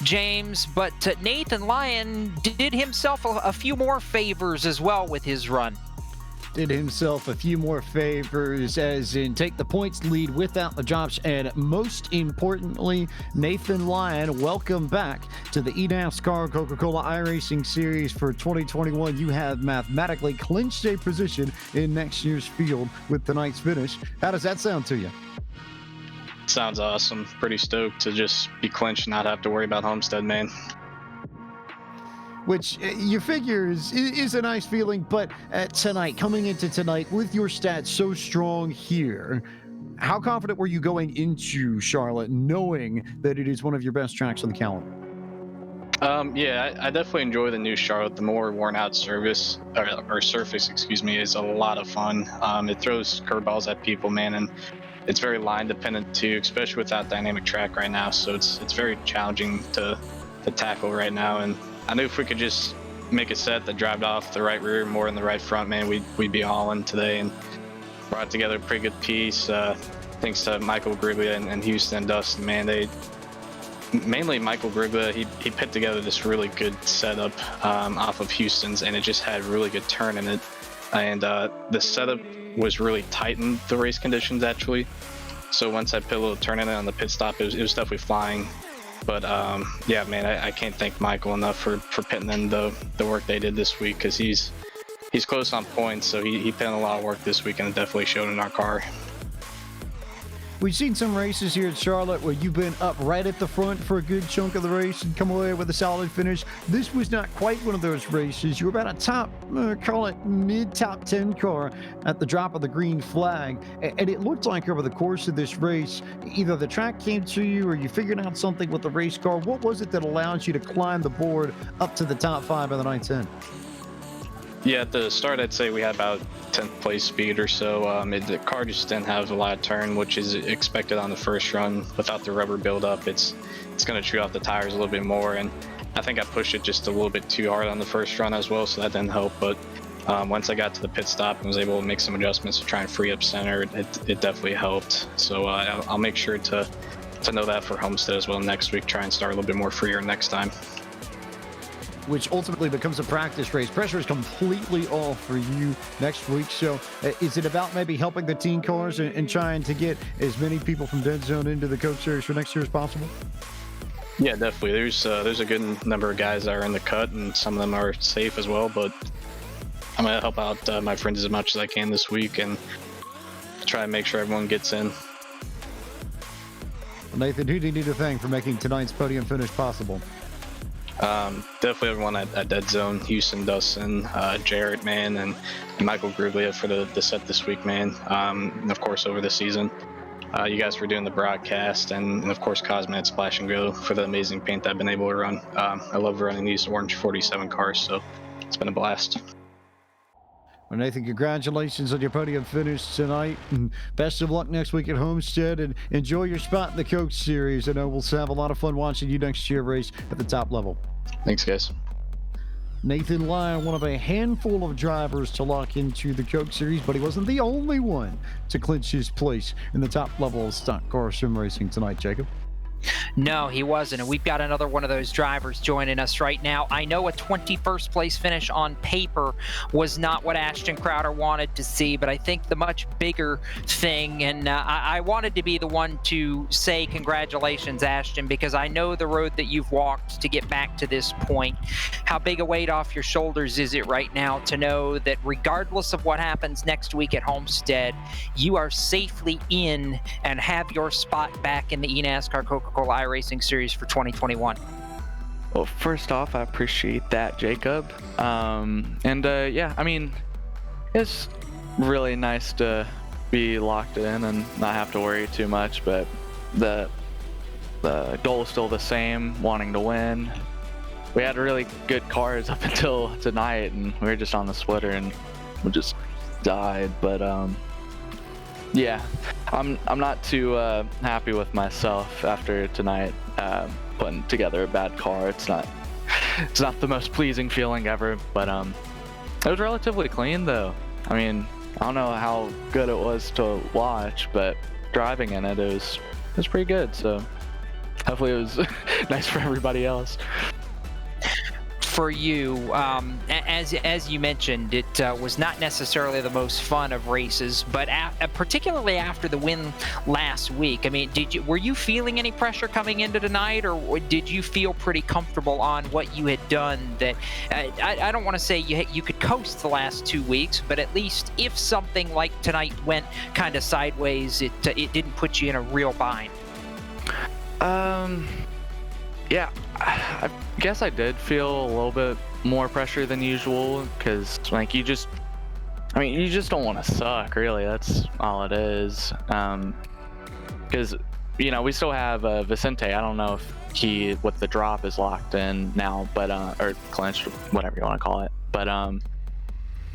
James, but Nathan Lyon did himself a few more favors as well with his run. Did himself a few more favors, as in take the points lead without the drops, and most importantly, Nathan Lyon, welcome back to the eNASCAR Coca-Cola iRacing Series for 2021. You have mathematically clinched a position in next year's field with tonight's finish. How does that sound to you? Sounds awesome. Pretty stoked to just be clinched and not have to worry about Homestead, man. Which you figure is a nice feeling, but tonight, coming into tonight with your stats so strong here, how confident were you going into Charlotte, knowing that it is one of your best tracks on the calendar? Yeah, I definitely enjoy the new Charlotte. The more worn out surface, is a lot of fun. It throws curveballs at people, man, and it's very line dependent too, especially with that dynamic track right now. So it's very challenging to tackle right now. And I knew if we could just make a set that drove off the right rear, more in the right front, man, we'd be all in today, and brought together a pretty good piece. Thanks to Michael Griglia and Houston and Dustin, man. Mainly Michael Griglia, he put together this really good setup off of Houston's, and it just had really good turn in it. And the setup was really tight in the race conditions, actually. So once I put a little turn in it on the pit stop, it was definitely flying. But yeah, man, I can't thank Michael enough for putting in the work they did this week, because he's close on points, so he put in a lot of work this week, and it definitely showed in our car. we've seen some races here at Charlotte where you've been up right at the front for a good chunk of the race and come away with a solid finish. This was not quite one of those races. You were about a top, call it mid-top 10 car at the drop of the green flag. And it looked like over the course of this race, either the track came to you or you figured out something with the race car. What was it that allowed you to climb the board up to the top 5 of the 910? Yeah, at the start, I'd say we had about 10th place speed or so. The car just didn't have a lot of turn, which is expected on the first run. Without the rubber buildup, it's going to chew off the tires a little bit more. And I think I pushed it just a little bit too hard on the first run as well, so that didn't help. But once I got to the pit stop and was able to make some adjustments to try and free up center, it definitely helped. So I'll make sure to know that for Homestead as well next week. Try and start a little bit more freer next time. Which ultimately becomes a practice race. Pressure is completely off for you next week. So is it about maybe helping the team cars and trying to get as many people from Dead Zone into the Coke Series for next year as possible? Yeah, definitely. There's a good number of guys that are in the cut, and some of them are safe as well. But I'm going to help out my friends as much as I can this week and try and make sure everyone gets in. Nathan, who do you need to thank for making tonight's podium finish possible? Definitely everyone at Dead Zone, Houston, Dustin, Jarrett, man, and Michael Gruglia for the set this week, man. And of course, over the season, you guys for doing the broadcast, and of course, Cosmet Splash and Go for the amazing paint I've been able to run. I love running these orange 47 cars, so it's been a blast. Well, Nathan, congratulations on your podium finish tonight, and best of luck next week at Homestead, and enjoy your spot in the Coke Series. I know we'll have a lot of fun watching you next year race at the top level. Thanks, guys. Nathan Lyon, one of a handful of drivers to lock into the Coke Series, but he wasn't the only one to clinch his place in the top level of stock car sim racing tonight, Jacob. No, he wasn't. And we've got another one of those drivers joining us right now. I know a 21st place finish on paper was not what Ashton Crowder wanted to see, but I think the much bigger thing, and I wanted to be the one to say congratulations, Ashton, because I know the road that you've walked to get back to this point. How big a weight off your shoulders is it right now to know that regardless of what happens next week at Homestead, you are safely in and have your spot back in the eNASCAR Coca-Cola iRacing Series for 2021? Well, first off, I appreciate that, Jacob. Yeah, I mean, it's really nice to be locked in and not have to worry too much, but the goal is still the same, wanting to win. We had really good cars up until tonight, and we were just on the splitter and we just died, but yeah, I'm not too happy with myself after tonight putting together a bad car. It's not the most pleasing feeling ever, but it was relatively clean though. I mean, I don't know how good it was to watch, but driving in it was pretty good. So hopefully it was nice for everybody else. For you, as you mentioned, it was not necessarily the most fun of races, but particularly after the win last week. I mean, were you feeling any pressure coming into tonight, or did you feel pretty comfortable on what you had done? That I don't want to say you could coast the last 2 weeks, but at least if something like tonight went kind of sideways, it didn't put you in a real bind. Yeah, I guess I did feel a little bit more pressure than usual because, like, you just don't want to suck, really. That's all it is. Because, we still have Vicente. I don't know if he, with the drop, is locked in now, but or clinched, whatever you want to call it. But I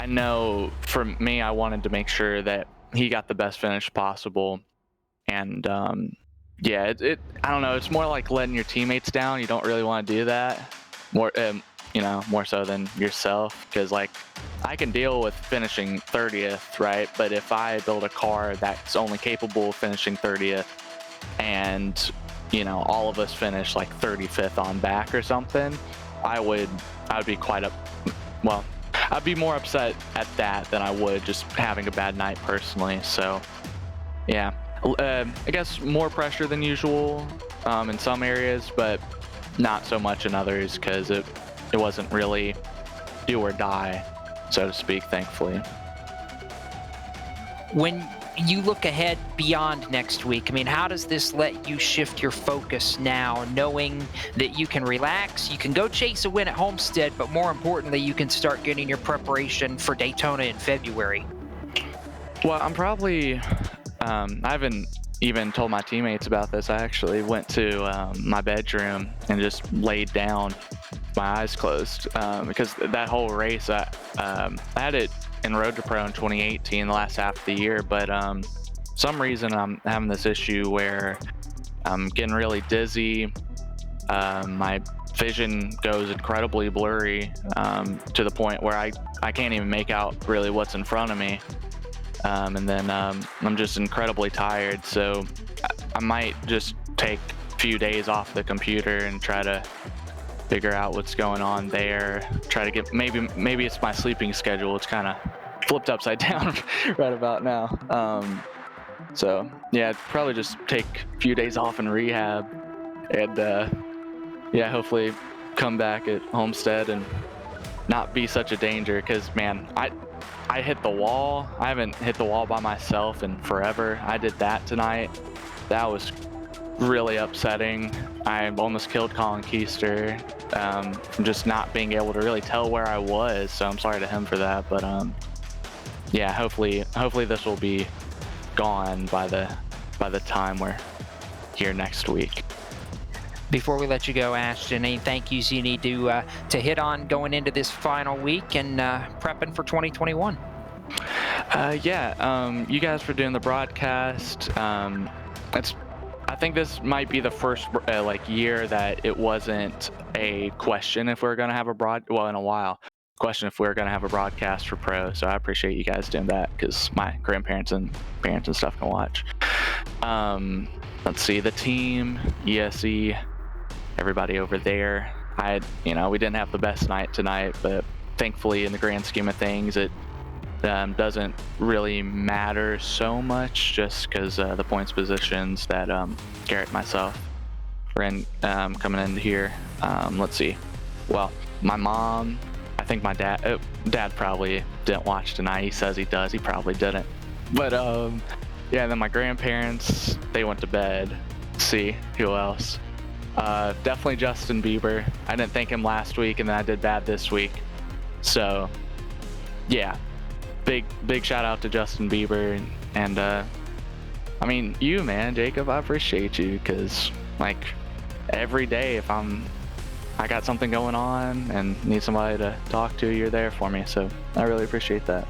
know for me, I wanted to make sure that he got the best finish possible, and yeah, I don't know. It's more like letting your teammates down. You don't really want to do that. More so than yourself. Because, like, I can deal with finishing 30th, right? But if I build a car that's only capable of finishing 30th and, all of us finish like 35th on back or something, I would be I'd be more upset at that than I would just having a bad night personally. So, yeah. I guess more pressure than usual in some areas, but not so much in others because it wasn't really do or die, so to speak, thankfully. When you look ahead beyond next week, I mean, how does this let you shift your focus now, knowing that you can relax, you can go chase a win at Homestead, but more importantly, you can start getting your preparation for Daytona in February? Well, I'm probably, I haven't even told my teammates about this. I actually went to my bedroom and just laid down, my eyes closed, because that whole race, I had it in Road to Pro in 2018, the last half of the year, but some reason I'm having this issue where I'm getting really dizzy. My vision goes incredibly blurry, to the point where I can't even make out really what's in front of me. And then I'm just incredibly tired, so I might just take a few days off the computer and try to figure out what's going on there. Try to get, maybe it's my sleeping schedule. It's kind of flipped upside down right about now. So yeah, probably just take a few days off in rehab, and yeah, hopefully come back at Homestead and not be such a danger. Because man, I hit the wall. I haven't hit the wall by myself in forever. I did that tonight. That was really upsetting. I almost killed Colin Keister, from just not being able to really tell where I was. So I'm sorry to him for that. But yeah, hopefully this will be gone by the time we're here next week. Before we let you go, Ashton, any thank yous you need to hit on going into this final week and prepping for 2021? Yeah, you guys for doing the broadcast. I think this might be the first year that it wasn't a question if we're gonna have in a while, question if we're gonna have a broadcast for Pro. So I appreciate you guys doing that, because my grandparents and parents and stuff can watch. Let's see, the team, ESE, everybody over there. We didn't have the best night tonight, but thankfully in the grand scheme of things, it doesn't really matter so much, just because the points positions that Garrett and myself were in coming into here. Let's see. Well, my mom, I think my dad probably didn't watch tonight. He says he does. He probably didn't. But yeah, and then my grandparents, they went to bed. Let's see, who else? Definitely Justin Bieber. I didn't thank him last week, and then I did bad this week. So yeah, big shout out to Justin Bieber. And I mean, you, man, Jacob, I appreciate you, because like every day if I got something going on and need somebody to talk to, you're there for me. So I really appreciate that.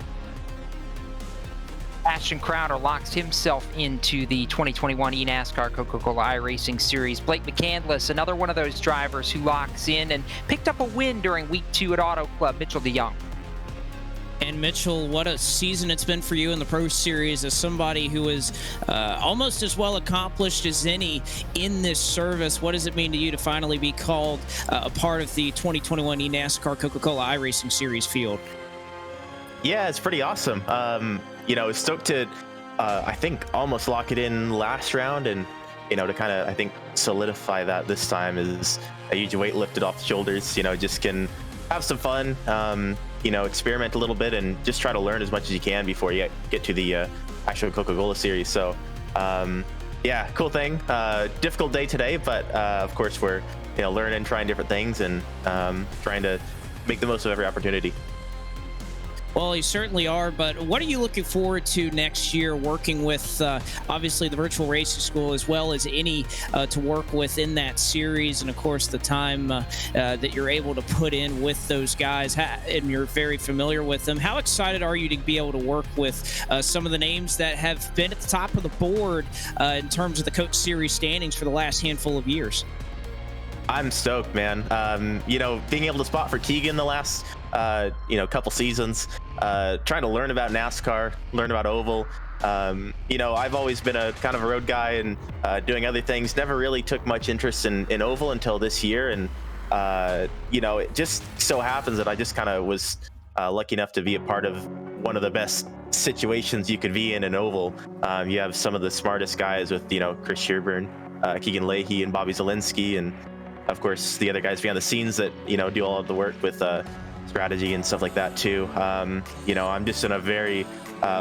Ashton Crowder locks himself into the 2021 eNASCAR Coca-Cola iRacing Series. Blake McCandless, another one of those drivers who locks in and picked up a win during Week 2 at Auto Club. Mitchell DeYoung. And Mitchell, what a season it's been for you in the Pro Series, as somebody who is almost as well accomplished as any in this service. What does it mean to you to finally be called a part of the 2021 eNASCAR Coca-Cola iRacing Series field? Yeah, it's pretty awesome. Stoked to, I think, almost lock it in last round, and to kind of, I think, solidify that this time is a huge weight lifted off the shoulders. Just can have some fun. Experiment a little bit and just try to learn as much as you can before you get to the actual Coca-Cola series. So, yeah, cool thing. Difficult day today, but of course we're learning, trying different things, and trying to make the most of every opportunity. Well, you certainly are, but what are you looking forward to next year, working with, obviously, the Virtual Racing School, as well as any to work with in that series, and, of course, the time that you're able to put in with those guys, and you're very familiar with them. How excited are you to be able to work with some of the names that have been at the top of the board in terms of the Coach Series standings for the last handful of years? I'm stoked, man. Being able to spot for Keegan the last couple seasons, trying to learn about NASCAR, learn about oval. I've always been a kind of a road guy and doing other things. Never really took much interest in oval until this year, and it just so happens that I just kind of was lucky enough to be a part of one of the best situations you could be in an oval. You have some of the smartest guys with Chris Sherburne, Keegan Leahy, and Bobby Zielinski, and of course the other guys behind the scenes that do all of the work with strategy and stuff like that too. I'm just in a very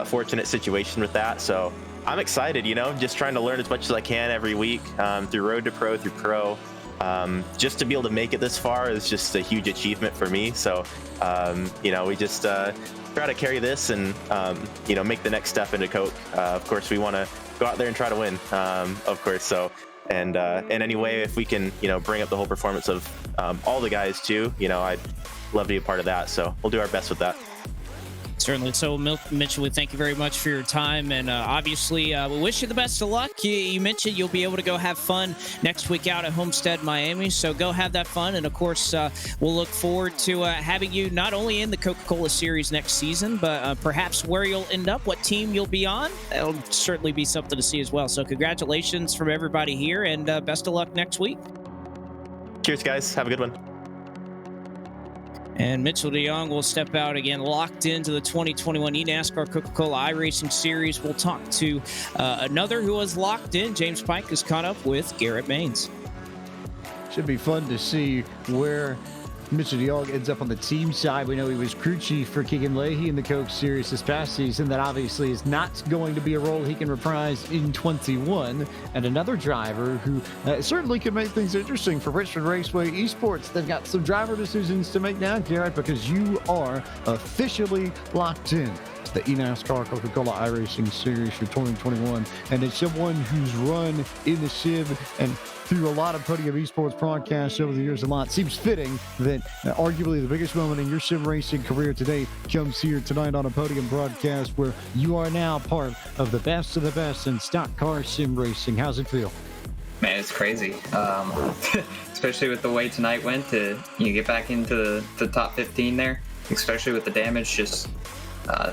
fortunate situation with that, so I'm excited, just trying to learn as much as I can every week through Road to Pro, through Pro. Just to be able to make it this far is just a huge achievement for me. So, we just try to carry this and, make the next step into Coke. Of course, we want to go out there and try to win, of course. So, and in any way, if we can, bring up the whole performance of all the guys too, I'd love to be a part of that. So we'll do our best with that. Certainly. So, Mitchell, we thank you very much for your time. And obviously, we wish you the best of luck. You mentioned you'll be able to go have fun next week out at Homestead, Miami. So go have that fun. And, of course, we'll look forward to having you not only in the Coca-Cola Series next season, but perhaps where you'll end up, what team you'll be on. That'll certainly be something to see as well. So congratulations from everybody here, and best of luck next week. Cheers, guys. Have a good one. And Mitchell DeYoung will step out again, locked into the 2021 eNASCAR Coca-Cola iRacing Series. We'll talk to another who was locked in. James Pike is caught up with Garrett Baines. Should be fun to see where Mitchell DeYoung ends up on the team side. We know he was crew chief for Keegan Leahy in the Coke Series this past season. That obviously is not going to be a role he can reprise in 21. And another driver who certainly could make things interesting for Richmond Raceway Esports. They've got some driver decisions to make now, Garrett, because you are officially locked in to the eNASCAR Coca-Cola iRacing Series for 2021. And it's someone who's run in the sim and through a lot of Podium Esports broadcasts over the years a lot. Seems fitting that arguably the biggest moment in your sim racing career today comes here tonight on a Podium broadcast where you are now part of the best in stock car sim racing. How's it feel? Man, it's crazy. Especially with the way tonight went to get back into the top 15 there, especially with the damage. Just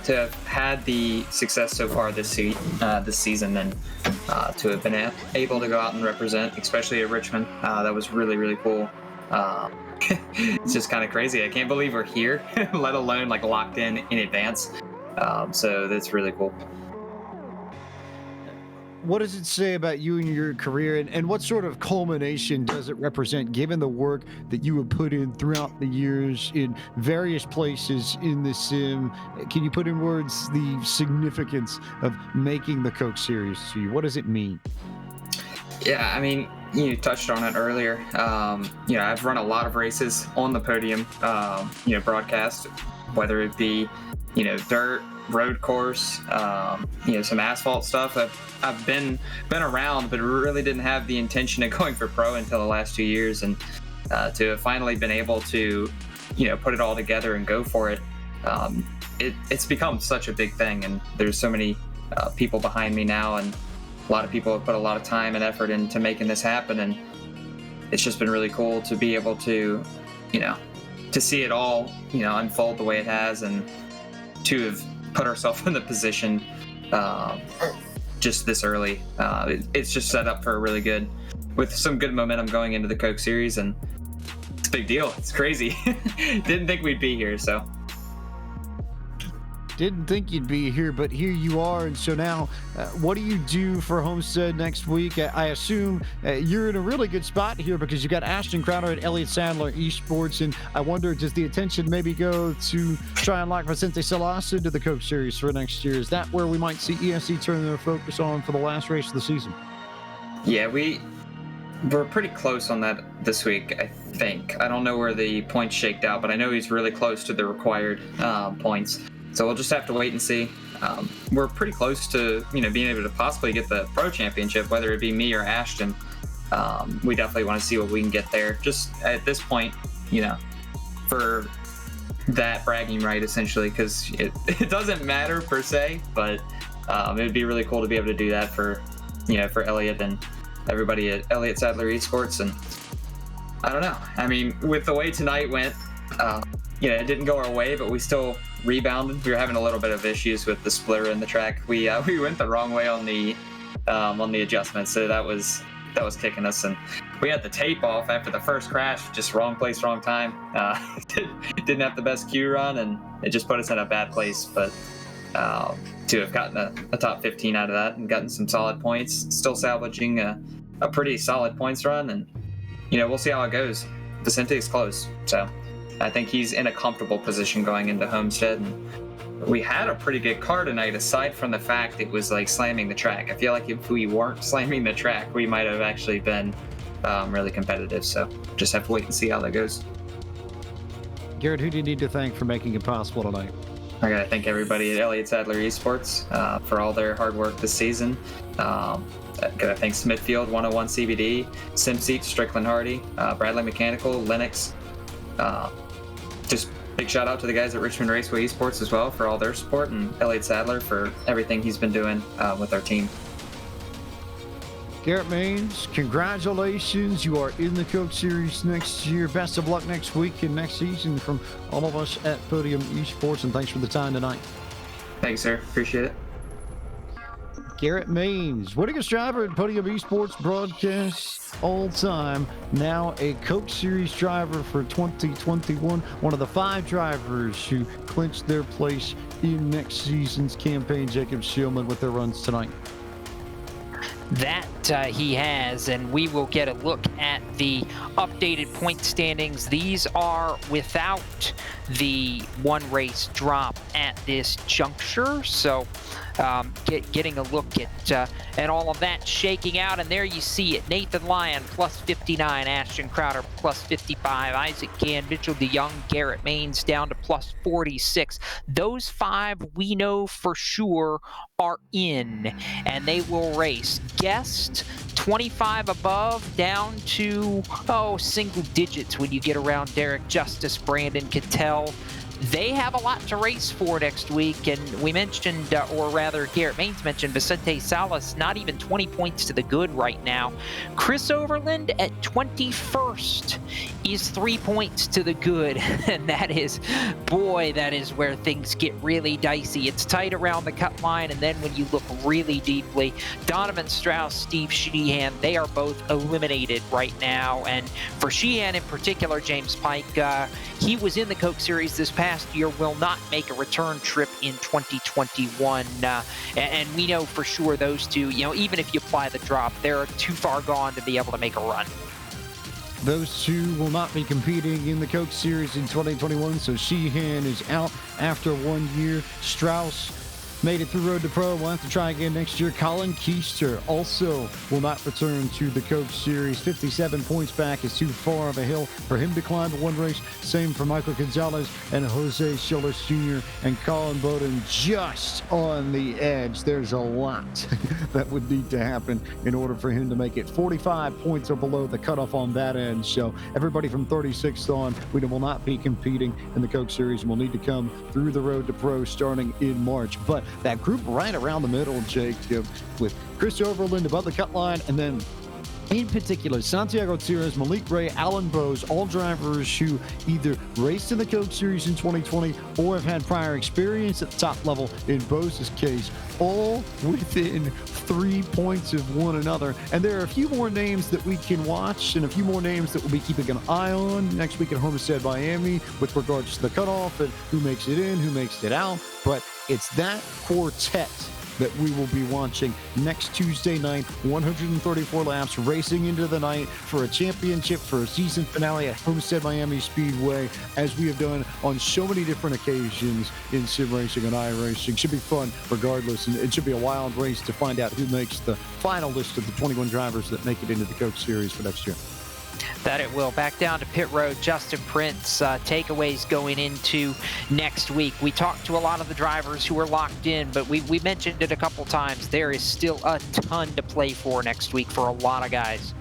to have had the success so far this season and to have been able to go out and represent, especially at Richmond, that was really, really cool. It's just kind of crazy. I can't believe we're here, let alone like locked in advance. So that's really cool. What does it say about you and your career, and what sort of culmination does it represent, given the work that you have put in throughout the years in various places in the sim? Can you put in words the significance of making the Coke Series to you? What does it mean? Yeah, I mean, you touched on it earlier. I've run a lot of races on the Podium, broadcast, whether it be, dirt, road course, some asphalt stuff. I've been around, but really didn't have the intention of going for pro until the last 2 years, and to have finally been able to, put it all together and go for it. It's become such a big thing, and there's so many people behind me now, and a lot of people have put a lot of time and effort into making this happen, and it's just been really cool to be able to, to see it all, unfold the way it has, and to have put ourselves in the position just this early. It's just set up for a really good, with some good momentum going into the Coke Series, and it's a big deal. It's crazy. Didn't think we'd be here, so. Didn't think you'd be here, but here you are. And so now, what do you do for Homestead next week? I assume you're in a really good spot here because you got Ashton Crowder and Elliott Sadler Esports. And I wonder, does the attention maybe go to try and lock Vicente Salas into the Coke Series for next year? Is that where we might see ESC turn their focus on for the last race of the season? Yeah, we're pretty close on that this week, I think. I don't know where the points shaked out, but I know he's really close to the required points. So we'll just have to wait and see. We're pretty close to, being able to possibly get the Pro Championship, whether it be me or Ashton. We definitely want to see what we can get there. Just at this point, for that bragging right, essentially, because it doesn't matter per se, but it would be really cool to be able to do that for Elliott and everybody at Elliott Sadler Esports. And I don't know. I mean, with the way tonight went, it didn't go our way, but we still rebounded. We were having a little bit of issues with the splitter in the track. We went the wrong way on the adjustment, so that was kicking us, and we had the tape off after the first crash. Just wrong place, wrong time. Didn't have the best Q run, and it just put us in a bad place. But to have gotten a top 15 out of that and gotten some solid points, still salvaging a pretty solid points run, and we'll see how it goes. Vicente is close, so I think he's in a comfortable position going into Homestead, and we had a pretty good car tonight, aside from the fact it was like slamming the track. I feel like if we weren't slamming the track, we might have actually been really competitive. So just have to wait and see how that goes. Garrett, who do you need to thank for making it possible tonight? I got to thank everybody at Elliott Sadler Esports for all their hard work this season. Got to thank Smithfield, 101 CBD, SimSeat, Strickland Hardy, Bradley Mechanical, Linux. Just big shout out to the guys at Richmond Raceway Esports as well for all their support, and Elliott Sadler for everything he's been doing with our team. Garrett Maines, congratulations. You are in the Coke Series next year. Best of luck next week and next season from all of us at Podium Esports, and thanks for the time tonight. Thanks, sir. Appreciate it. Garrett Maines, winningest driver at Podium Esports broadcast all time. Now a Coke Series driver for 2021. One of the 5 drivers who clinched their place in next season's campaign. Jacob Shillman with their runs tonight. That he has, and we will get a look at the updated point standings. These are without the one race drop at this juncture, so getting a look at all of that shaking out. And there you see it: Nathan Lyon plus 59, Ashton Crowder plus 55, Isaac Gann, Mitchell DeYoung, Garrett Maines down to plus 46. Those 5 we know for sure are in, and they will race. Guest 25 above down to single digits when you get around Derek Justice, Brandon Cattell. They have a lot to race for next week, and we mentioned, or rather Garrett Maines mentioned, Vicente Salas, not even 20 points to the good right now. Chris Overland at 21st is 3 points to the good, and that is where things get really dicey. It's tight around the cut line, and then when you look really deeply, Donovan Strauss, Steve Sheehan, they are both eliminated right now. And for Sheehan in particular, James Pike, he was in the Coke Series this past year, will not make a return trip in 2021. And we know for sure those two, even if you apply the drop, they're too far gone to be able to make a run. Those 2 will not be competing in the Coke Series in 2021, so Sheehan is out after 1 year. Strauss made it through Road to Pro. We'll have to try again next year. Colin Keister also will not return to the Coke Series. 57 points back is too far of a hill for him to climb one race. Same for Michael Gonzalez and Jose Solis Jr. and Colin Bowden just on the edge. There's a lot that would need to happen in order for him to make it. 45 points or below the cutoff on that end. So everybody from 36th on, we will not be competing in the Coke Series and will need to come through the Road to Pro starting in March. But that group right around the middle, Jacob, with Chris Overland above the cut line, and then in particular, Santiago Tires, Malik Ray, Alan Bose, all drivers who either raced in the Coke Series in 2020 or have had prior experience at the top level in Bose's case, all within 3 points of one another. And there are a few more names that we can watch and a few more names that we'll be keeping an eye on next week at Homestead, Miami, with regards to the cutoff and who makes it in, who makes it out. But it's that quartet that we will be watching next Tuesday night. 134 laps racing into the night for a championship, for a season finale at Homestead Miami Speedway, as we have done on so many different occasions in sim racing and iRacing. Should be fun regardless, and it should be a wild race to find out who makes the final list of the 21 drivers that make it into the Coke Series for next year. That it will. Back down to pit road, Justin Prince, takeaways going into next week. We talked to a lot of the drivers who are locked in, but we mentioned it a couple times. There is still a ton to play for next week for a lot of guys.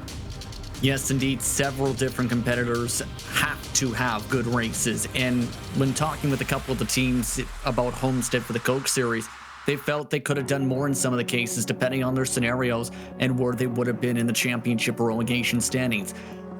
Yes, indeed. Several different competitors have to have good races. And when talking with a couple of the teams about Homestead for the Coke Series, they felt they could have done more in some of the cases, depending on their scenarios and where they would have been in the championship or relegation standings.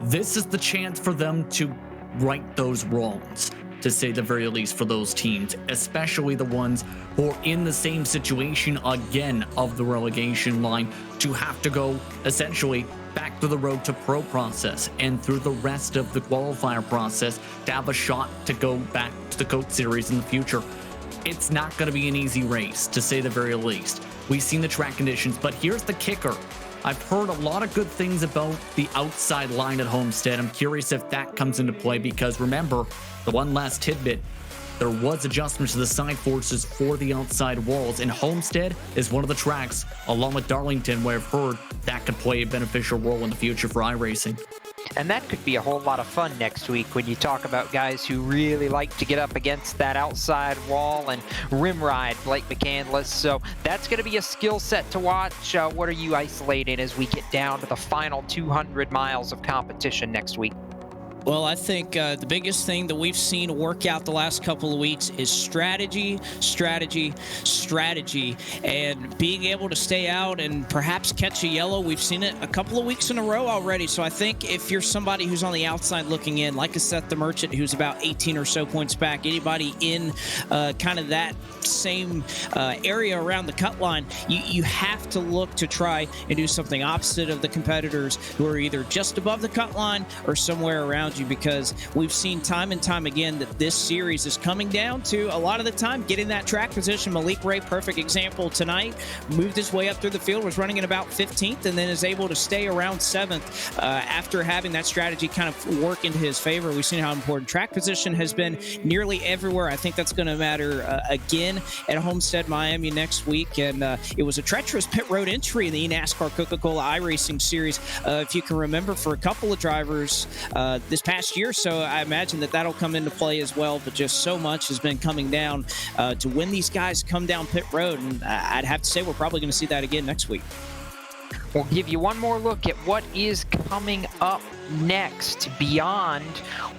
This is the chance for them to right those wrongs, to say the very least, for those teams, especially the ones who are in the same situation again of the relegation line, to have to go essentially back to the Road to Pro process and through the rest of the qualifier process to have a shot to go back to the Coke Series in the future. It's not going to be an easy race, to say the very least. We've seen the track conditions, but here's the kicker. I've heard a lot of good things about the outside line at Homestead. I'm curious if that comes into play, because remember, the one last tidbit, there was adjustments to the side forces for the outside walls, and Homestead is one of the tracks, along with Darlington, where I've heard that could play a beneficial role in the future for iRacing. And that could be a whole lot of fun next week when you talk about guys who really like to get up against that outside wall and rim ride Blake McCandless. So that's going to be a skill set to watch. What are you isolating as we get down to the final 200 miles of competition next week? Well, I think the biggest thing that we've seen work out the last couple of weeks is strategy, and being able to stay out and perhaps catch a yellow. We've seen it a couple of weeks in a row already. So I think if you're somebody who's on the outside looking in, like a Seth the Merchant, who's about 18 or so points back, anybody in kind of that same area around the cut line, you have to look to try and do something opposite of the competitors who are either just above the cut line or somewhere around you, because we've seen time and time again that this series is coming down to a lot of the time getting that track position. Malik Ray, perfect example tonight, moved his way up through the field, was running in about 15th, and then is able to stay around 7th after having that strategy kind of work into his favor. We've seen how important track position has been nearly everywhere. I think that's going to matter again at Homestead, Miami next week. And it was a treacherous pit road entry in the eNASCAR Coca-Cola iRacing Series, if you can remember, for a couple of drivers this past year. So I imagine that that'll come into play as well. But just so much has been coming down to when these guys come down pit road. And I'd have to say we're probably going to see that again next week. We'll give you one more look at what is coming up next beyond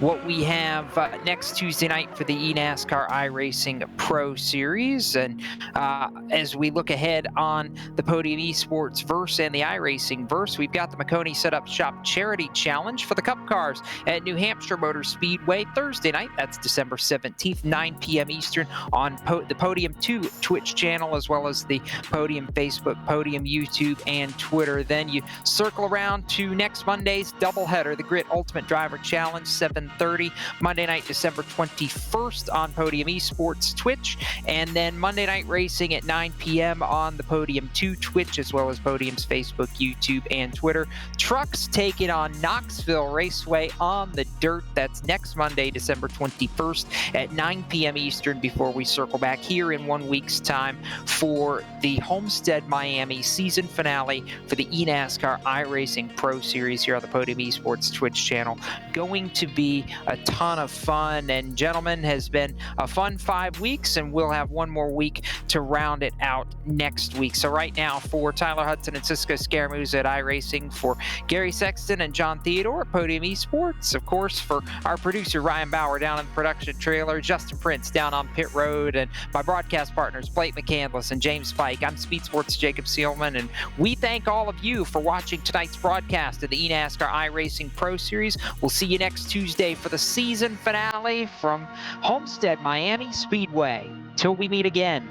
what we have next Tuesday night for the eNASCAR iRacing Pro Series. And as we look ahead on the Podium Esports verse and the iRacing verse, we've got the Makoni Setup Shop Charity Challenge for the Cup Cars at New Hampshire Motor Speedway Thursday night. That's December 17th, 9 p.m. Eastern on the Podium 2 Twitch channel, as well as the Podium Facebook, Podium YouTube, and Twitter. Then you circle around to next Monday's doubleheader, the Grit Ultimate Driver Challenge, 7:30 Monday night, December 21st on Podium Esports Twitch, and then Monday Night Racing at 9 p.m. on the Podium 2 Twitch, as well as Podium's Facebook, YouTube, and Twitter. Trucks taking on Knoxville Raceway on the dirt. That's next Monday, December 21st at 9 p.m. Eastern, before we circle back here in 1 week's time for the Homestead Miami season finale for the eNASCAR iRacing Pro Series here on the Podium Esports Twitch channel. Going to be a ton of fun, and gentlemen, has been a fun 5 weeks, and we'll have one more week to round it out next week. So right now, for Tyler Hudson and Cisco Scaramouche at iRacing, for Gary Sexton and John Theodore at Podium Esports, of course, for our producer Ryan Bauer down in the production trailer, Justin Prince down on pit road, and my broadcast partners Blake McCandless and James Spike, I'm Speed Sports Jacob Seelman, and we thank all of you for watching tonight's broadcast of the eNASCAR iRacing Pro Series. We'll see you next Tuesday for the season finale from Homestead Miami Speedway. Till we meet again.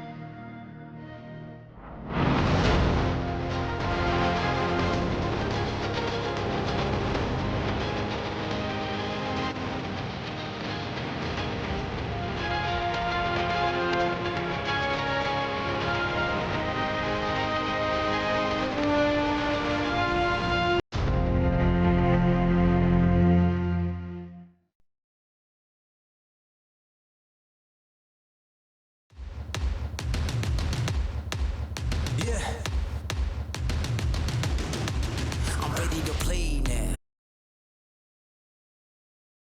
I'm ready to play now.